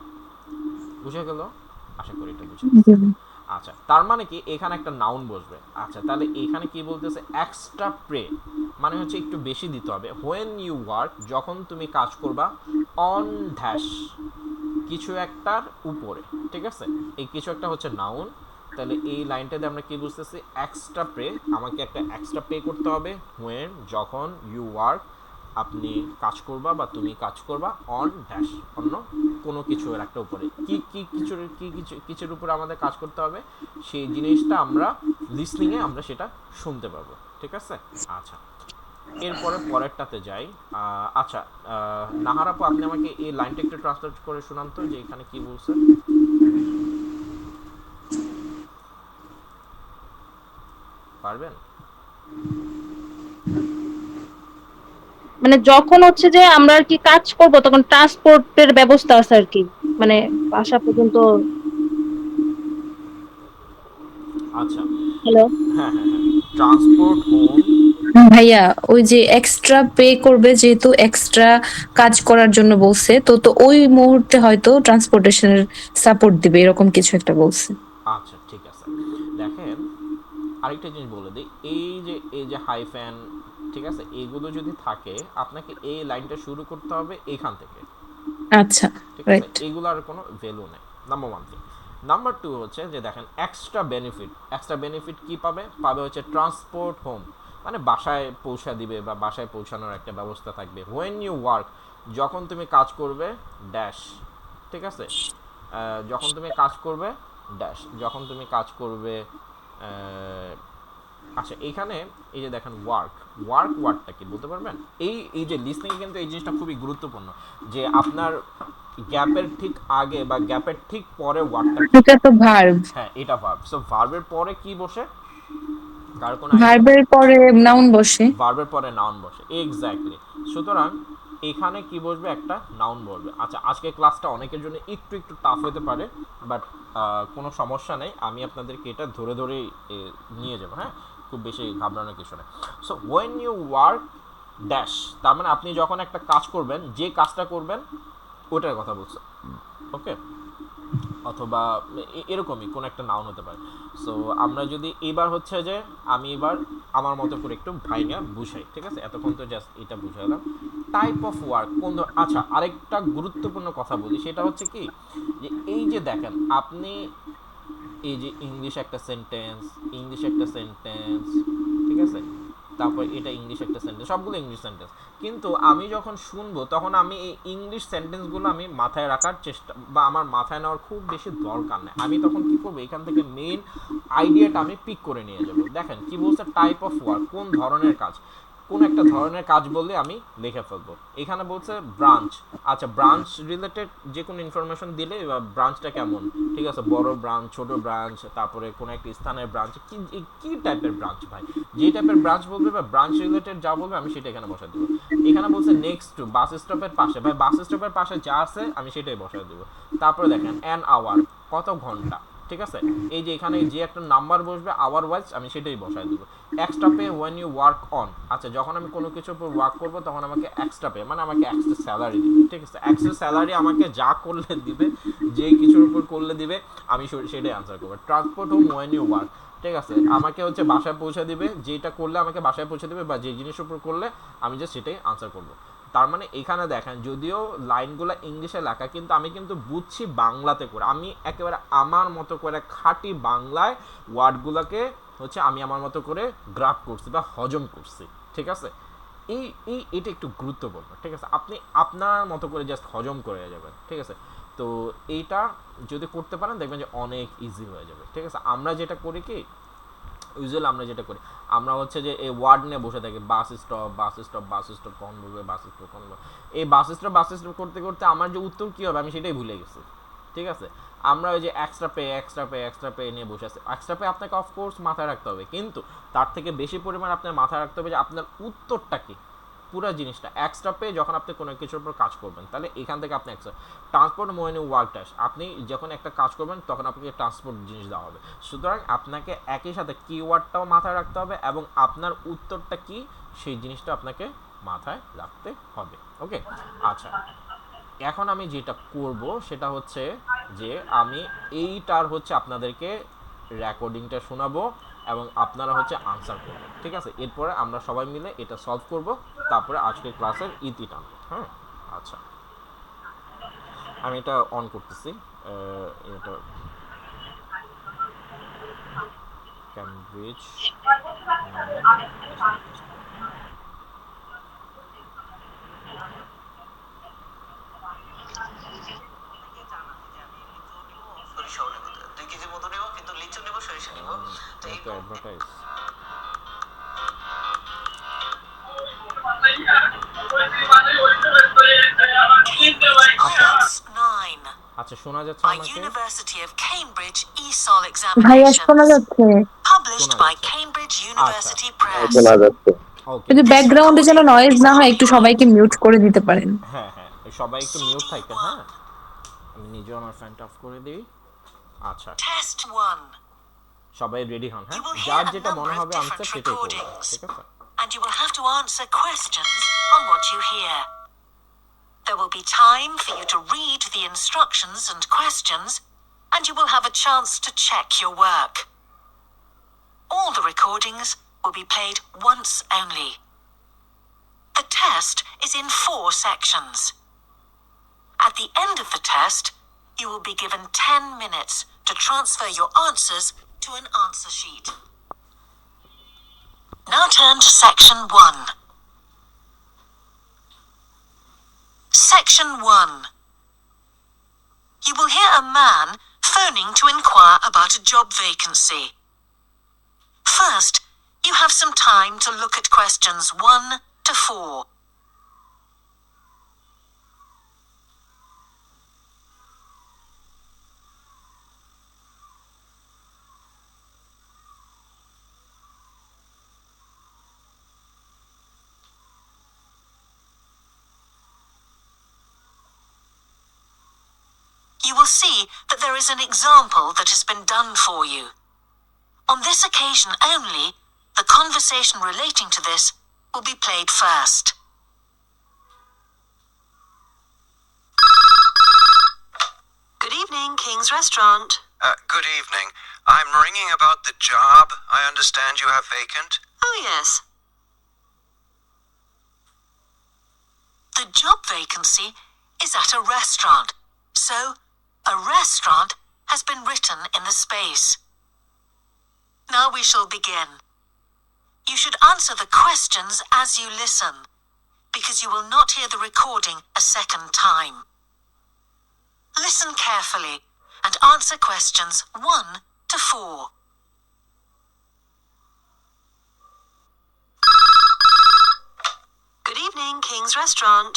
A: বুঝে গেল? আশা করি এটা বুঝে গেছে। আচ্ছা, তার মানে কি এখানে একটা নাউন বসবে। আচ্ছা, তাহলে এখানে কি বলতেছে? এক্সট্রা প্রে, মানে হচ্ছে একটু বেশি দিতে হবে। হোয়েন ইউ ওয়ার্ক, যখন তুমি কাজ করবা, অন ড্যাশ, কিছু একটার উপরে, ঠিক আছে? এই কিছু একটা হচ্ছে নাউন। তাহলে এই লাইনটাতে আমরা কি বুঝতেছি? এক্সট্রা পে, আমাকে একটা এক্সট্রা পে করতে হবে হোয়েন, যখন, ইউ ওয়ার্ক, আপনি কাজ করবা বা তুমি কাজ করবা, অন ড্যাশ, অন্য কোনো কিছুর একটা উপরে। কিছুর উপরে আমাদের কাজ করতে হবে, সেই জিনিসটা আমরা লিসনিংয়ে আমরা সেটা শুনতে পাবো, ঠিক আছে? আচ্ছা, এরপরে পরেরটাতে যাই। আচ্ছা, নাহার আপু, আপনি আমাকে এই লাইনটা একটু ট্রান্সলেট করে শোনান তো, যে এখানে কি বলছে। পারবেন?
E: মানে যখন হচ্ছে যে আমরা আর কি কাজ করব তখন ট্রান্সপোর্টের ব্যবস্থা আছে আর কি, মানে বাসা পর্যন্ত।
A: আচ্ছা,
E: হ্যালো।
A: হ্যাঁ হ্যাঁ হ্যাঁ, ট্রান্সপোর্ট হোম।
B: ভাইয়া ওই যে এক্সট্রা পে করবে, যেহেতু এক্সট্রা কাজ করার জন্য বলছে, তো তো ওই মুহূর্তে হয়তো ট্রান্সপোর্টেশনের সাপোর্ট দিবে, এরকম কিছু একটা বলছে।
A: আচ্ছা ঠিক আছে, দেখেন আরেকটা জিনিস বলে দিই, এই যে হাইফ্যান, ঠিক আছে, এইগুলো যদি থাকে আপনাকে এই লাইনটা শুরু করতে হবে এখান থেকে।
B: আচ্ছা,
A: ঠিক আছে,
B: রাইট।
A: এইগুলোর কোনো ভ্যালু নেই, number one thing. Number two হচ্ছে যে দেখেন এক্সট্রা বেনিফিট, এক্সট্রা বেনিফিট কি পাবে, পাবে হচ্ছে ট্রান্সপোর্ট হোম, মানে বাসায় পৌঁছা দিবে বা বাসায় পৌঁছানোর একটা ব্যবস্থা থাকবে। হোয়েন ইউ ওয়ার্ক, যখন তুমি কাজ করবে, ড্যাশ, ঠিক আছে, যখন তুমি কাজ করবে, ড্যাশ, যখন তুমি কাজ করবে, আচ্ছা এইখানে এই যে দেখেন ওয়ার্ক, ওয়ার্ডটা কি বলতে পারবেন? এই যে লিসনিং কিন্তু এই জিনিসটা খুবই গুরুত্বপূর্ণ, যে আপনার গ্যাপের ঠিক আগে বা গ্যাপের ঠিক পরে ওয়ার্ডটা কি।
B: এটা তো ভার্ব।
A: হ্যাঁ, এটা ভার্ব। সো ভার্বের পরে কি বসে, কার কোনো আইডিয়া?
B: ভার্বের পরে নাউন বসে।
A: ভার্বের পরে নাউন বসে, এক্স্যাক্টলি। সুতরাং এখানে কি বসবে, একটা নাউন বসবে। আচ্ছা, আজকে ক্লাসটা অনেকের জন্য একটু একটু টাফ হতে পারে, বাট কোনো সমস্যা নেই, আমি আপনাদেরকে এটা ধরে ধরেই নিয়ে যাবো, হ্যাঁ, খুব বেশি ঘাবড়ানোর কিছু নেই। So when you work, dash, তার মানে আপনি যখন একটা কাজ করবেন, যে কাজটা করবেন ওটার কথা বলছে, ওকে, অথবা এরকমই কোন একটা নাউন হতে পারে। সো আমরা যদি এবার হচ্ছে যে আমি এবার আমার মতো করে একটু ভাইঙা বুঝাই, ঠিক আছে, এতক্ষণ তো জাস্ট এটা বুঝালাম। টাইপ অফ ওয়ার্ক কোন আচ্ছা, আরেকটা গুরুত্বপূর্ণ কথা বলি, সেটা হচ্ছে কি, যে এই যে দেখেন আপনি এই যে ইংলিশ একটা সেন্টেন্স, ঠিক আছে, তারপর এটা ইংলিশ একটা সেন্টেন্স, সবগুলো ইংলিশ সেন্টেন্স, কিন্তু আমি যখন শুনবো তখন আমি এই ইংলিশ সেন্টেন্সগুলো আমি মাথায় রাখার চেষ্টা, বা আমার মাথায় নেওয়ার খুব বেশি দরকার নেই, আমি তখন কি করবো, এখান থেকে মেইন আইডিয়াটা আমি পিক করে নিয়ে যাব। দেখেন কি বলছে, টাইপ অফ ওয়ার্ক, কোন ধরনের কাজ, কোন একটা ধরনের কাজ বললে আমি লিখে ফেলবো। এখানে বলছে ব্রাঞ্চ, আচ্ছা ব্রাঞ্চ রিলেটেড যে কোনো ইনফরমেশন দিলে, ব্রাঞ্চটা কেমন, ঠিক আছে, বড় ব্রাঞ্চ, ছোট ব্রাঞ্চ, তারপরে কোন একটা স্থানের ব্রাঞ্চ, কি কি টাইপের ব্রাঞ্চ ভাই, যে টাইপের ব্রাঞ্চ বলবে বা ব্রাঞ্চ রিলেটেড যা বলবে আমি সেটা এখানে বসাই দেবো। এখানে বলছে নেক্সট টু, বাস স্টপের পাশে, ভাই বাস স্টপের পাশে যা আছে আমি সেটাই বসাই দেবো। তারপরে দেখেন অ্যান আওয়ার, কত ঘন্টা, ঠিক আছে, এই যে এখানে যে একটা নাম্বার বসবে আওয়ার ওয়াইজ আমি সেটাই বসাই দেবো। Extra pay when you work on, আচ্ছা যখন আমি কোনো কিছুর উপর ওয়ার্ক করবো তখন আমাকে এক্সট্রা পে, মানে আমাকে এক্সট্রা স্যালারি দিবে, ঠিক আছে, এক্সট্রা স্যালারি আমাকে যা করলে দিবে, যে কিছুর উপর করলে দিবে, আমি সেটাই আনসার করবো। Transport home when you work, ঠিক আছে, আমাকে হচ্ছে বাসায় পৌঁছে দিবে, যেটা করলে আমাকে বাসায় পৌঁছে দিবে, বা যে জিনিসের উপর করলে আমি যে সেটাই আনসার করবো। তার মানে এখানে দেখেন যদিও লাইনগুলো ইংলিশে লেখা, কিন্তু আমি কিন্তু বুঝছি বাংলাতে করে, আমি একেবারে আমার মতো করে খাঁটি বাংলায় ওয়ার্ডগুলোকে হচ্ছে আমি আমার মতো করে গ্রাফ করছি বা হজম করছি, ঠিক আছে। এই এই এটা একটু গুরুত্বপূর্ণ, ঠিক আছে, আপনি আপনার মতো করে জাস্ট হজম করে যাবেন, ঠিক আছে। তো এইটা যদি করতে পারেন দেখবেন যে অনেক ইজি হয়ে যাবে, ঠিক আছে। আমরা যেটা করি কি, ইউজুয়ালি আমরা যেটা করি, আমরা হচ্ছে যে এই ওয়ার্ড নিয়ে বসে থাকি, bus stop, bus stop, bus stop কখন বলবে, বাস স্টপ কখন বলবে, এই বাস স্টপ করতে করতে আমার যে উত্তর কী হবে আমি সেটাই ভুলে গেছি, ঠিক আছে। আমরা ওই যে এক্সট্রা পে নিয়ে বসে আছি। এক্সট্রা পে আপনাকে অফকোর্স মাথায় রাখতে হবে, কিন্তু তার থেকে বেশি পরিমাণ আপনার মাথায় রাখতে হবে যে আপনার উত্তরটা কী, পুরো জিনিসটা। এক্সট্রা পে যখন আপনি কোনো কিছুর উপর কাজ করবেন, তাহলে এখান থেকে আপনি এক্সট্রা ট্রান্সপোর্ট মোয়েনি ওয়ার্ক ড্যাশ, আপনি যখন একটা কাজ করবেন তখন আপনাকে ট্রান্সপোর্ট জিনিস দেওয়া হবে। সুতরাং আপনাকে একই সাথে কিওয়ার্ডটাও মাথায় রাখতে হবে এবং আপনার উত্তরটা কি সেই জিনিসটা আপনাকে মাথায় রাখতে হবে, ওকে। আচ্ছা, এখন আমি যেটা করব সেটা হচ্ছে যে আমি এইটার হচ্ছে আপনাদেরকে রেকর্ডিংটা শোনাবো এবং আপনারা হচ্ছে আনসার করবেন, ঠিক আছে। এরপরে আমরা সবাই মিলে এটা সলভ করব, তারপরে আজকের ক্লাসের ইতি টানবো, হ্যাঁ। আচ্ছা, আমি এটা অন করতেছি, এটা ক্যামব্রিজ 9 অ্যাডভার্টাইজ। আচ্ছা, শোনা যাচ্ছে
F: by
A: আমাকে?
F: University of Cambridge ESOL
B: ভাইয়া শোনা
F: examinations.
B: যাচ্ছে?
F: Published
A: শোনা
F: by
A: যাচ্ছে।
F: Cambridge
A: আচ্ছা,
F: University Press.
C: শোনা যাচ্ছে।
A: ওকে।
B: যদি
F: This
B: ব্যাকগ্রাউন্ডে যেন
F: recording
B: নয়েজ
F: is
B: না হয়, একটু সবাইকে
F: copyright
B: মিউট করে দিতে পারেন।
A: হ্যাঁ হ্যাঁ, সবাই একটু মিউট থাকেন। হ্যাঁ,
F: CD1.
A: আমি নিজেও আমার ফ্যানটা অফ করে দিই। আচ্ছা,
F: Test 1.
A: সবাই রেডি হন। হ্যাঁ,
F: You will hear
A: যার
F: a
A: যেটা
F: number
A: মনে
F: of
A: হবে আনসার
F: different
A: সেটাই করবেন,
F: recordings,
A: ঠিক আছে?
F: and you will have to answer questions on what you hear. There will be time for you to read the instructions and questions, and you will have a chance to check your work. All the recordings will be played once only. The test is in 4 sections. At the end of the test, you will be given 10 minutes to transfer your answers to an answer sheet. Now turn to section 1. Section 1. You will hear a man phoning to inquire about a job vacancy. First, you have some time to look at questions 1 to 4. You will see that there is an example that has been done for you. On this occasion only, the conversation relating to this will be played first. Good evening, King's Restaurant.
G: Good evening. I'm ringing about the job I understand you have vacant.
F: Oh, yes. The job vacancy is at a restaurant. So, a restaurant has been written in the space. Now we shall begin. You should answer the questions as you listen, because you will not hear the recording a second time. Listen carefully and answer questions 1 to 4. Good evening, King's Restaurant.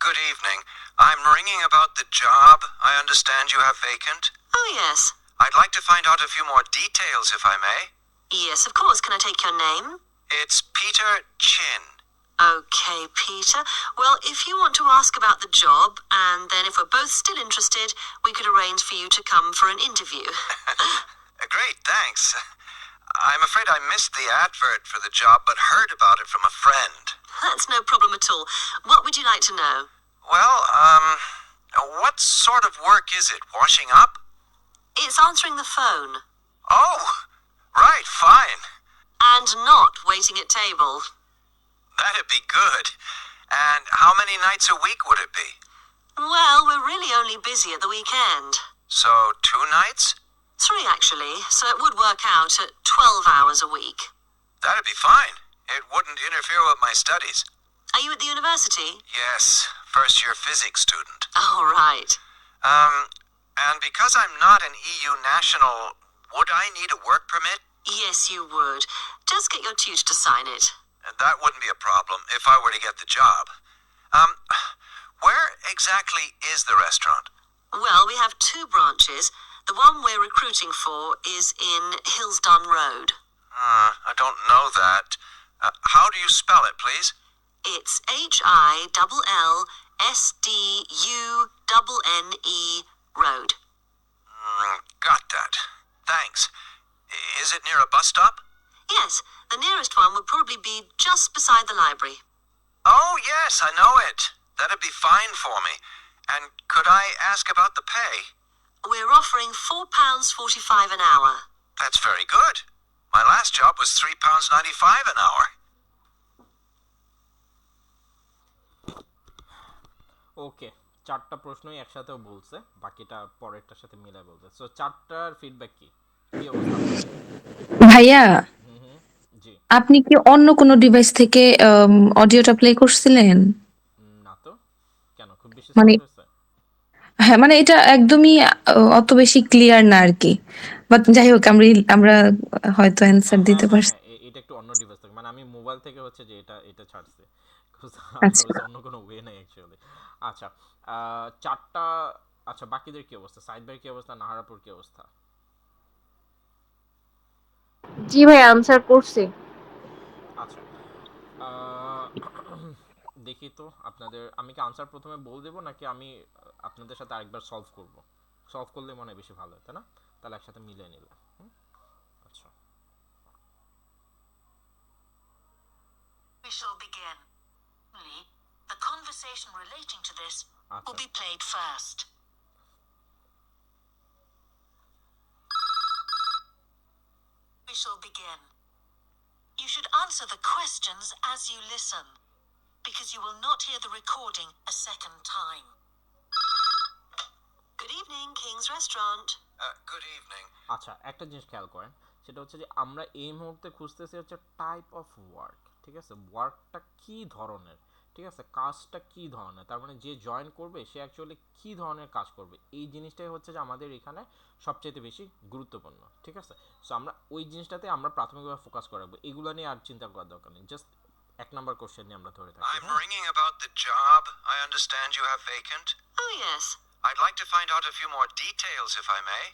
G: Good evening. I'm ringing about the job I understand you have vacant.
F: Oh, yes.
G: I'd like to find out a few more details, if I may.
F: Yes, of course. Can I take your name?
G: It's Peter Chin.
F: Okay, Peter. Well, if you want to ask about the job, and then if we're both still interested, we could arrange for you to come for an interview.
G: Great, thanks. I'm afraid I missed the advert for the job, but heard about it from a friend.
F: That's no problem at all. What would you like to know?
G: Well, what sort of work is it? Washing up?
F: It's answering the phone.
G: Oh, right, fine.
F: And not waiting at table.
G: That'd be good. And how many nights a week would it be?
F: Well, we're really only busy at the weekend.
G: So, 2 nights?
F: 3, actually, so it would work out at 12 hours a week.
G: That'd be fine. It wouldn't interfere with my studies.
F: Are you at the university?
G: Yes, first-year physics student.
F: Oh, right.
G: And because I'm not an EU national, would I need a work permit?
F: Yes, you would. Just get your tutor to sign it.
G: That wouldn't be a problem if I were to get the job. Where exactly is the restaurant?
F: Well, we have 2 branches. The one we're recruiting for is in Hillsdon Road.
G: I don't know that. How do you spell it, please?
F: It's HILLSDUNNE Road.
G: Got that. Thanks. Is it near a bus stop?
F: Yes, the nearest one would probably be just beside the library.
G: Oh, yes, I know it. That'd be fine for me. And could I ask about the pay?
F: We're offering £4.45 an hour.
G: That's very good. My last job was £3.95 an hour.
A: ওকে, 4টা প্রশ্নই একসাথেও বলছে, বাকিটা পরেরটার সাথে মিলাই বলছে। So 4টার feedback কি অবস্থা?
B: ভাইয়া,
A: জি।
B: আপনি কি অন্য কোনো ডিভাইস থেকে অডিওটা প্লে করছিলেন?
A: না তো, কেন, খুব বেশি
B: মানে
A: সাউন্ড হচ্ছে?
B: হ্যাঁ, মানে এটা একদমই অত বেশি ক্লিয়ার না আরকি। বাট যাই হোক, আমরা হয়তো অ্যান্সার
A: হ্যাঁ
B: দিতে
A: হ্যাঁ
B: পারছি।
A: হ্যাঁ, এটা একটু অন্য ডিভাইস থেকে, মানে আমি মোবাইল থেকে হচ্ছে যে এটা ছাড়ছে,
B: আচ্ছা।
A: অন্য কোনো ওয়ে নাই অ্যাকচুয়ালি। আচ্ছা, 4টা আচ্ছা বাকিদের কি অবস্থা, সাইদ ভাইয়ের কি অবস্থা, নাহারাপুর কি অবস্থা?
E: জি ভাই আনসার করছি।
A: আচ্ছা আহ, দেখি তো আপনাদের, আমি কি আনসার প্রথমে বল দেবো নাকি আমি আপনাদের সাথে আরেকবার সলভ করব? সলভ করলে মনে হয় বেশি ভালো হয়, তাই না? তাহলে একসাথে মিলিয়ে নিলে। আচ্ছা
F: We shall begin. Lee, the conversation relating to this will be played first. We shall begin. You should answer the questions as you listen, because you will not hear the recording a second time. Good evening, King's Restaurant.
G: Good evening.
A: আচ্ছা একটা জিনিস খেয়াল করেন, সেটা হচ্ছে যে আমরা এই মুহূর্তে খুঁজতেছি হচ্ছে টাইপ অফ ওয়ার্ক, ঠিক আছে? ওয়ার্কটা কি ধরনের, ঠিক আছে, কাজটা কি ধরনের, তার মানে যে জয়েন করবে সে অ্যাকচুয়ালি কি ধরনের কাজ করবে, এই জিনিসটাই হচ্ছে যে আমাদের এখানে সবচেয়ে বেশি গুরুত্বপূর্ণ, ঠিক আছে? সো আমরা ওই জিনিসটাতে আমরা প্রাথমিকভাবে ফোকাস করে রাখবো, এগুলো নিয়ে আর চিন্তা করার দরকার নেই, জাস্ট এক নাম্বার কোশ্চেন নিয়ে আমরা ধরে থাকি।
G: I'm ringing about the job I understand you have vacant.
F: Oh, yes.
G: I'd like to find out a few more details, if I may.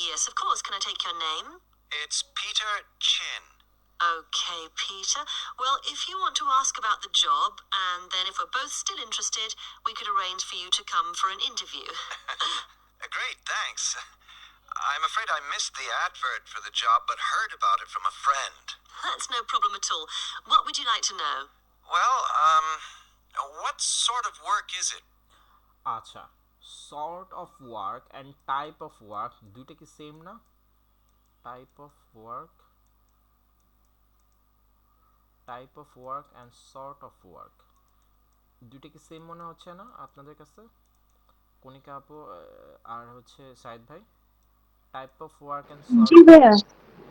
F: Yes, of course. Can I take your name?
G: It's Peter Chin.
F: Okay, Peter. Well, if you want to ask about the job, and then if we're both still interested, we could arrange for you to come for an interview.
G: Great, thanks. I'm afraid I missed the advert for the job, but heard about it from a friend.
F: That's no problem at all. What would you like to know?
G: Well, what sort of work is it?
A: আচ্ছা sort of work and type of work দুইটা কি same না? Type of work and sort of work দুইটা কি same মনে হচ্ছে না আপনাদের কাছে? কণিকা আপু আর হচ্ছে সাইদ ভাই, টাইপ অফ ওয়ার্ক অ্যান্ড
E: জি ভাইয়া।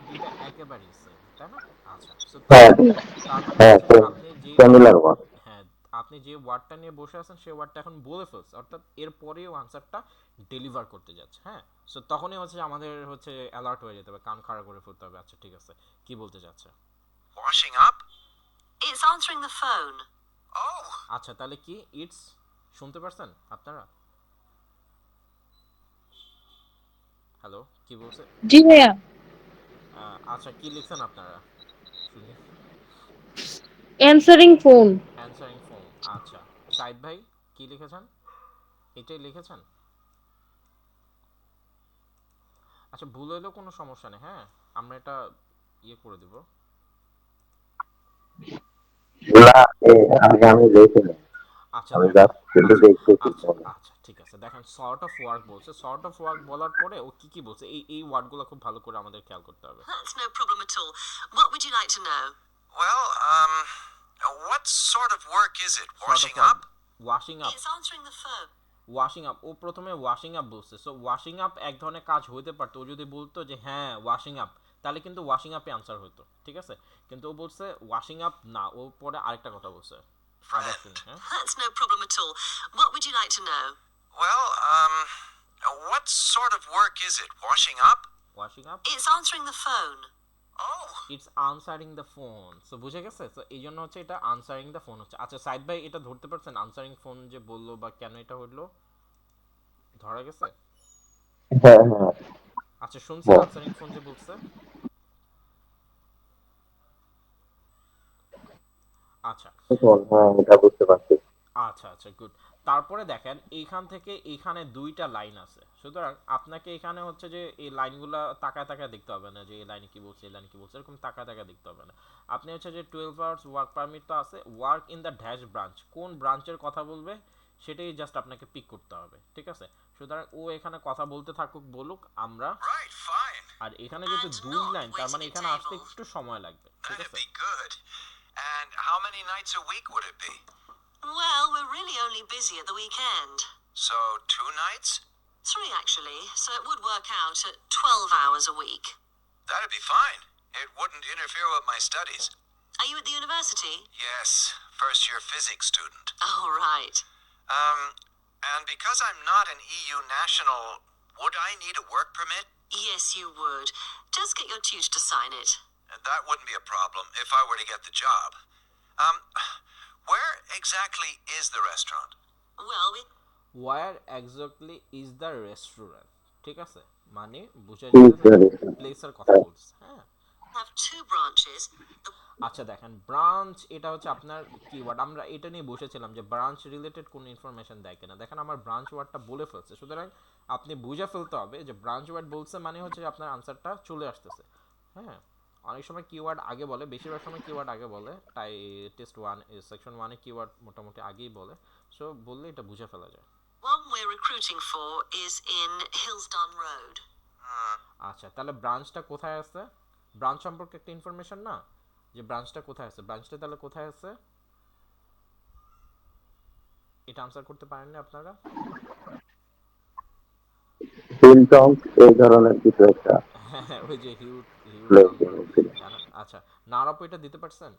A: দুইটা একেবারেই সেম, তাই না? আচ্ছা সো
C: হ্যাঁ
A: তার মানে
C: হ্যাঁ
A: হচ্ছে যে আপনি যে
C: সিমিলার ওয়ার্ক।
A: হ্যাঁ আপনি যে ওয়ার্ডটা নিয়ে বসে আছেন সেই ওয়ার্ডটা এখন বলে ফেলছে, অর্থাৎ এর পরেও আনসারটা ডেলিভার করতে যাচ্ছে। হ্যাঁ সো তখনই হচ্ছে যে আমাদের হচ্ছে অ্যালার্ট হয়ে যেতে হবে, কান খাড়া করে ফেলতে হবে। আচ্ছা ঠিক আছে, কি বলতে যাচ্ছে?
G: Washing up?
F: It's answering the phone.
G: Oh,
A: আচ্ছা তাহলে কি ইটস শুনতে পারছেন আপনারা? হ্যালো কি বলছে?
E: জি ভাইয়া।
A: আচ্ছা কি লিখছেন আপনারা শুনি?
E: Answering phone.
A: Answering phone. আচ্ছা সাইদ ভাই কি লিখেছেন? এটাই লিখেছেন? আচ্ছা ভুল হলেও কোনো সমস্যা নেই, হ্যাঁ আমরা এটা ইয়ে করে দেব।
C: আমি দেখিনি,
A: আচ্ছা
C: আমি
A: দেখেন,
C: জাস্ট শুধু
A: আচ্ছা
C: দেখতেছি।
A: আচ্ছা আচ্ছা ঠিক আছে, দেখেন সর্ট অফ ওয়ার্ক বলছে, সর্ট অফ ওয়ার্ক বলার পরে ও কি কি বলছে এই ওয়ার্ডগুলো খুব ভালো করে আমাদের খেয়াল করতে হবে।
F: That's no problem at all. What would you like to know?
G: well, what sort of work is it? Washing up?
A: Washing up.
F: It's answering the phone.
A: Washing up, ও প্রথমে ওয়াশিং আপ বলছে, সো ওয়াশিং আপ এক ধরনের কাজ হইতে পারতো, ও যদি বলতো যে হ্যাঁ ওয়াশিং আপ তাহলে কিন্তু ওয়াশিং আপে আনসার হতো, ঠিক আছে? কিন্তু ও বলছে ওয়াশিং আপ না, ও পরে আরেকটা কথা বলছে, আবার শুনি। হ্যাঁ
F: That's no problem at all. What would you like to know?
G: Well, what sort of work is it? Washing up?
A: Washing up
F: It's answering the phone.
G: Oh,
A: it's answering the phone. So বুঝে গেছে, so এই জন্য হচ্ছে এটা answering the phone হচ্ছে। আচ্ছা সাইদ ভাই এটা ধরতে পারছেন আনসারিং ফোন যে বললো বা কেন এটা হলো ধরা গেছে?
C: হ্যাঁ হ্যাঁ
A: আচ্ছা শুনছেন
C: হ্যাঁ
A: আনসারিং ফোন যে বলছে? আচ্ছা
C: হ্যাঁ এটা বুঝতে পারছি।
A: আচ্ছা আচ্ছা গুড। তারপরে দেখেন এইখান থেকে এইখানে দুইটা লাইন আছে, সুতরাং আপনাকে এখানে হচ্ছে যে এই লাইনগুলো তাকায় তাকায় দেখতে হবে না যে এই লাইনে কি বলছে এই লাইনে কি বলছে, এরকম তাকায় তাকায় দেখতে হবে না। আপনি হচ্ছে যে 12 আওয়ার্স ওয়ার্ক পারমিট তো আছে, work in the dash branch, কোন ব্রাঞ্চের কথা বলবে সেটাই জাস্ট আপনাকে পিক করতে হবে, ঠিক আছে? সুতরাং ও এখানে কথা বলতে থাকুক বলুক, আমরা
G: right, fine.
A: আর এখানে যেহেতু দুই লাইন তার মানে এখানে আসতে একটু সময় লাগবে, ঠিক
G: That'd
A: আছে?
G: be good. And how many nights a week would it be?
F: Well, we're really only busy at the weekend.
G: So, 2 nights?
F: 3 actually, so it would work out at 12 hours a week.
G: That'd be fine. It wouldn't interfere with my studies.
F: Are you at the university?
G: Yes, first year physics student.
F: Oh, right.
G: And because I'm not an EU national, would I need a work permit?
F: Yes, you would. Just get your tutor to sign it.
G: That wouldn't be a problem if I were to get the job. Um, where exactly is the restaurant?
F: Well, we...
A: where exactly is the restaurant, ঠিক আছে, মানে বুঝে যেতেছে যে প্লেসের কথা বলছে, হ্যাঁ।
F: Have two branches. The
A: আচ্ছা দেখেন, ব্রাঞ্চ এটা হচ্ছে আপনার কিওয়ার্ড, আমরা এটা নিয়ে বসেছিলাম যে ব্রাঞ্চ রিলেটেড কোন ইনফরমেশন দেয় কিনা। দেখেন আমার ব্রাঞ্চ ওয়ার্ডটা বলে ফেলছে, সুতরাং আপনি বুঝে ফেলতে হবে যে ব্রাঞ্চ ওয়ার্ড বলছে মানে হচ্ছে যে আপনার আনসারটা চলে আসতেছে, হ্যাঁ। অনেক সময় কিওয়ার্ড আগে বলে, বেশিরভাগ সময় কিওয়ার্ড আগে বলে, তাই টেস্ট 1 সেকশন 1 এ কিওয়ার্ড মোটামুটি আগেই বলে, সো বললে এটা বুঝে ফেলা যায়।
F: one we're recruiting for is in Hillsdon Road.
A: আচ্ছা, তাহলে ব্রাঞ্চটা কোথায় আছে? ব্রাঞ্চ সম্পর্কে একটা ইনফরমেশন না, যে ব্রাঞ্চটা কোথায় আছে, ব্রাঞ্চটা তাহলে কোথায় আছে, এটা আনসার করতে পারেননি আপনারা?
C: হিলটং এই ধরনের কিছু একটা
A: হ্যাঁ, ওই যে
C: প্লেস।
A: Houston road. আচ্ছা, নারাপু এটা দিতে পারছেন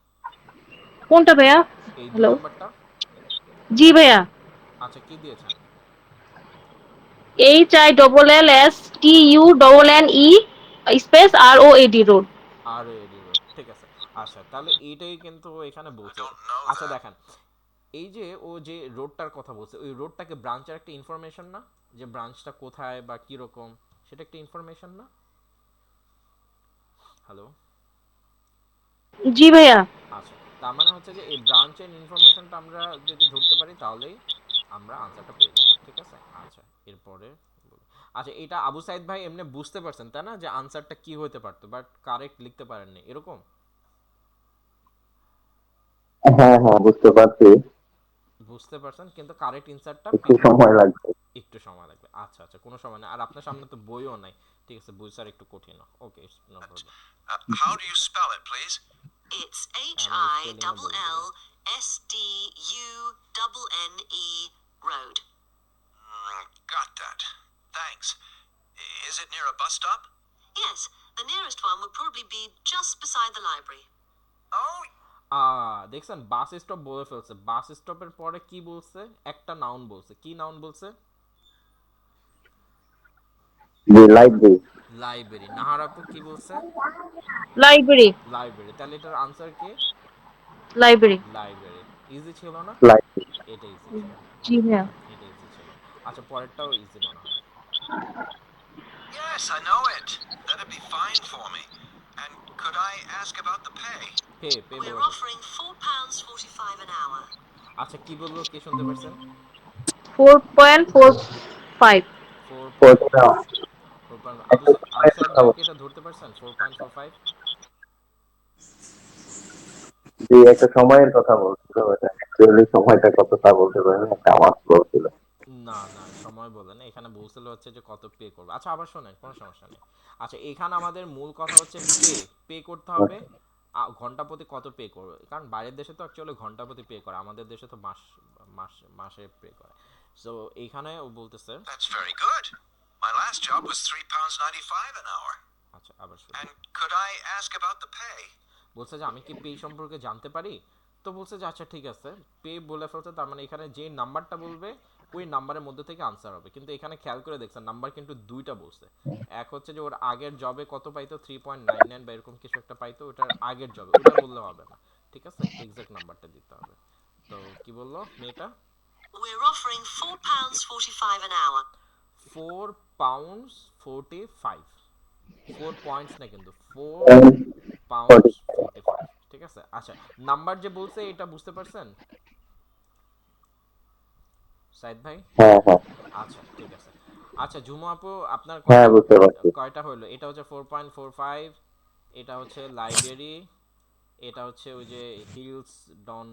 E: কোনটা ভাইয়া?
A: এই 2
E: হ্যালো,
A: নাম্বারটা?
E: জি ভাইয়া।
A: আচ্ছা, কি দিয়েছেন?
E: HILLSTUNNE space ROAD road.
A: আর এডি রোড, ঠিক আছে। আচ্ছা, তাহলে এইটাই কিন্তু এখানে
G: I
A: বলছে।
G: don't know
A: আচ্ছা
G: that.
A: দেখেন, এই যে ও যে রোডটার কথা বলছে, ওই রোডটাকে ব্রাঞ্চের একটা ইনফরমেশন না, যে ব্রাঞ্চটা কোথায় বা কি রকম, সেটা একটা ইনফরমেশন না? হ্যালো।
E: জি ভাইয়া।
A: আচ্ছা, তার মানে হচ্ছে যে এই ব্রাঞ্চের ইনফরমেশনটা আমরা যদি ধরতে পারি তাহলেই আমরা আনসারটা পেয়ে যাব, ঠিক আছে। আচ্ছা, এরপরে আচ্ছা, এটা আবু সাইদ ভাই এমনি বুঝতে পারছেন তাই না, যে আনসারটা কি হতে পারতো, বাট কারেক্ট লিখতে পারেননি এরকম?
C: হ্যাঁ হ্যাঁ, বুঝতে পারছি।
A: বুঝতে পারছেন, কিন্তু কারেক্ট আনসারটা
C: একটু সময় লাগবে।
A: একটু সময় লাগবে। আচ্ছা আচ্ছা, কোনো সময় না, আর আপনার সামনে তো বইও নাই, ঠিক আছে, বুঝার একটু কঠিন। Okay, no problem.
G: How do you spell it, please?
F: It's
A: আমার স্পেলিংও বলে দিল।
F: HILLSDUNNE Road.
G: Got that. Thanks. Is it near a bus stop?
F: Yes, the nearest one would probably be just beside the library.
G: Oh,
A: দেখছেন bus stop বলে ফেলছে। বাস স্টপের পরে কি বলছে? একটা নাউন বলছে। কি নাউন বলছে?
C: যে লাইব্রেরি।
A: লাইব্রেরি। নাহার আপু কি বলছে?
E: লাইব্রেরি।
A: লাইব্রেরি। তাহলে এটার আনসার কি?
E: লাইব্রেরি।
A: লাইব্রেরি। ইজি ছিল না?
C: লাইব্রেরি।
A: এটা ইজি ছিল।
E: জি ভাইয়া।
A: এটা ইজি ছিল। আচ্ছা, পরেরটাও ইজি মনে হয়।
G: yes, I know it. That'd be fine for me. And could I ask about the pay?
A: Pay pay
F: We're
A: বলে ফেলছে।
F: offering £4.45 an hour.
A: আচ্ছা, কি বললো, কি শুনতে পারছেন?
E: 4.45।
A: 4.4 আবু সাইদ ভাই কি এটা ধরতে পারছেন? 4.45?
C: যে একটা সময়ের কথা বলছিল, ওটা অ্যাকচুয়ালি সময়টা কত তা বলতে পারে না, একটা আমার বলছিল।
A: না না, সময় বলে না, এখানে বলছিল হচ্ছে যে কত পে করবে। আচ্ছা, আবার শোনেন, কোনো সমস্যা নেই। আচ্ছা, এখানে আমাদের মূল কথা হচ্ছে পে পে করতে হবে। ঘন্টা প্রতি কত পে করবে, কারণ বাইরের দেশে তো অ্যাকচুয়ালি ঘন্টা প্রতি পে করে, আমাদের দেশে তো মাসে পে করে। সো এইখানে ও বলতেছে।
G: That's very good. My last job was £3.95 an hour.
A: আচ্ছা, আবার শুনি।
G: And could I ask about the pay?
A: বলছে যে আমি কি পে সম্পর্কে জানতে পারি? তো বলছে যে আচ্ছা ঠিক আছে, পে বলে ফেলছে, তার মানে এখানে যে নাম্বারটা বলবে ওই নাম্বারের মধ্যে থেকে আনসার হবে। কিন্তু এখানে খেয়াল করে দেখছেন নাম্বার কিন্তু দুইটা বলছে। এক হচ্ছে যে ওর আগের জবে কত পাইতো, 3.99 বা এরকম কিছু একটা পাইতো, ওটার আগের জবে, ওটা বললে হবে না, ঠিক আছে, এক্সাক্ট নাম্বারটা দিতে হবে। তো কি বললো মেয়েটা?
F: We're offering £4.45 an hour.
A: 4 pounds 45, 4 points না কিন্তু 4 পাউন্ডস 45, ঠিক আছে। আচ্ছা, নাম্বার যে বলছে এটা বুঝতে পারছেন সাইদ ভাই?
C: হ্যাঁ হ্যাঁ
A: আচ্ছা, ঠিক আছে। আচ্ছা, ঝুমু আপু আপনার
C: হ্যাঁ, বুঝতে পারছি।
A: কয়টা হলো? এটা হচ্ছে 4.45, এটা হচ্ছে লাইব্রেরি, এটা হচ্ছে ওই যে Hillsdon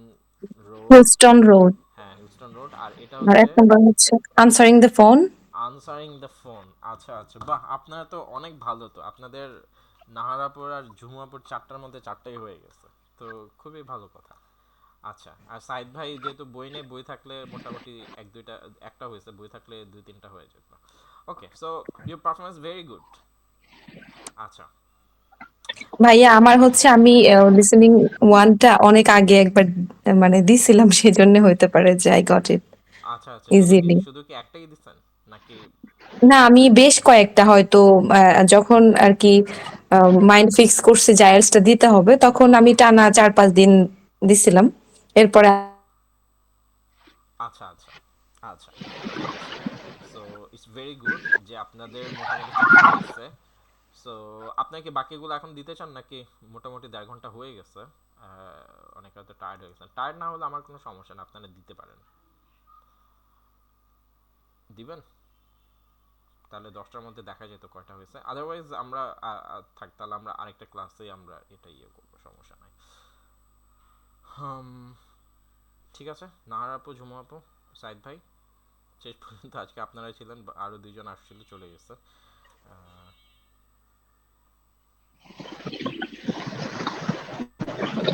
A: road.
B: Houston road.
A: হ্যাঁ, হিলস্টন রোড। আর এটা
B: আর
A: হচ্ছে
B: এক নাম্বার হচ্ছে answering the phone.
A: Answering the phone. আচ্ছা আচ্ছা, বাহ, আপনারা তো অনেক ভালো। তো আপনাদের নাহারাপুর আর ঝুমুয়াপুর চারটার মধ্যে চারটাই হয়ে গেছে, তো খুবই ভালো কথা। আচ্ছা, আর সাইদ ভাই যেহেতু বই নেই, বই থাকলে মোটামুটি এক দুইটা, একটা হয়েছে, বই থাকলে দুই তিনটা হয়ে যেত। Okay, so your performance very good. আচ্ছা
B: ভাইয়া আমার হচ্ছে আমি লিসেনিং ওয়ানটা অনেক আগে একবার মানে দিছিলাম, সেজন্য হইতে পারে যে আই গট ইট
A: আচ্ছা আচ্ছা,
B: ইজিলি।
A: শুধু কি একটাই দিচ্ছেন নাকি?
B: না, আমি বেশ কয়েকটা হয়তো যখন আর কি মাইন্ড ফিক্স করছে যে আইএলটিএস দিতে হবে, তখন আমি টানা 4-5 দিন দিছিলাম। এরপরে
A: আচ্ছা আচ্ছা আচ্ছা, ঠিক আছে। সো ইটস ভেরি গুড যে আপনাদের মোটামুটি 4টা হয়েছে। সো আপনার কি বাকিগুলো এখন দিতে চান নাকি? মোটামুটি 1.5 ঘন্টা হয়ে গেছে। অনেকে হয়তো টায়ার্ড হয়ে গেছেন। টায়ার্ড না হলে আমার কোনো সমস্যা না, আপনারা দিতে পারেন। দিবেন? তাহলে 10টার মধ্যে দেখা যেত কয়টা হয়েছে। আদারওয়াইজ আমরা থাক, তাহলে আমরা আরেকটা ক্লাসে আমরা এটা ইয়ে করবো, সমস্যা নাই। হুম, ঠিক আছে। নাহার আপু, ঝুমু আপু, সাইদ ভাই, শেষ পর্যন্ত আজকে আপনারাই ছিলেন, আরো 2জন আসছিল, চলে গেছে। আহ, ঠিক আছে।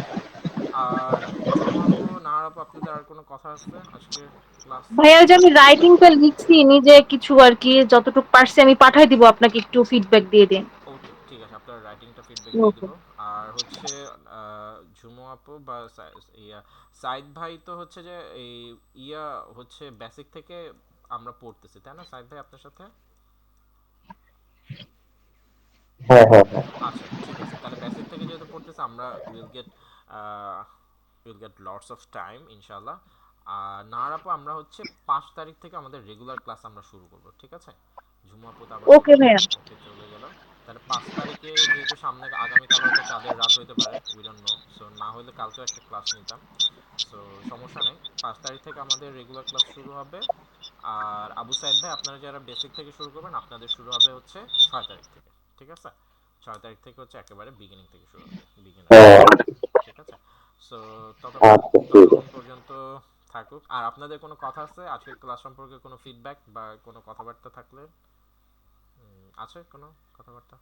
A: আর ঝুমু আপু, নাহার আপু, আপনাদের আর কোনো কথা আছে আজকের ক্লাসে?
E: ভাইয়া, ওই যে আমি রাইটিংটা লিখছি নিজে কিছু আর কি, যতটুকু পারছি আমি পাঠাই দিব, আপনাকে একটু ফিডব্যাক দিয়ে দিন।
A: ওকে, ঠিক আছে, আপনার রাইটিংটা ফিডব্যাক দিয়ে
E: ওকে।
A: দিব। আর হচ্ছে ঝুমু আপু বা সাইদ ভাই তো হচ্ছে যে এই ইয়া হচ্ছে বেসিক থেকে আমরা পড়তেছি, তাই না সাইদ ভাই আপনার সাথে?
C: হ্যাঁ, হ্যাঁ, হ্যাঁ।
A: আচ্ছা, ঠিক আছে, তাহলে বেসিক থেকে যেহেতু পড়তেছে আমরা will get lots of time ইনশাআল্লাহ। আর নাহার আপু, আমরা হচ্ছে 5 তারিখ থেকে আমাদের রেগুলার ক্লাস আমরা শুরু করব, ঠিক আছে? ঝুমু আপু তো আবার
E: ওকে
A: চলে গেল।
E: ভাইয়া।
A: ওকে, চলে গেল। তাহলে 5 তারিখে, যেহেতু সামনে আগামীকাল হয়তো চাঁদের রাত হইতে পারে, উই ডোন্ট নো, সো না হলে কালকেও একটা ক্লাস নিতাম। সো সমস্যা নেই, 5 তারিখ থেকে আমাদের রেগুলার ক্লাস শুরু হবে। আর আবু সাইদ ভাই, আপনারা যারা বেসিক থেকে শুরু করবেন, আপনাদের শুরু হবে হচ্ছে 6 তারিখ থেকে, ঠিক আছে? 6 তারিখ থেকে হচ্ছে একেবারে বিগিনিং থেকে শুরু হবে, বিগিনার
C: হ্যাঁ,
A: ক্লাস, ঠিক আছে? সো ততক্ষণ
C: আচ্ছা, ঠিক
A: ততক্ষণ
C: আছে।
A: পর্যন্ত থাকুক। আর আপনাদের কোনো কথা আছে আজকের ক্লাস সম্পর্কে, কোনো ফিডব্যাক বা কোনো কথাবার্তা থাকলে? আছে কোনো কথাবার্তা?